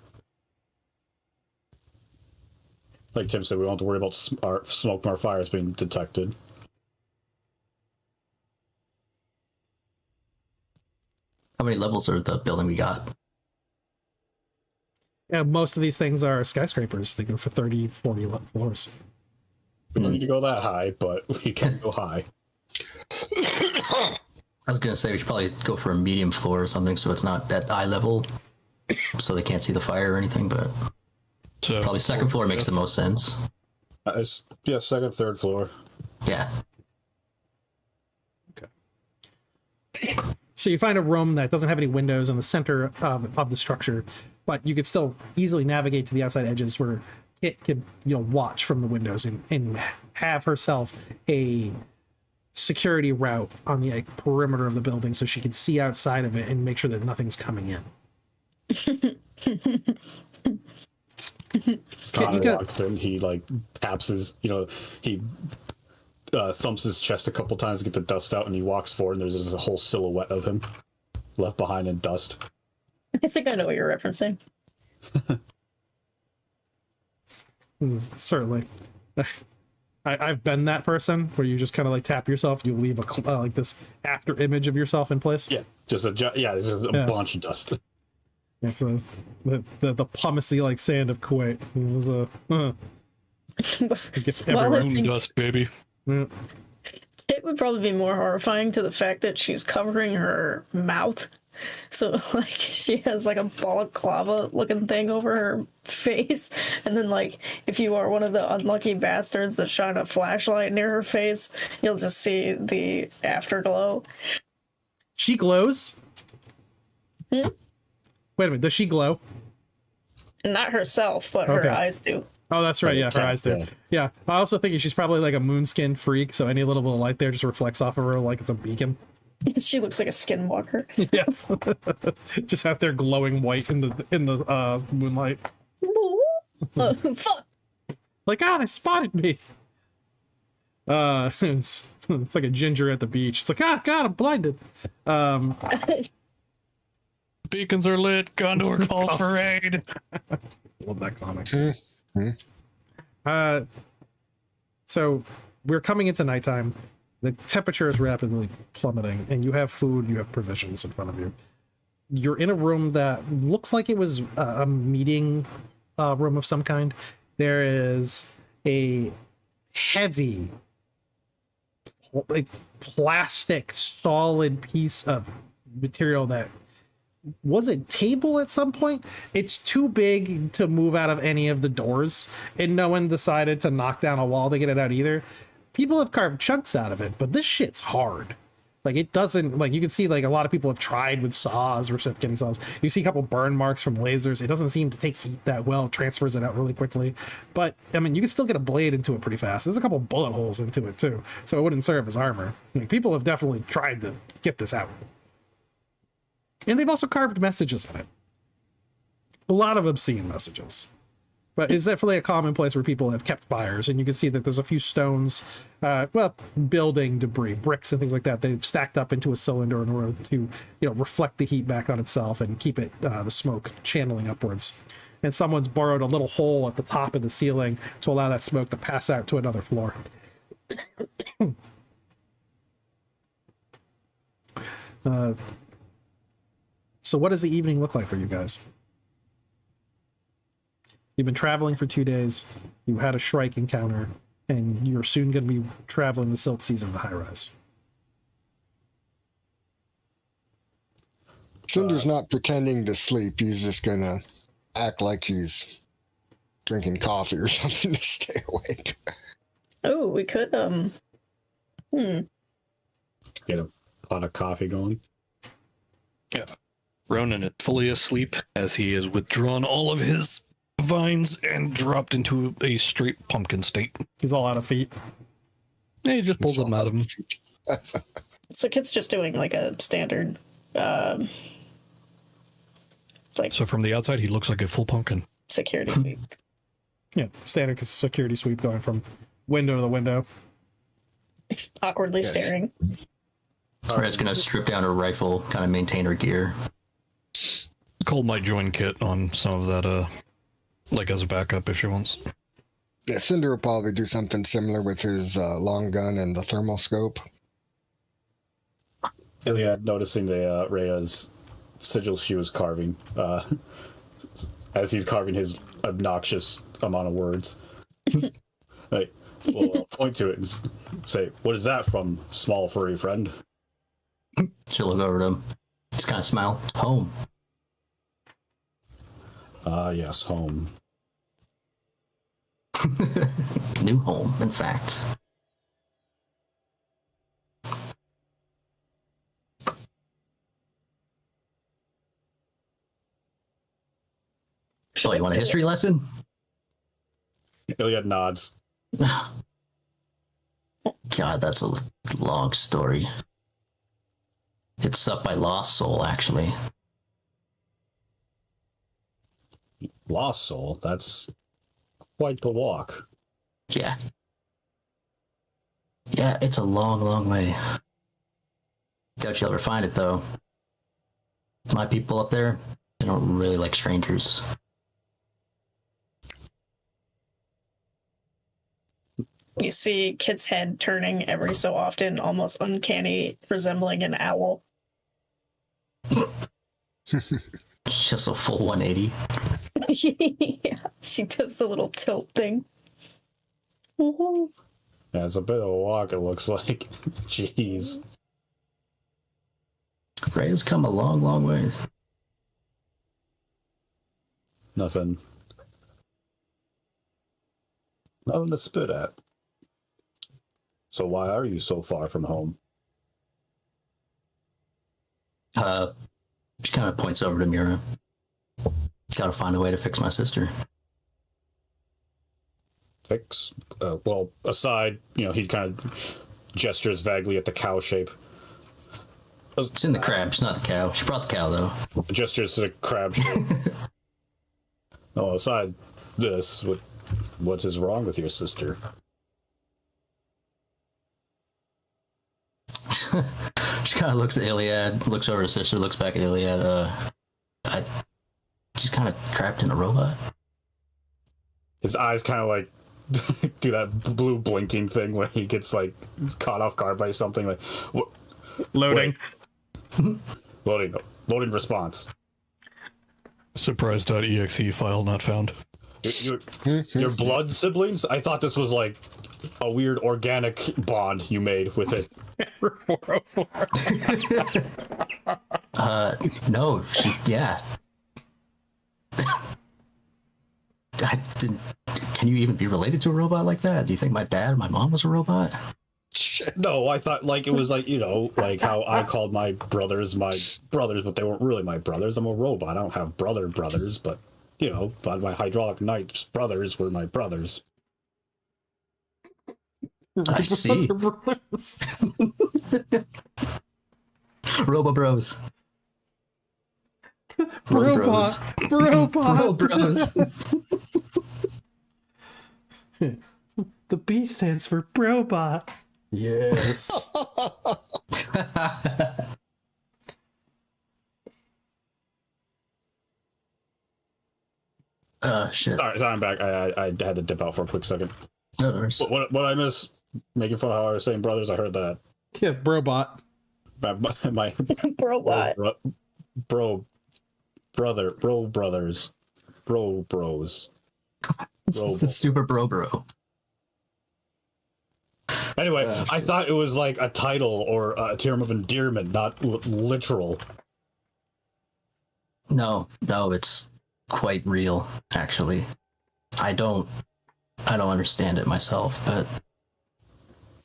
Like Tim said, we don't have to worry about our smoke from our fires being detected. How many levels are the building we got? Yeah, most of these things are skyscrapers. They go for 30, 40 floors. We don't need to go that high, but we can go high. I was going to say we should probably go for a medium floor or something so it's not at eye level so they can't see the fire or anything, but So probably second floor makes the most sense. Yeah, second, third floor. Yeah. So you find a room that doesn't have any windows in the center of the structure, but you could still easily navigate to the outside edges where it could, watch from the windows and have herself a security route on the perimeter of the building so she can see outside of it and make sure that nothing's coming in. Connor walks in, he taps his, he thumps his chest a couple times to get the dust out, and he walks forward, and there's just a whole silhouette of him left behind in dust. I think I know what you're referencing. Certainly. I've been that person where you just kind of tap yourself, you leave a this after image of yourself in place. Yeah, there's a bunch of dust. Yeah, so the pumicy sand of Kuwait. It gets everywhere. Moon dust, baby. Yeah. It would probably be more horrifying to the fact that she's covering her mouth. So, she has, a balaclava looking thing over her face. And then, if you are one of the unlucky bastards that shine a flashlight near her face, you'll just see the afterglow. She glows? Wait a minute, does she glow? Not herself, but Okay. her eyes do. Oh, that's right. Yeah, her eyes do. Yeah. Yeah, I also think she's probably a moon-skinned freak, so any little bit of light there just reflects off of her like it's a beacon. She looks like a skinwalker. Yeah, just out there glowing white in the moonlight. Fuck! They spotted me. It's like a ginger at the beach. It's God, I'm blinded. Beacons are lit. Gondor calls for aid. Love that comic. So we're coming into nighttime. The temperature is rapidly plummeting, and you have food, you have provisions in front of you. You're in a room that looks like it was a meeting room of some kind. There is a heavy, plastic, solid piece of material that was a table at some point. It's too big to move out of any of the doors, and no one decided to knock down a wall to get it out either. People have carved chunks out of it, but this shit's hard. It doesn't, you can see a lot of people have tried with saws, reciprocating saws. You see a couple burn marks from lasers. It doesn't seem to take heat that well. It transfers it out really quickly, but you can still get a blade into it pretty fast. There's a couple bullet holes into it too, so it wouldn't serve as armor. People have definitely tried to get this out. And they've also carved messages in it. A lot of obscene messages. But it's definitely a common place where people have kept fires. And you can see that there's a few stones, building debris, bricks and things like that. They've stacked up into a cylinder in order to, reflect the heat back on itself and keep it, the smoke channeling upwards. And someone's borrowed a little hole at the top of the ceiling to allow that smoke to pass out to another floor. So what does the evening look like for you guys? You've been traveling for 2 days. You had a Shrike encounter, and you're soon going to be traveling the Silk Seas in the high rise. Cinder's not pretending to sleep. He's just gonna act like he's drinking coffee or something to stay awake. Oh, we could Get a pot of coffee going. Yeah. Ronan is fully asleep as he has withdrawn all of his vines and dropped into a straight pumpkin state. He's all out of feet. Yeah, he just pulls them out of him. So Kit's just doing like a standard So from the outside, he looks like a full pumpkin. security sweep. Yeah, standard security sweep going from window to window. Awkwardly staring. Red's gonna strip down her rifle, kind of maintain her gear. Cole might join Kit on some of that, like as a backup if she wants. Yeah, Cinder will probably do something similar with his long gun and the thermal scope. Iliad noticing the Rhea's sigil she was carving, as he's carving his obnoxious amount of words. Like, we'll point to it and say, "What is that from, small furry friend?" She'll look over to him. Just kind of smile. Home. Ah, yes, home. New home, in fact. So, you want a history lesson? Iliad nods. God, that's a long story. It's up by Lost Soul, actually. Lost soul, that's quite the walk. Yeah. Yeah, it's a long, long way. Doubt you'll ever find it, though. My people up there, they don't really like strangers. You see Kit's head turning every so often, almost uncanny, resembling an owl. Just a full 180. Yeah, she does the little tilt thing. Yeah, it's a bit of a walk, it looks like. Jeez. Ray's come a long, long way. Nothing to spit at. So why are you so far from home? She kind of points over to Mira. Gotta find a way to fix my sister. Fix? Well, aside, he kind of gestures vaguely at the cow shape. It's in the crab, she's not the cow. She brought the cow, though. Gestures to the crab shape. Oh, aside this, what is wrong with your sister? She kind of looks at Iliad, looks over at her sister, looks back at Iliad. She's kind of trapped in a robot. His eyes kind of like do that blue blinking thing when he gets like caught off guard by something. Like Loading. Loading response. Surprise.exe file not found. Your blood siblings? I thought this was like a weird organic bond you made with it. 404. No, yeah. Can you even be related to a robot like that? Do you think my dad or my mom was a robot? No, I thought like it was like, like how I called my brothers, but they weren't really my brothers. I'm a robot. I don't have brothers, but but my hydraulic knight's brothers were my brothers. I see. Robo Bros. Robot. Bro Bros. The B stands for Brobot. Yes. Shit. Sorry, I'm back. I had to dip out for a quick second. No worries. What I miss? Making fun of how I was saying brothers. I heard that. Yeah, Brobot. my Bro, what? bro brothers, bros. It's super bro. Anyway, I thought it was like a title or a term of endearment, not literal. No, it's quite real, actually. I don't understand it myself, but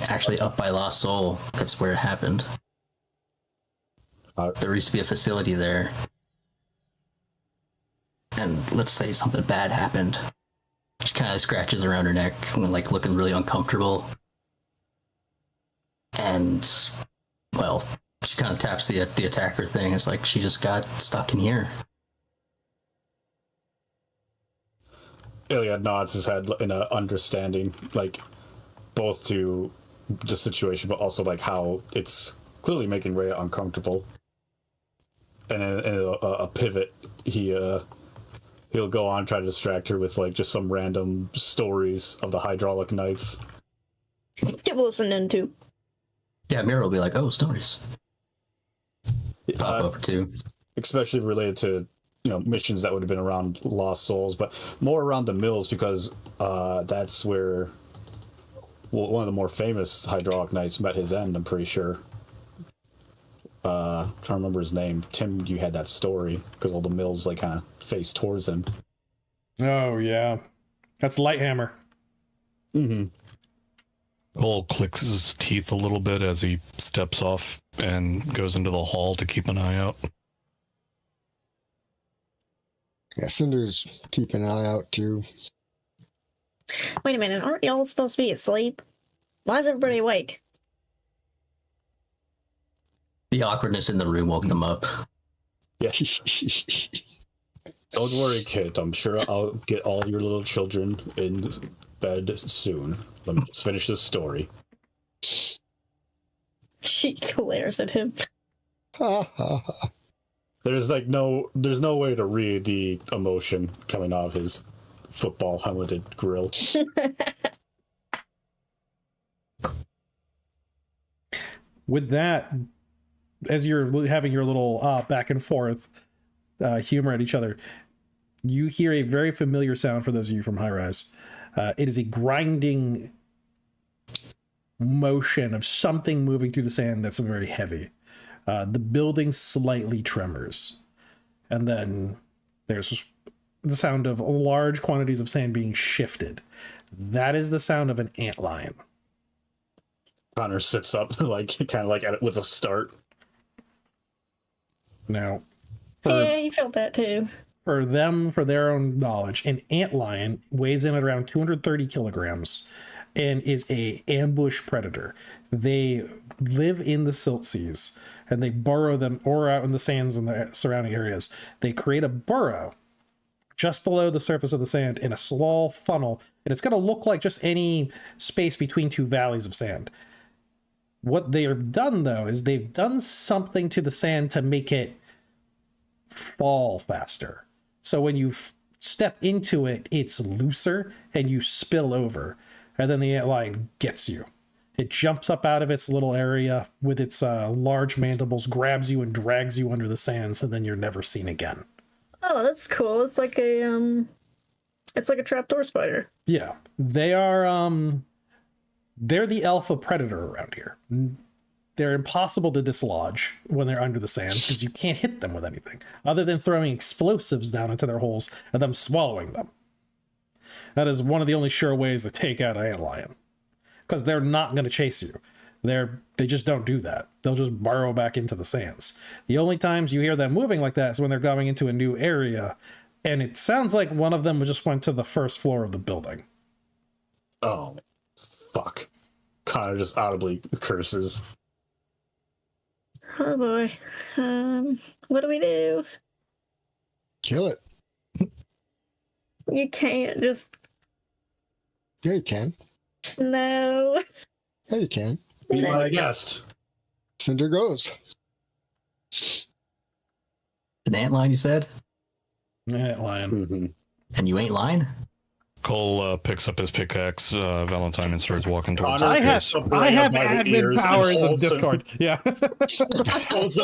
actually up by Lost Soul, that's where it happened. There used to be a facility there. And let's say something bad happened. She kind of scratches around her neck and like looking really uncomfortable. And, well, she kind of taps the attacker thing. It's like she just got stuck in here. Iliad nods his head in a understanding, like both to the situation, but also like how it's clearly making Rhea uncomfortable. And in a pivot, he'll go on try to distract her with like just some random stories of the hydraulic knights. Give listening to. Yeah, Mira will be like, "Oh, stories." Pop over too. Especially related to missions that would have been around Lost Souls, but more around the mills because that's where one of the more famous hydraulic knights met his end. I'm pretty sure. Trying to remember his name. Tim, you had that story because all the mills like kind of face towards him. Oh yeah, that's Lighthammer. Mm-hmm. Cole clicks his teeth a little bit as he steps off and goes into the hall to keep an eye out. Yeah, Cinder's keeping an eye out too. Wait a minute, aren't y'all supposed to be asleep? Why is everybody awake? The awkwardness in the room woke them up. Yeah. Don't worry, kid. I'm sure I'll get all your little children in bed soon. Let me just finish this story. She glares at him. There's no way to read the emotion coming out of his football helmeted grill. With that, as you're having your little back and forth humor at each other, you hear a very familiar sound for those of you from High Rise. It is a grinding motion of something moving through the sand that's very heavy. The building slightly tremors. And then there's the sound of large quantities of sand being shifted. That is the sound of an antlion. Connor sits up, like kind of like at it with a start. Now, Yeah, you felt that too. for them, for their own knowledge, an antlion weighs in at around 230 kilograms and is a ambush predator. They live in the silt seas and they burrow them or out in the sands in the surrounding areas. They create a burrow just below the surface of the sand in a small funnel, and it's going to look like just any space between two valleys of sand. What they have done, though, is they've done something to the sand to make it fall faster. So when you step into it, it's looser and you spill over, and then the antlion gets you. It jumps up out of its little area with its large mandibles, grabs you and drags you under the sands, and then you're never seen again. Oh, that's cool. It's like a trapdoor spider. Yeah, they are they're the alpha predator around here. They're impossible to dislodge when they're under the sands because you can't hit them with anything other than throwing explosives down into their holes and them swallowing them. That is one of the only sure ways to take out an antlion, because they're not going to chase you. They just don't do that. They'll just burrow back into the sands. The only times you hear them moving like that is when they're going into a new area, and it sounds like one of them just went to the first floor of the building. Oh, fuck. Connor just audibly curses. Oh boy. What do we do? Kill it. You can't just... Yeah, you can. No. Yeah, you can. Be No. my guest. Cinder goes. An antlion, you said? Antlion. Mm-hmm. And you ain't lying? Cole picks up his pickaxe, Valentine, and starts walking towards Connor the I have stairs. Sabrina I have by the admin ears and powers of holds her- Discord. Yeah. holds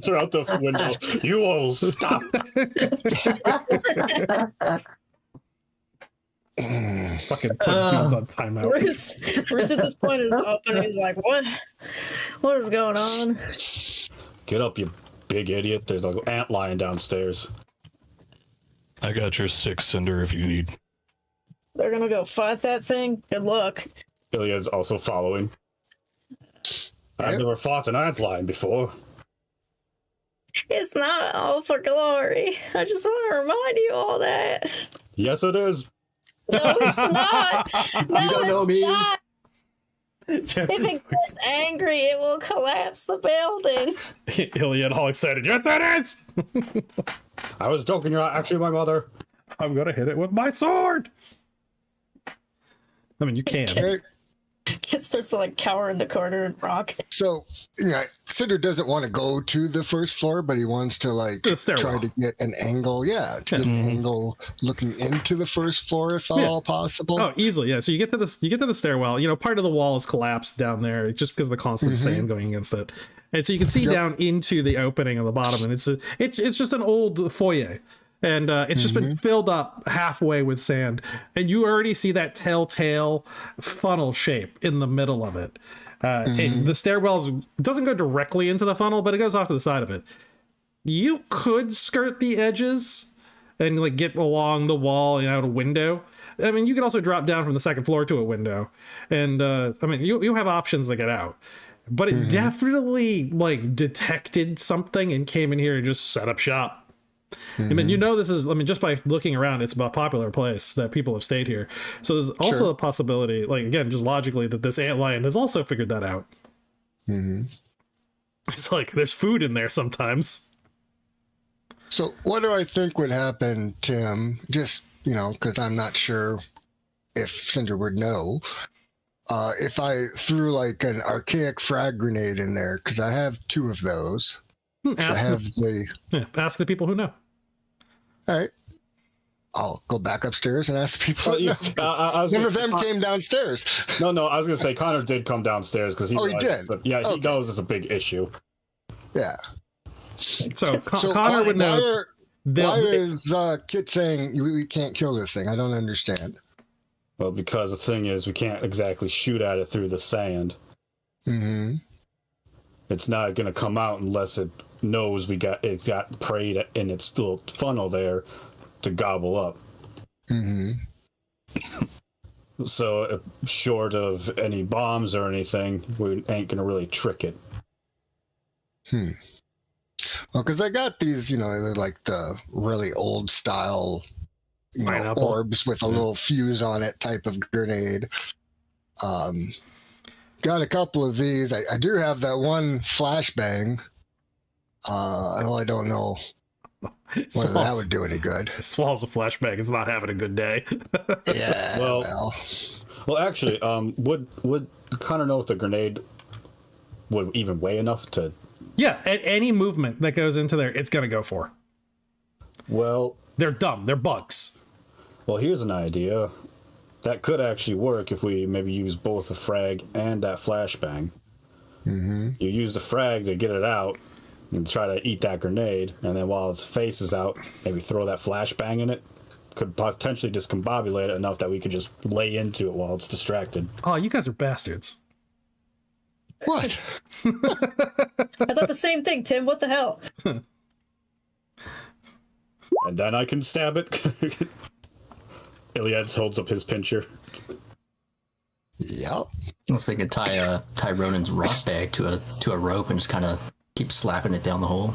her out the window. You all stop. Fucking put dudes on timeout. Bruce at this point is up and he's like, what is going on? Get up, you big idiot. There's an ant lion downstairs. I got your 6, Cinder, if you need. They're gonna go fight that thing? Good luck. Iliad's also following. I've never fought an ant lion before. It's not all for glory. I just want to remind you all that. Yes, it is. No, it's not. No, You don't know it's me. not. If it gets angry, it will collapse the building. Iliad all excited. Yes, it is! I was joking. You're not actually my mother. I'm gonna hit it with my sword. I mean, you can. Right? Kid starts to like cower in the corner and rock. So, yeah, Cinder doesn't want to go to the first floor, but he wants to like The stairwell. try to get an angle. Yeah, to get an angle looking into the first floor, if at all possible. Oh, easily, yeah. So you get to the stairwell. You know, part of the wall is collapsed down there just because of the constant sand going against it, and so you can see down into the opening on the bottom, and it's just an old foyer, and it's just been filled up halfway with sand, and you already see that telltale funnel shape in the middle of it. The stairwell doesn't go directly into the funnel, but it goes off to the side of it. You could skirt the edges and like get along the wall and out a window. I mean, you can also drop down from the second floor to a window, and I mean, you have options to get out. But it definitely like detected something and came in here and just set up shop. I mean, you know, this is, I mean, just by looking around, it's a popular place that people have stayed here. So there's also a possibility, like, again, just logically, that this ant lion has also figured that out. It's like there's food in there sometimes. So, what do I think would happen, Tim? Just, you know, because I'm not sure if Cinder would know. If I threw like an archaic frag grenade in there, because I have 2 of those. I have Ask the people who know. All right. I'll go back upstairs and ask the people. Yeah, I was None of gonna- them came downstairs. No, I was gonna say Connor did come downstairs because he. Oh, he realized did? that- yeah, he Okay. knows it's a big issue. Yeah. So, So Connor would know. Why is Kit saying we can't kill this thing? I don't understand. Well, because the thing is, we can't exactly shoot at it through the sand. Mm-hmm. It's not gonna come out unless it knows it's got prey in its little funnel there to gobble up. Mm-hmm. So, short of any bombs or anything, we ain't gonna really trick it. Well, because I got these, you know, they're like the really old style, you know, Pineapple. orbs with a little fuse on it type of grenade. Got a couple of these. I do have that one flashbang. Although I don't know whether that would do any good. Swallows a flashbang. It's not having a good day. Yeah. Well, actually, would Connor know if the grenade would even weigh enough to? Yeah, any movement that goes into there, it's gonna go for. Well, They're dumb. They're bugs. well, here's an idea. That could actually work if we maybe use both a frag and that flashbang. Mm-hmm. You use the frag to get it out and try to eat that grenade, and then while its face is out, maybe throw that flashbang in it. Could potentially discombobulate it enough that we could just lay into it while it's distracted. Oh, you guys are bastards. What? I thought the same thing, Tim. What the hell? And then I can stab it. Iliad holds up his pincher. Yep. Looks like you could tie Ronan's rock bag to a rope and just kind of keep slapping it down the hole.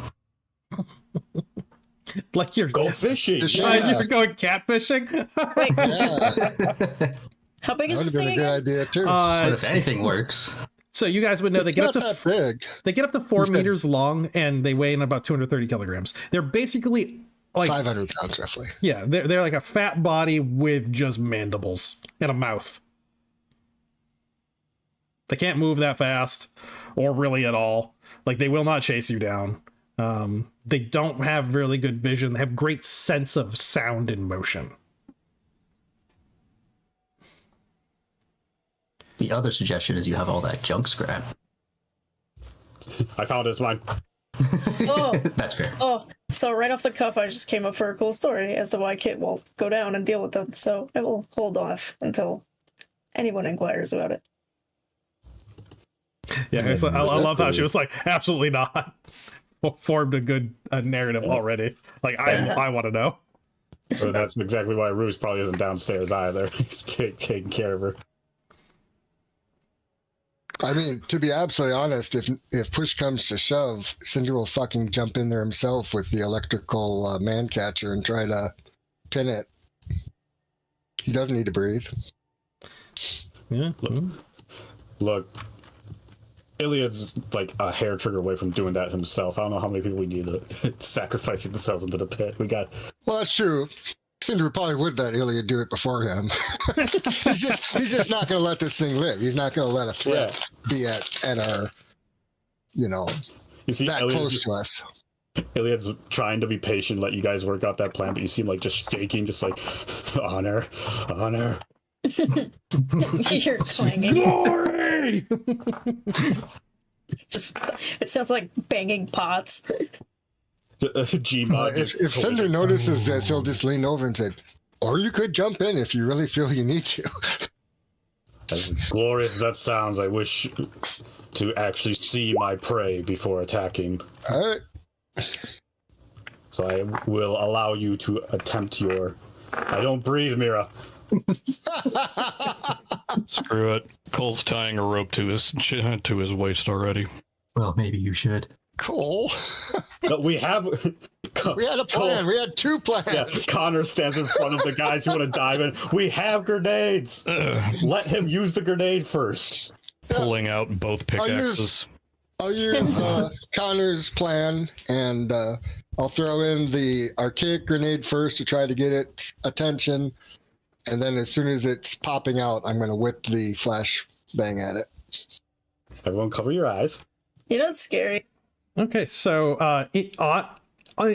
Like you're Go fishing! Yeah. you're going catfishing. Yeah. How big That is would this have been thing a good again? idea too. But if anything works, So you guys would know they It's get not up that to big. they get up to 4 You said- meters long and they weigh in about 230 kilograms. They're basically like 500 pounds roughly. yeah, they're like a fat body with just mandibles and a mouth. They can't move that fast or really at all. Like they will not chase you down. They don't have really good vision. They have great sense of sound and motion. The other suggestion is you have all that junk scrap. I found it's mine. Oh, That's fair. oh. So right off the cuff, I just came up for a cool story as to why Kit will go down and deal with them. So I will hold off until anyone inquires about it. Yeah, I love how she was like, absolutely not. Formed a good narrative already. Like, I want to know. So that's exactly why Ruse probably isn't downstairs either. He's taking care of her. I mean, to be absolutely honest, if push comes to shove, Cinder will fucking jump in there himself with the electrical man catcher and try to pin it. He doesn't need to breathe. Yeah. Look, Iliad's like a hair trigger away from doing that himself. I don't know how many people we need to sacrificing themselves into the pit. We got. Well, that's true. Cinder probably would let Iliad do it before him. he's just not going to let this thing live. He's not going to let a threat be at our, You see, that Iliad's close to us. Iliad's trying to be patient, let you guys work out that plan, but you seem like just shaking, just like honor. You're clanging. Glory! Just, it sounds like banging pots. Gmod. If Cinder notices this, he'll just lean over and say, or you could jump in if you really feel you need to. As glorious as that sounds, I wish to actually see my prey before attacking. All right. So I will allow you to attempt your... I don't breathe, Mira. Screw it. Cole's tying a rope to his waist already. Well, maybe you should. Cool. No, we have... We had a plan. We had two plans. Yeah, Connor stands in front of the guys who want to dive in. We have grenades. Let him use the grenade first. Pulling out both pickaxes. I'll use Connor's plan, and I'll throw in the archaic grenade first to try to get its attention, and then as soon as it's popping out, I'm going to whip the flash bang at it. Everyone cover your eyes. You know, it's scary. Okay, so it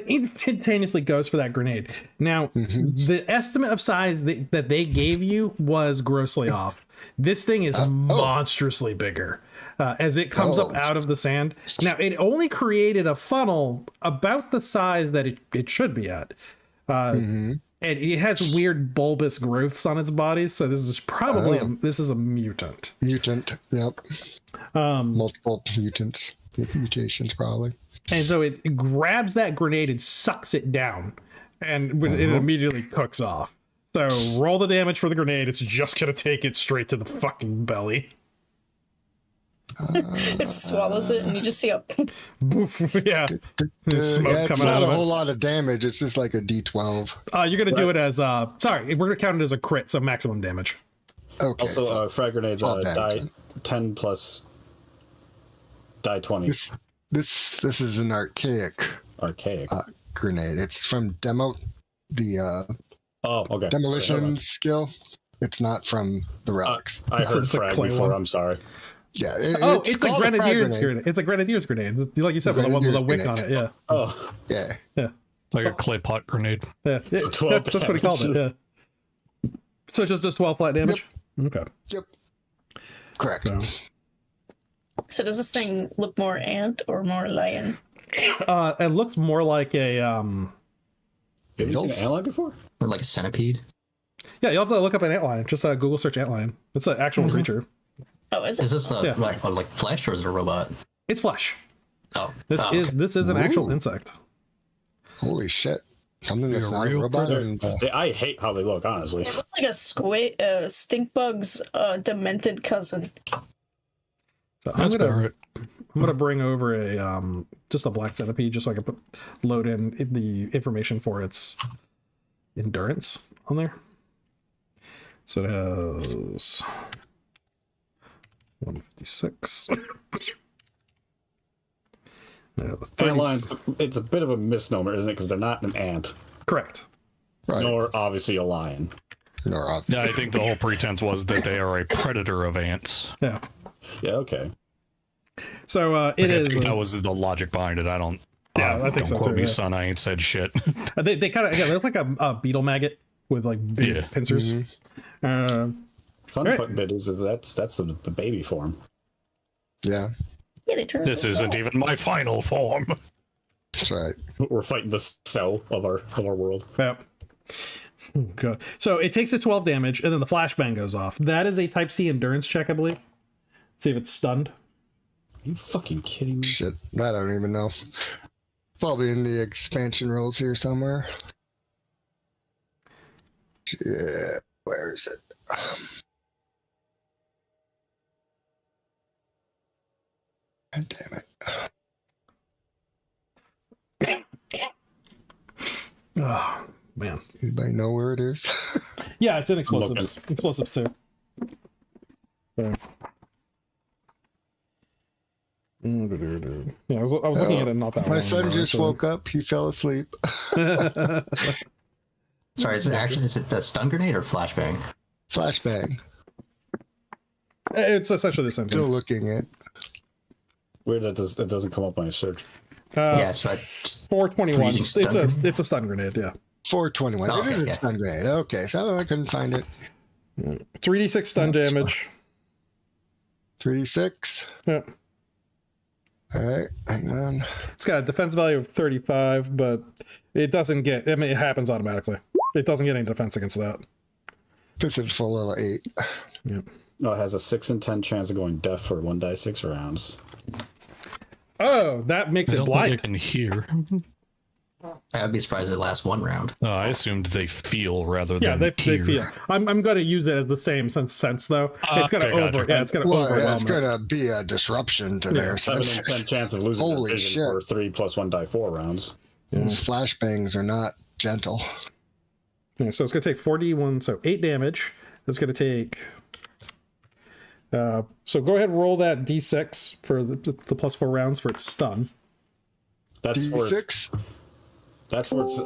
instantaneously goes for that grenade. Now, the estimate of size that they gave you was grossly off. This thing is monstrously bigger as it comes up out of the sand. Now, it only created a funnel about the size that it should be at. And it has weird bulbous growths on its body, so this is probably this is a mutant. Mutant, yep. Multiple mutations, probably. And so it grabs that grenade and sucks it down, and it immediately cooks off. So roll the damage for the grenade. It's just gonna take it straight to the fucking belly. It swallows it, and you just see a Boof, yeah. There's smoke It's coming not out a of whole it. lot of damage. It's just like a D12. You're gonna do it as sorry, we're gonna count it as a crit, so maximum damage. Okay. Also, frag grenades All die damage. 10 plus die 20. This is an archaic Archaic. grenade. It's from the okay. demolition skill. It's not from the relics. I heard It's a frag clay before. one. I'm sorry. Yeah. It's a called frag grenadier's grenade. It's a grenadier's grenade. Like you said, with the one with a wick on it. Yeah. Oh, Yeah. Like a clay pot grenade. Yeah. So 12 That's what he called it. Yeah. So it just does 12 flat damage. Okay. Yep. Correct. So, So does this thing look more ant or more lion? it looks more like a have you seen an analog before? Or like a centipede. yeah. You'll have to look up an antlion. Just Google search antlion. It's an actual creature. Oh, is it? Is this Yeah. like flesh or is it a robot? It's flesh. Oh, This is an actual Ooh. insect. Holy shit. Something that's You're not a real robot. predator. And, I hate how they look, honestly. It looks like a stink bug's demented cousin. So That's about right. I'm gonna bring over a just a black centipede just so I can load in the information for its endurance on there. So it has 156. Antlions, it's a bit of a misnomer, isn't it? Because they're not an ant, Correct. right. nor obviously a lion. Yeah, I think the whole pretense was that they are a predator of ants. Yeah. Yeah, okay. So I think that was the logic behind it. I don't. Yeah, I think don't so quote too, me, yeah. son. I ain't said shit. they kind of look like a beetle maggot with like big Yeah. pincers. Fun Right. bit is that's the baby form. Yeah, Yeah, they turn. This isn't even my final form. that's right. We're fighting the cell of our world. Yep. Oh, God. So it takes a 12 damage, and then the flashbang goes off. That is a Type C endurance check, I believe. See if it's stunned. Are you fucking kidding me? Shit, I don't even know. Probably in the expansion rules here somewhere. Yeah, where is it? God damn it. Oh, man. Anybody know where it is? Yeah, it's in explosives. Explosives too. So. Yeah, I was looking at it not that long My son ago, just so- woke up. He fell asleep. Sorry, is it a stun grenade or flashbang? Flashbang. It's essentially the same Still thing. looking at. Weird that it doesn't come up on your search. Yeah, so 421. Freezing stun grenade? It's a stun grenade, yeah. 421. Oh, It is okay. a stun grenade. Okay, so I couldn't find it. 3d6 stun That's damage. 3d6. Yep. All right, hang on. It's got a defense value of 35, but it doesn't get. I mean, it happens automatically. It doesn't get any defense against that. Fifth and full level 8. Yep. No, it has a 6 in 10 chance of going deaf for 1d6 rounds. Oh, that makes I it don't think I blind. can hear. I'd be surprised if it lasts one round. I assumed they feel rather Yeah, than they hear. feel. I'm going to use it as the same sense though. It's going to Okay, gotcha. Yeah, it's going to Well, yeah, overwhelm it's it. going to be a disruption to their 7 in 10 senses. chance of losing their Holy vision shit. for 3 plus 1d4 rounds. Those flashbangs are not gentle. Yeah, so it's going to take 4d1, so 8 damage. It's going to take. So go ahead and roll that d6 for the plus 4 rounds for its stun. That's for its, D6? that's for its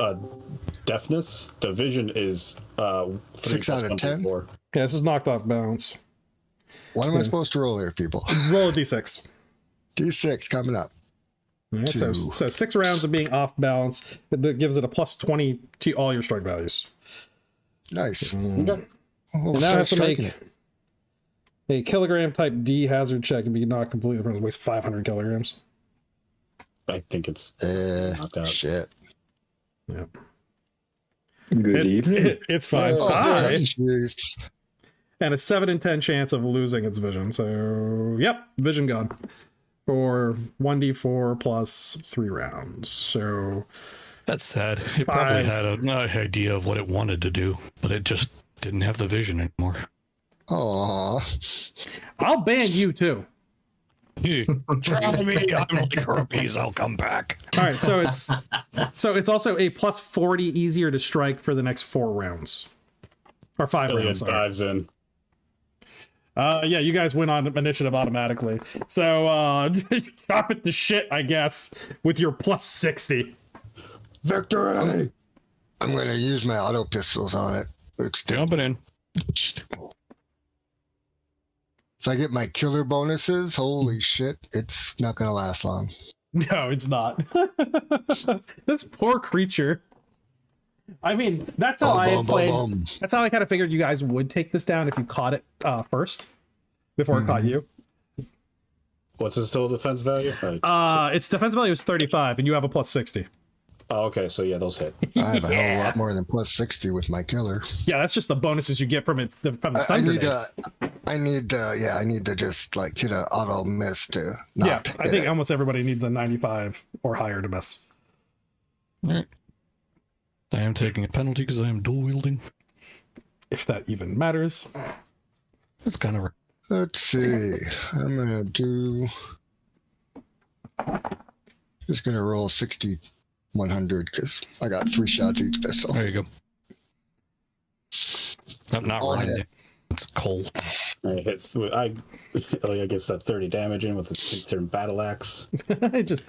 deafness. The vision is 3 6 plus out of 10? 1d4. Yeah, this is knocked off balance. What am I supposed to roll here, people? Roll a d6. D6 coming up. All right, so 6 rounds of being off balance. That gives it a plus 20 to all your strike values. Nice. And Oh, now it start has to striking make it. a kilogram type D hazard check and be not completely. It weighs 500 kilograms. I think it's knocked out. Shit. Yeah. Good evening. It's fine. Oh, Hi. jeez. And a 7 in 10 chance of losing its vision. So, yep, vision gone. For 1d4 plus 3 rounds. So, That's sad. It probably 5. had an idea of what it wanted to do, but it just didn't have the vision anymore. Aw. I'll ban you too. Try me. I'm like herpes. I'll come back. All right, so it's also a plus 40 easier to strike for the next 4 rounds. Or 5 Iliad rounds. Sorry. dives in. Yeah, you guys win on initiative automatically. So, chop it to shit, I guess, with your plus 60. Victory! I'm going to use my auto pistols on it. If Jumping in. I get my killer bonuses, holy shit, it's not going to last long. No, it's not. This poor creature. I mean, that's how I had played. That's how I kind of figured you guys would take this down if you caught it first, before it caught you. What's its total defense value? Right. Its defense value is 35, and you have a plus 60. Oh, okay, so yeah, those hit. I have a hell of a Yeah. lot more than plus 60 with my killer. Yeah, that's just the bonuses you get from it from the I stun need grenade. I need to just like hit an auto miss to not Yeah, I hit think it. almost everybody needs a 95 or higher to miss. I am taking a penalty because I am dual wielding. If that even matters. That's kind of. Let's see. I'm gonna do. Just gonna roll 60, 100 because I got 3 shots each pistol. There you go. I'm not Oh, running yeah. it. It's cold. It hits. Ilya gets that 30 damage in with his concerned battle axe. Just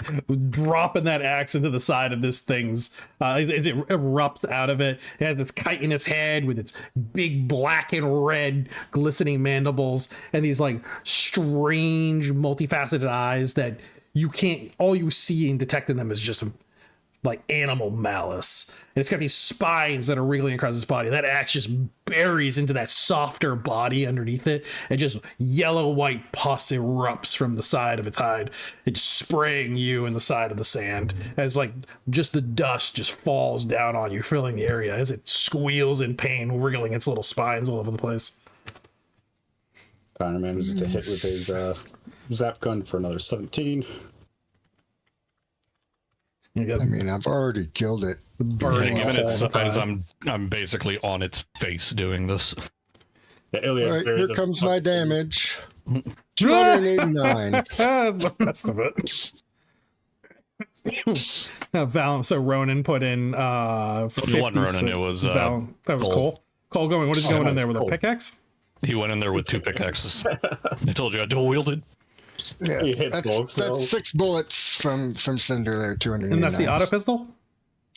dropping that axe into the side of this thing's as it erupts out of it. It has its kite in its head with its big black and red glistening mandibles and these like strange multifaceted eyes that you can't, all you see and detect in them is just like animal malice. And it's got these spines that are wriggling across its body. That axe just buries into that softer body underneath it, and just yellow-white pus erupts from the side of its hide. It's spraying you in the side of the sand as like just the dust just falls down on you, filling the area as it squeals in pain, wriggling its little spines all over the place. Connor manages to hit with his zap gun for another 17. You got I mean, I've already killed it. burning Given its all the size, time. I'm basically on its face doing this. Yeah, Ilya, All right, bury here the comes fucking- my damage. 289. The rest of it. So Ronan put in It wasn't Ronan, it was that was Cole. Cole going, what is going in there with a Cole. pickaxe? He went in there with 2 pickaxes. I told you I dual wielded. Yeah, You hit both, so- that's 6 bullets from Cinder there, 289. And that's the auto pistol?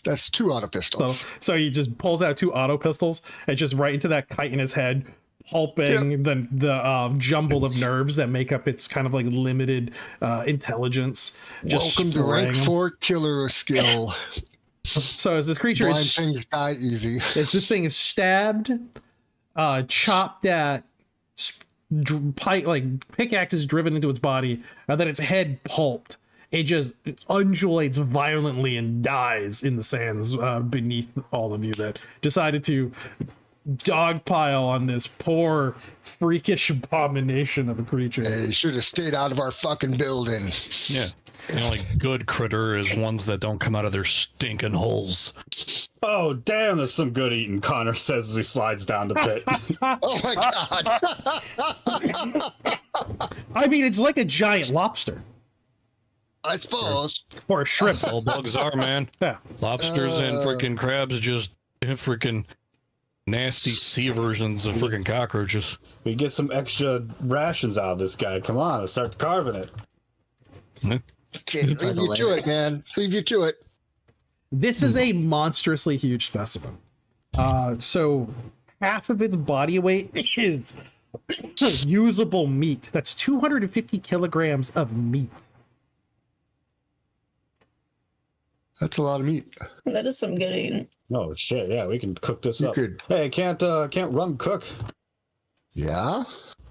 That's 2 auto pistols. So he just pulls out 2 auto pistols and just right into that kite in his head, pulping the jumble of nerves that make up its kind of like limited intelligence. Just Welcome to spraying rank them. 4 killer skill. So as this creature Blind is things die easy. as this thing is stabbed, chopped at, pickaxes driven into its body, and then its head pulped. It just undulates violently and dies in the sands beneath all of you that decided to dogpile on this poor, freakish abomination of a creature. They should have stayed out of our fucking building. Yeah. The only good critter is ones that don't come out of their stinking holes. Oh, damn, there's some good eating, Connor says as he slides down the pit. Oh my god. I mean, it's like a giant lobster I suppose. or a shrimp. All bugs are, man. Yeah. Lobsters and freaking crabs just freaking nasty sea versions of freaking cockroaches. We get some extra rations out of this guy. Come on, let's start carving it. Okay, leave you to it, man. Leave you to it. This is a monstrously huge specimen. So half of its body weight is usable meat. That's 250 kilograms of meat. That's a lot of meat. That is some good eating. Oh shit, yeah, we can cook this You up. could- Hey, can't Rum cook? Yeah?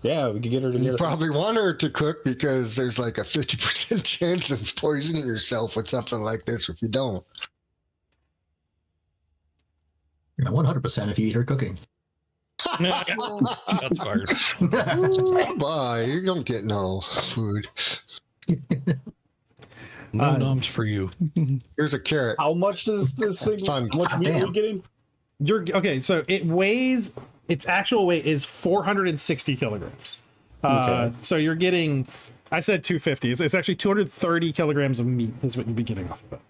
Yeah, we could get her to You get us. probably want her to cook because there's like a 50% chance of poisoning yourself with something like this if you don't. 100% if you eat her cooking. That's fired. Bye. You don't get no food. No noms for you. Here's a carrot. How much does this thing? Fun. How much meat are we Damn. getting? Okay, so it weighs, its actual weight is 460 kilograms. Okay. So you're getting, I said 250. It's actually 230 kilograms of meat is what you'd be getting off of it.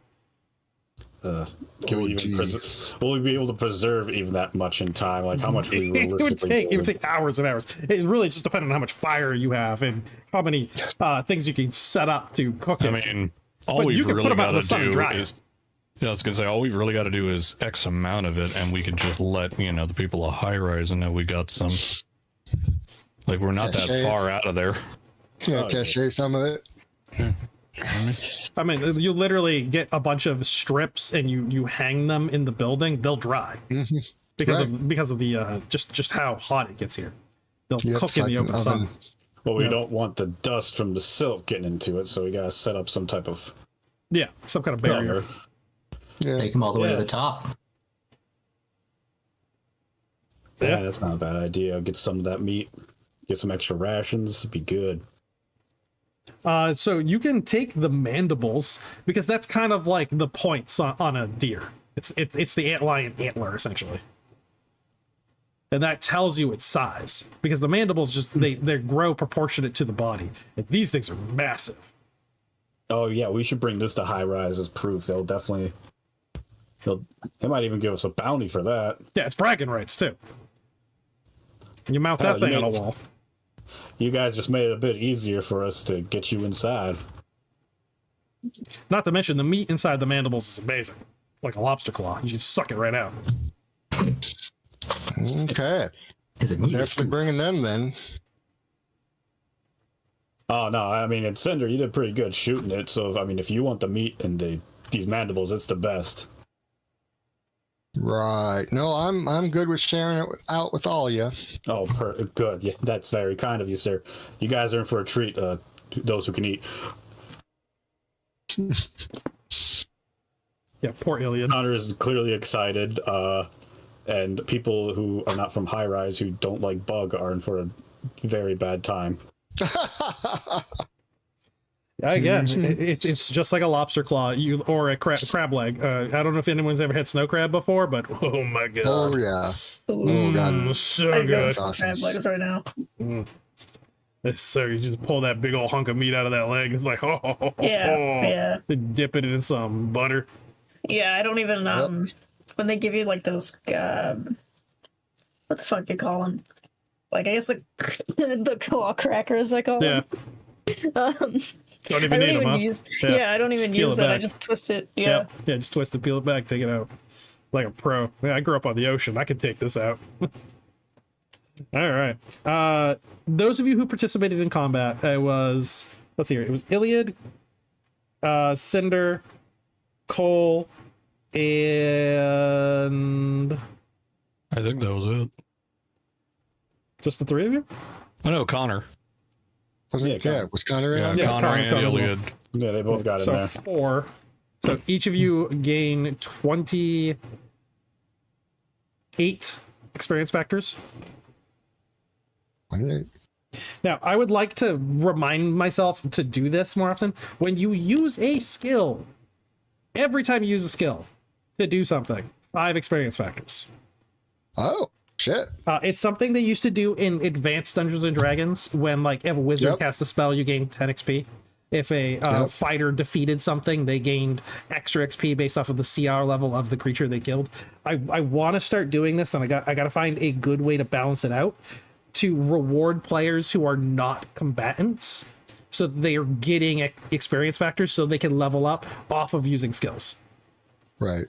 Can we Oh, even geez. will we be able to preserve even that much in time? Like how much we It would realistically take hours and hours. It really just depends on how much fire you have and how many things you can set up to cook it. I mean, all But you we've can put really them out got in the to sun and do dry it. is, yeah, I was gonna say, all we've really got to do is X amount of it, and we can just let the people of high rise and know we got some. Like we're not that Cache. far out of there. Yeah, Okay. cache some of it. I mean, you literally get a bunch of strips and you hang them in the building. They'll dry because Right. of the just how hot it gets here. They'll Yep, cook in the fucking open sun. oven. But we Yeah. don't want the dust from the silk getting into it, so we gotta set up some type of Yeah, some kind of barrier. barrier. Yeah. Take them all the way to Yeah. the top. Yeah, that's not a bad idea. Get some of that meat, get some extra rations, be good. So you can take the mandibles because that's kind of like the points on a deer. It's the antlion antler essentially, and that tells you its size because the mandibles just they grow proportionate to the body. And these things are massive. Oh yeah, we should bring this to high rise as proof. They'll definitely. They might even give us a bounty for that. Yeah, it's bragging rights too. You mount that Hell, you thing on a made- wall. You guys just made it a bit easier for us to get you inside. Not to mention the meat inside the mandibles is amazing. It's like a lobster claw. You just suck it right out. Okay. Is it meat? Definitely bringing them then. Oh no, I mean, and Cinder, you did pretty good shooting it. So I mean, if you want the meat and the these mandibles. It's the best. Right. No, I'm good with sharing it out with all of you. Oh, good. Yeah, that's very kind of you, sir. You guys are in for a treat. Those who can eat. Yeah, poor Iliad. Connor is clearly excited, and people who are not from High Rise who don't like bug are in for a very bad time. Again, it's just like a lobster claw, or a crab leg. I don't know if anyone's ever had snow crab before, but oh my god! Oh yeah! Oh god! So I good. got crab legs right now. It's so you just pull that big old hunk of meat out of that leg. It's like Yeah. Dip it in some butter. Yeah, I don't even when they give you like those what the fuck you call them? Like I guess like the claw crackers I call them. Don't I even don't need even them, use. huh? Yeah, I don't even peel use it that. I back. just twist it. Yeah. Yeah, just twist it, peel it back, take it out. Like a pro. Yeah, I grew up on the ocean. I can take this out. All right. Those of you who participated in combat, it was Iliad, Cinder, Cole, and I think that was it. just the three of you? I know Connor. Was Connor in? Yeah, on Yeah, that? Connor and Connor as well. Iliad. Yeah, they both got in So there. 4. So each of you gain 28 experience factors. 28. Now, I would like to remind myself to do this more often. When you use a skill, every time you use a skill to do something, 5 experience factors. Oh shit! It's something they used to do in Advanced Dungeons and Dragons when, like, if a wizard cast a spell, you gain 10 XP. If a fighter defeated something, they gained extra XP based off of the CR level of the creature they killed. I want to start doing this, and I got to find a good way to balance it out to reward players who are not combatants, so that they are getting experience factors so they can level up off of using skills. Right.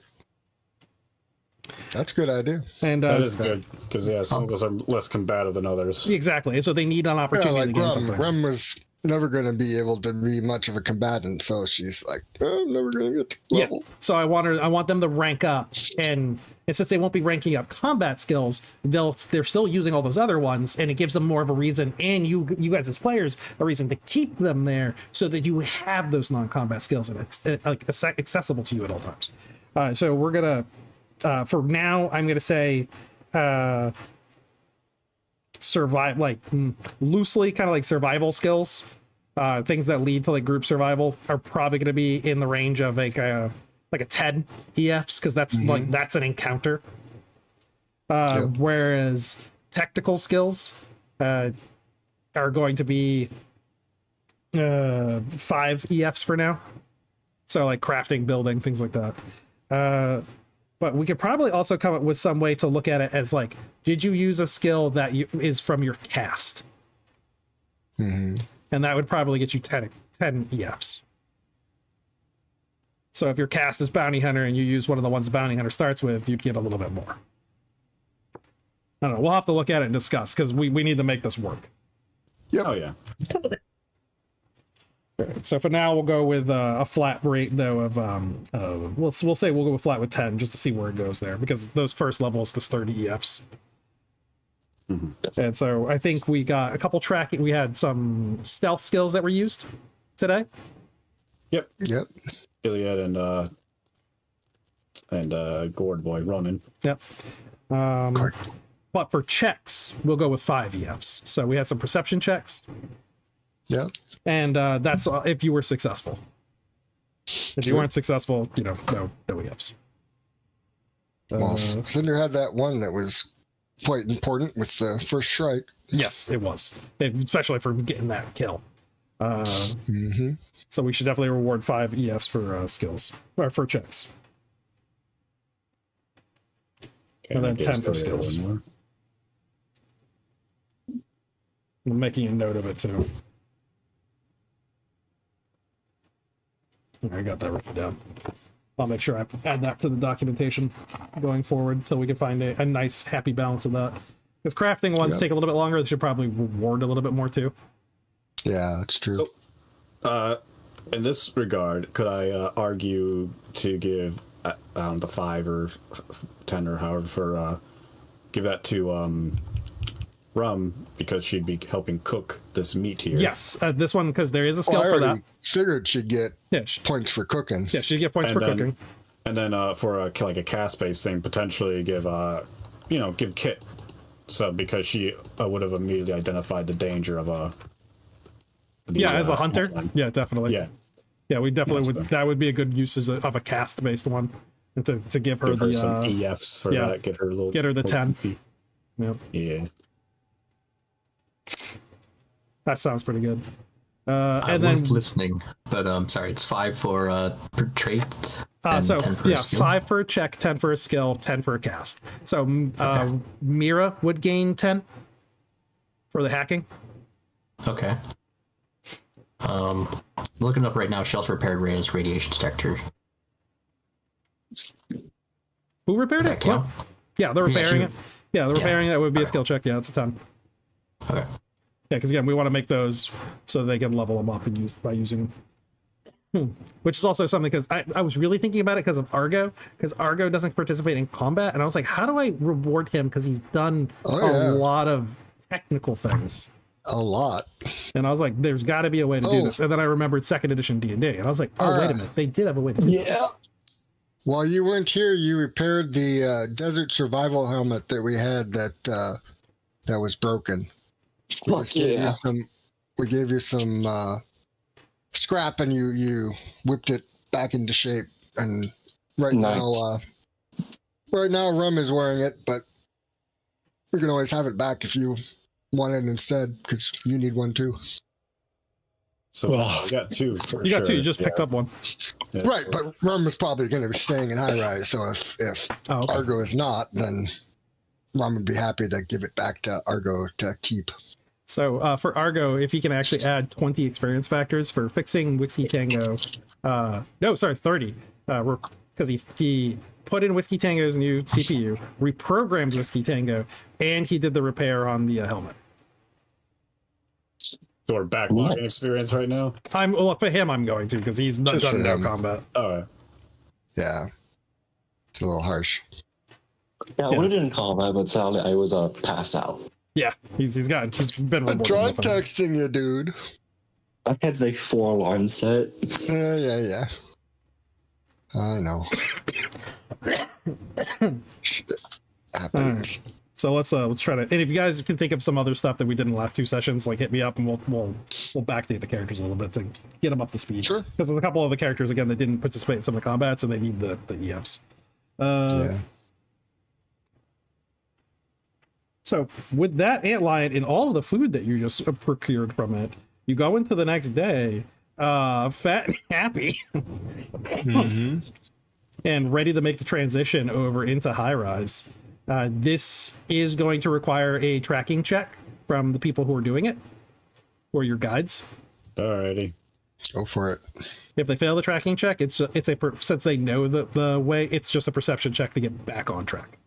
That's a good idea. And That is good, because some of us are less combative than others. exactly, and so they need an opportunity to gain Rum. something. Rum was never going to be able to be much of a combatant, so she's like, I'm never going to get to level. So I want them to rank up, and since they won't be ranking up combat skills, they're still using all those other ones, and it gives them more of a reason, and you guys as players, a reason to keep them there, so that you have those non-combat skills and it's like accessible to you at all times. So we're gonna, for now, I'm gonna say, survive, like loosely, kind of like survival skills. Things that lead to like group survival are probably going to be in the range of like a 10 EFs, because that's like that's an encounter. Whereas technical skills are going to be 5 EFs for now. So like crafting, building, things like that. But we could probably also come up with some way to look at it as like, did you use a skill that is from your cast? And that would probably get you 10 EFs. So if your cast is Bounty Hunter and you use one of the ones Bounty Hunter starts with, you'd get a little bit more. I don't know. We'll have to look at it and discuss, because we need to make this work. Yep. Oh, yeah. So for now, we'll go with a flat rate, though, of we'll say we'll go with flat with 10 just to see where it goes there, because those first levels, there's 30 EFs. And so I think we got a couple tracking. We had some stealth skills that were used today. Yep. Yep. Iliad and Gourd Boy running. Yep. But for checks, we'll go with 5 EFs. So we had some perception checks. Yep. And that's if you were successful. If you weren't successful, no EFs. Well, Cinder had that one that was quite important with the first strike. Yes, it was. Especially for getting that kill. So we should definitely reward 5 EFs for skills, or for checks. And then 10 for skills. I'm making a note of it too. I got that written down. I'll make sure I add that to the documentation going forward until we can find a nice, happy balance of that. Because crafting ones take a little bit longer. They should probably reward a little bit more too. Yeah, that's true. So, in this regard, could I argue to give the 5 or 10 or however for give that to Rum because she'd be helping cook this meat here? Yes, this one because there is a skill I for that. already figured she'd get Yeah, points for cooking. yeah, she'd get points for cooking. And then for like a cast-based thing, potentially give give Kit. So because she would have immediately identified the danger of Yeah, as a hunter. Yeah, definitely. Yeah. Yeah, we definitely That's would. fair. That would be a good usage of a cast-based one, and to give her Give her the some EFs for yeah, that. Get her a little. get her the little 10. goofy. Yeah, Yeah. that sounds pretty good. I And then was listening, but sorry, it's 5 for per trait and so 10 for yeah, skill. 5 for a check, 10 for a skill, 10 for a cast. So Mira would gain 10 for the hacking. Okay. Looking up right now, Shells repaired Ray's radiation detector. Who repaired Does it? that count? What? Yeah, they're repairing it. Yeah, the repairing that would be a skill check. Yeah, it's a 10. Okay. Yeah, because again, we want to make those so they can level them up and use by using them. Which is also something because I was really thinking about it because of Argo, because Argo doesn't participate in combat, and I was like, how do I reward him because he's done a lot of technical things. A lot. And I was like, there's got to be a way to do this. And then I remembered 2nd edition D&D, and I was like, oh, wait a minute, they did have a way to do this. While you weren't here, you repaired the desert survival helmet that we had that was broken. Fuck yeah. We gave you some scrap, and you whipped it back into shape. And right now Rum is wearing it, but we can always have it back if you want it instead, because you need one too. So we got 2 for You got sure. 2, you just picked up one. Yeah. Right, but Rum is probably going to be staying in high rise, so if Oh, okay. Argo is not, then Rum would be happy to give it back to Argo to keep. So for Argo, if he can actually add 20 experience factors for fixing Whiskey Tango, 30, because he put in Whiskey Tango's new CPU, reprogrammed Whiskey Tango, and he did the repair on the helmet. So we're backlogging experience right now. For him, I'm going to because he's not Just done for no him. combat. Oh, Yeah, it's a little harsh. Yeah, I would have done combat, but sadly I was passed out. Yeah, he's been I rewarded tried with it. texting you, dude. I had like 4 alarms set. Yeah. I know. Shit happens. So let's try to. And if you guys can think of some other stuff that we did in the last 2 sessions, like hit me up, and we'll backdate the characters a little bit to get them up to speed. Sure. Because there's a couple of the characters again that didn't participate in some of the combats, and they need the EFs. Yeah. So with that antlion and all of the food that you just procured from it, you go into the next day, fat and happy, Mm-hmm. and ready to make the transition over into high rise. This is going to require a tracking check from the people who are doing it, or your guides. alrighty. Go for it. If they fail the tracking check, since they know the way, it's just a perception check to get back on track.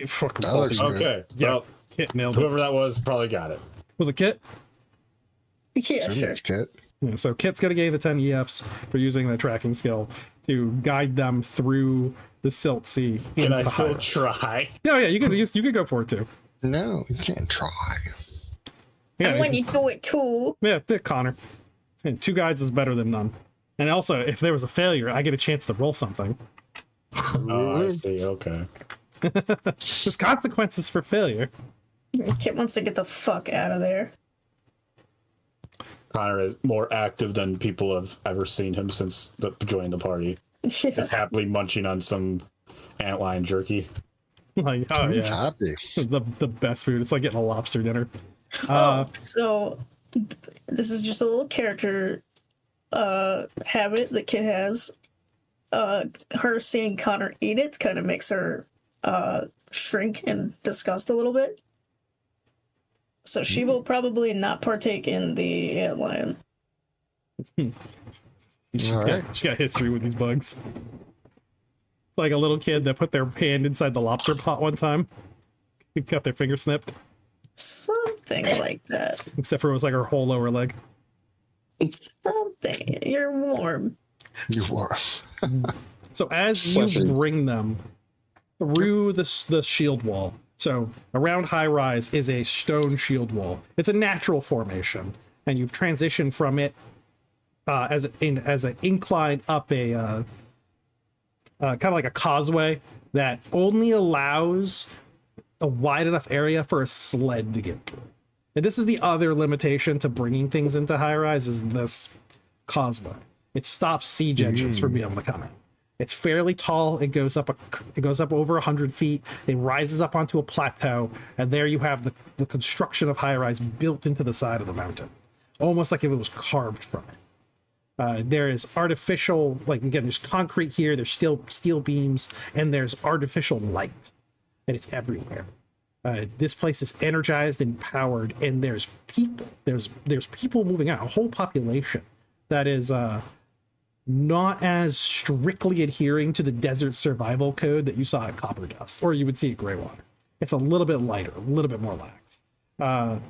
Fucking That looks salty. good. Okay. Yeah, Well, Kit nailed it. whoever that was probably got it. Was it Kit? Yeah, sure. That's Kit. Yeah, so Kit's going to gain the 10 EFs for using the tracking skill to guide them through the Silt Sea. Can I into still Hyros. try? Yeah, you could go for it too. No, you can't try. Yeah, And when you do it too. yeah, Connor. And 2 guides is better than none. And also, if there was a failure, I get a chance to roll something. Oh, I see. Okay. There's consequences for failure. Kit wants to get the fuck out of there. Connor is more active than people have ever seen him since joining the party. Yeah. Just happily munching on some antlion jerky. Like, oh He's yeah, happy. the best food. It's like getting a lobster dinner. So this is just a little character habit that Kit has. Her seeing Connor eat it kind of makes her shrink and disgust a little bit. So she will probably not partake in the antlion. All right. She's got history with these bugs. It's like a little kid that put their hand inside the lobster pot one time. Got their finger snipped. Something like that. Except for it was like her whole lower leg. Something. You're warm. You are. So as you Weapons. bring them through the shield wall, so around high rise is a stone shield wall. It's a natural formation, and you've transitioned from it as an incline up a kind of like a causeway that only allows a wide enough area for a sled to get through. And this is the other limitation to bringing things into high rise is this causeway. It stops siege engines from being able to come in. It's fairly tall. It goes up over 100 feet. It rises up onto a plateau, and there you have the construction of high rise built into the side of the mountain, almost like if it was carved from it. There is artificial, like again, there's concrete here. There's still steel beams, and there's artificial light, and it's everywhere. This place is energized and powered, and there's people. There's people moving out, a whole population that is not as strictly adhering to the desert survival code that you saw at Copper Dust, or you would see at Greywater. It's a little bit lighter, a little bit more lax. And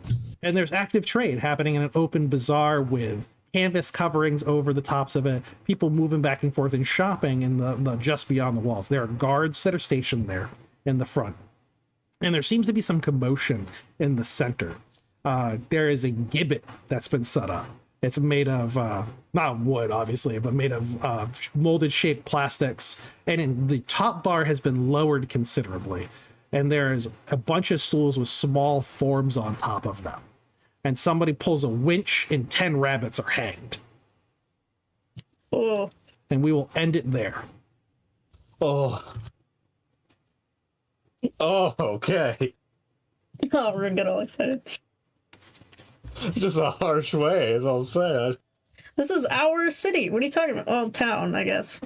there's active trade happening in an open bazaar with canvas coverings over the tops of it, people moving back and forth and shopping in the just beyond the walls. There are guards that are stationed there in the front. And there seems to be some commotion in the center. There is a gibbet that's been set up. It's made of, not wood, obviously, but made of molded shaped plastics. And in the top bar has been lowered considerably. And there's a bunch of stools with small forms on top of them. And somebody pulls a winch and 10 rabbits are hanged. Oh. And we will end it there. Oh. Oh, okay. Oh, we're gonna get all excited. It's just a harsh way, is all I'm saying. This is our city. What are you talking about? Oh, town, I guess.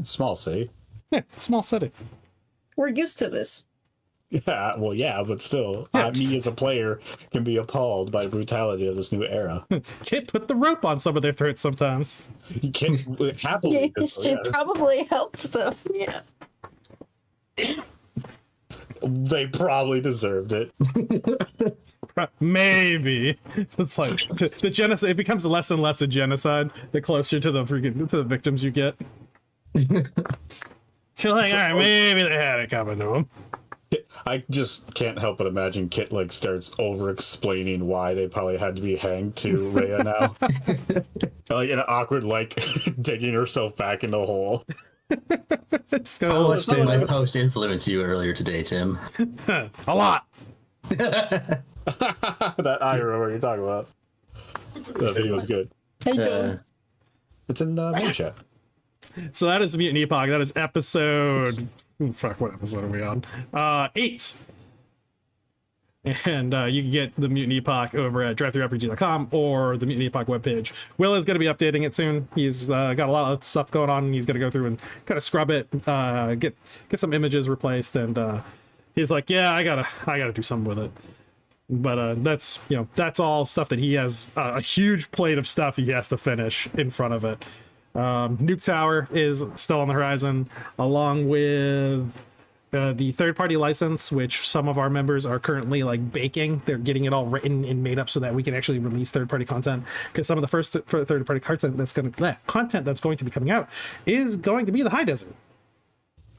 Small city. Yeah, small city. We're used to this. Yeah, well, yeah, but still, me as a player can be appalled by the brutality of this new era. Kit put the rope on some of their throats sometimes. You can't happily. It probably helped them. Yeah. They probably deserved it. Maybe it's like the genocide. It becomes less and less a genocide the closer to the victims you get. You're like, all right, maybe they had it coming to them. I just can't help but imagine Kit like starts over explaining why they probably had to be hanged to Rhea now. Like in an awkward, like digging herself back in the hole. It's How gonna much did my post influence you earlier today, Tim? a lot. That I remember what you're talking about. That video was good. How you doing? It's in main chat. So that is the Mutant Epoch. That is episode. Fuck, what episode are we on? 8. And you can get the Mutant Epoch over at drive-thrurpg.com or the Mutant Epoch webpage. Will is going to be updating it soon. He's got a lot of stuff going on. He's going to go through and kind of scrub it, get some images replaced, and he's like, yeah, I gotta do something with it. But that's all stuff that he has a huge plate of stuff he has to finish in front of it. Nuke Tower is still on the horizon, along with the third-party license, which some of our members are currently like baking. They're getting it all written and made up so that we can actually release third-party content. Because some of the first third-party content that's going to be coming out is going to be the High Desert.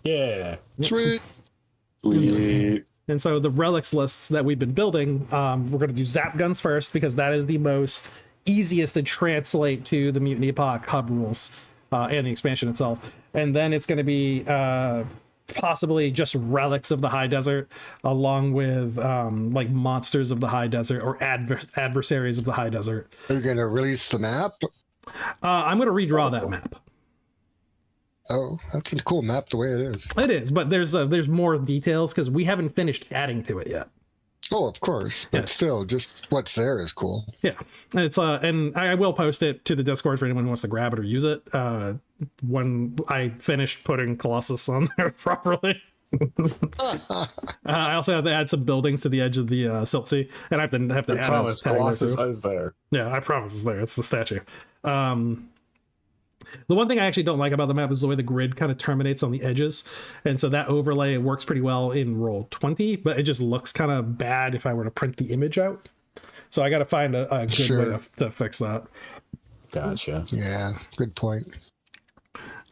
Yeah. Sweet. We And so the relics lists that we've been building, we're going to do zap guns first because that is the most easiest to translate to the Mutant Epoch hub rules and the expansion itself. And then it's going to be possibly just relics of the High Desert, along with like monsters of the High Desert or adversaries of the High Desert. Are you going to release the map? I'm going to redraw that map. Oh, that's a cool map the way it is. It is, but there's more details because we haven't finished adding to it yet. Oh, of course. But still, just what's there is cool. Yeah, it's and I will post it to the Discord for anyone who wants to grab it or use it when I finish putting Colossus on there properly. I also have to add some buildings to the edge of the Silt Sea, and I have to add Promise, a tag Colossus there too. is there. Yeah, I promise it's there. It's the statue. The one thing I actually don't like about the map is the way the grid kind of terminates on the edges. And so that overlay works pretty well in roll 20, but it just looks kind of bad if I were to print the image out. So I got to find a good way to fix that. Gotcha. Yeah, good point.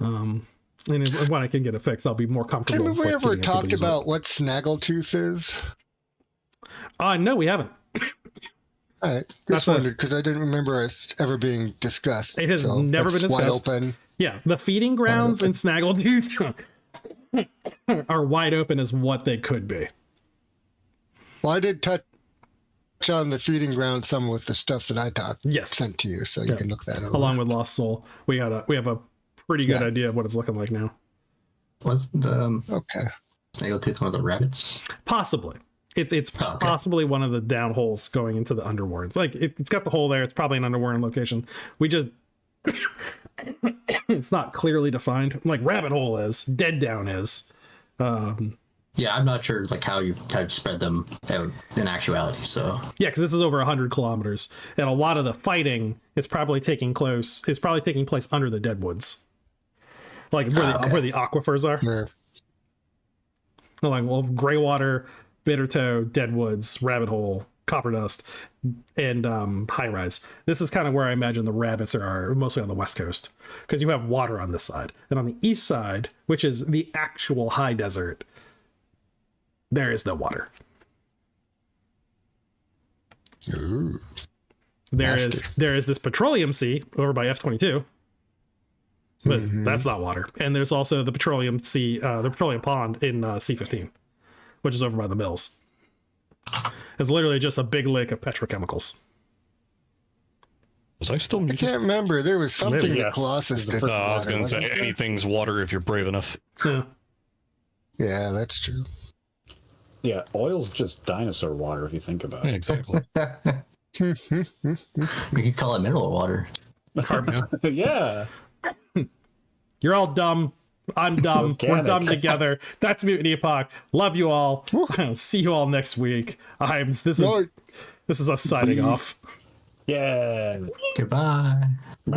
And when I can get it fixed, I'll be more comfortable. Tim, have we with ever getting people talked using it. about what snaggletooth is? No, we haven't. All right, That's just wondered because I didn't remember it ever being discussed. It has so never been that's wide discussed. open. Yeah, the feeding grounds in Snaggletooth are wide open as what they could be. Well, I did touch on the feeding ground some with the stuff that I Yes. sent to you, so you can look that over. Along with Lost Soul, we have a pretty good idea of what it's looking like now. Wasn't Okay. Snaggletooth one of the rabbits? Possibly. It's Oh, okay. possibly one of the down holes going into the underwards. Like it's got the hole there. It's probably an underworld location. We just it's not clearly defined. Like Rabbit Hole is, Dead Down is. Yeah, I'm not sure like how you've spread them out in actuality. So Yeah, because this is over 100 kilometers, and a lot of the fighting is probably taking place under the Deadwoods, like where the aquifers are. Yeah. Like Greywater, Bittertoe, Deadwoods, Rabbit Hole, Copper Dust, and High Rise. This is kind of where I imagine the rabbits are, mostly on the west coast, because you have water on this side, and on the east side, which is the actual high desert, there is no water. Ooh. There Nasty. is this petroleum sea over by F-22, but that's not water. And there's also the petroleum sea, the petroleum pond in C-15, which is over by the mills. It's literally just a big lake of petrochemicals. Was I still I muted? can't remember. There was something Maybe, that yes. Colossus did. I was going to wasn't say there? anything's water if you're brave enough. Yeah. Yeah, that's true. Yeah, oil's just dinosaur water if you think about Yeah, it. exactly. we could call it mineral water. Yeah. You're all dumb. I'm dumb. We're Organic. dumb together. That's Mutant Epoch. Love you all. See you all next week. This is us signing off. Yeah. Goodbye.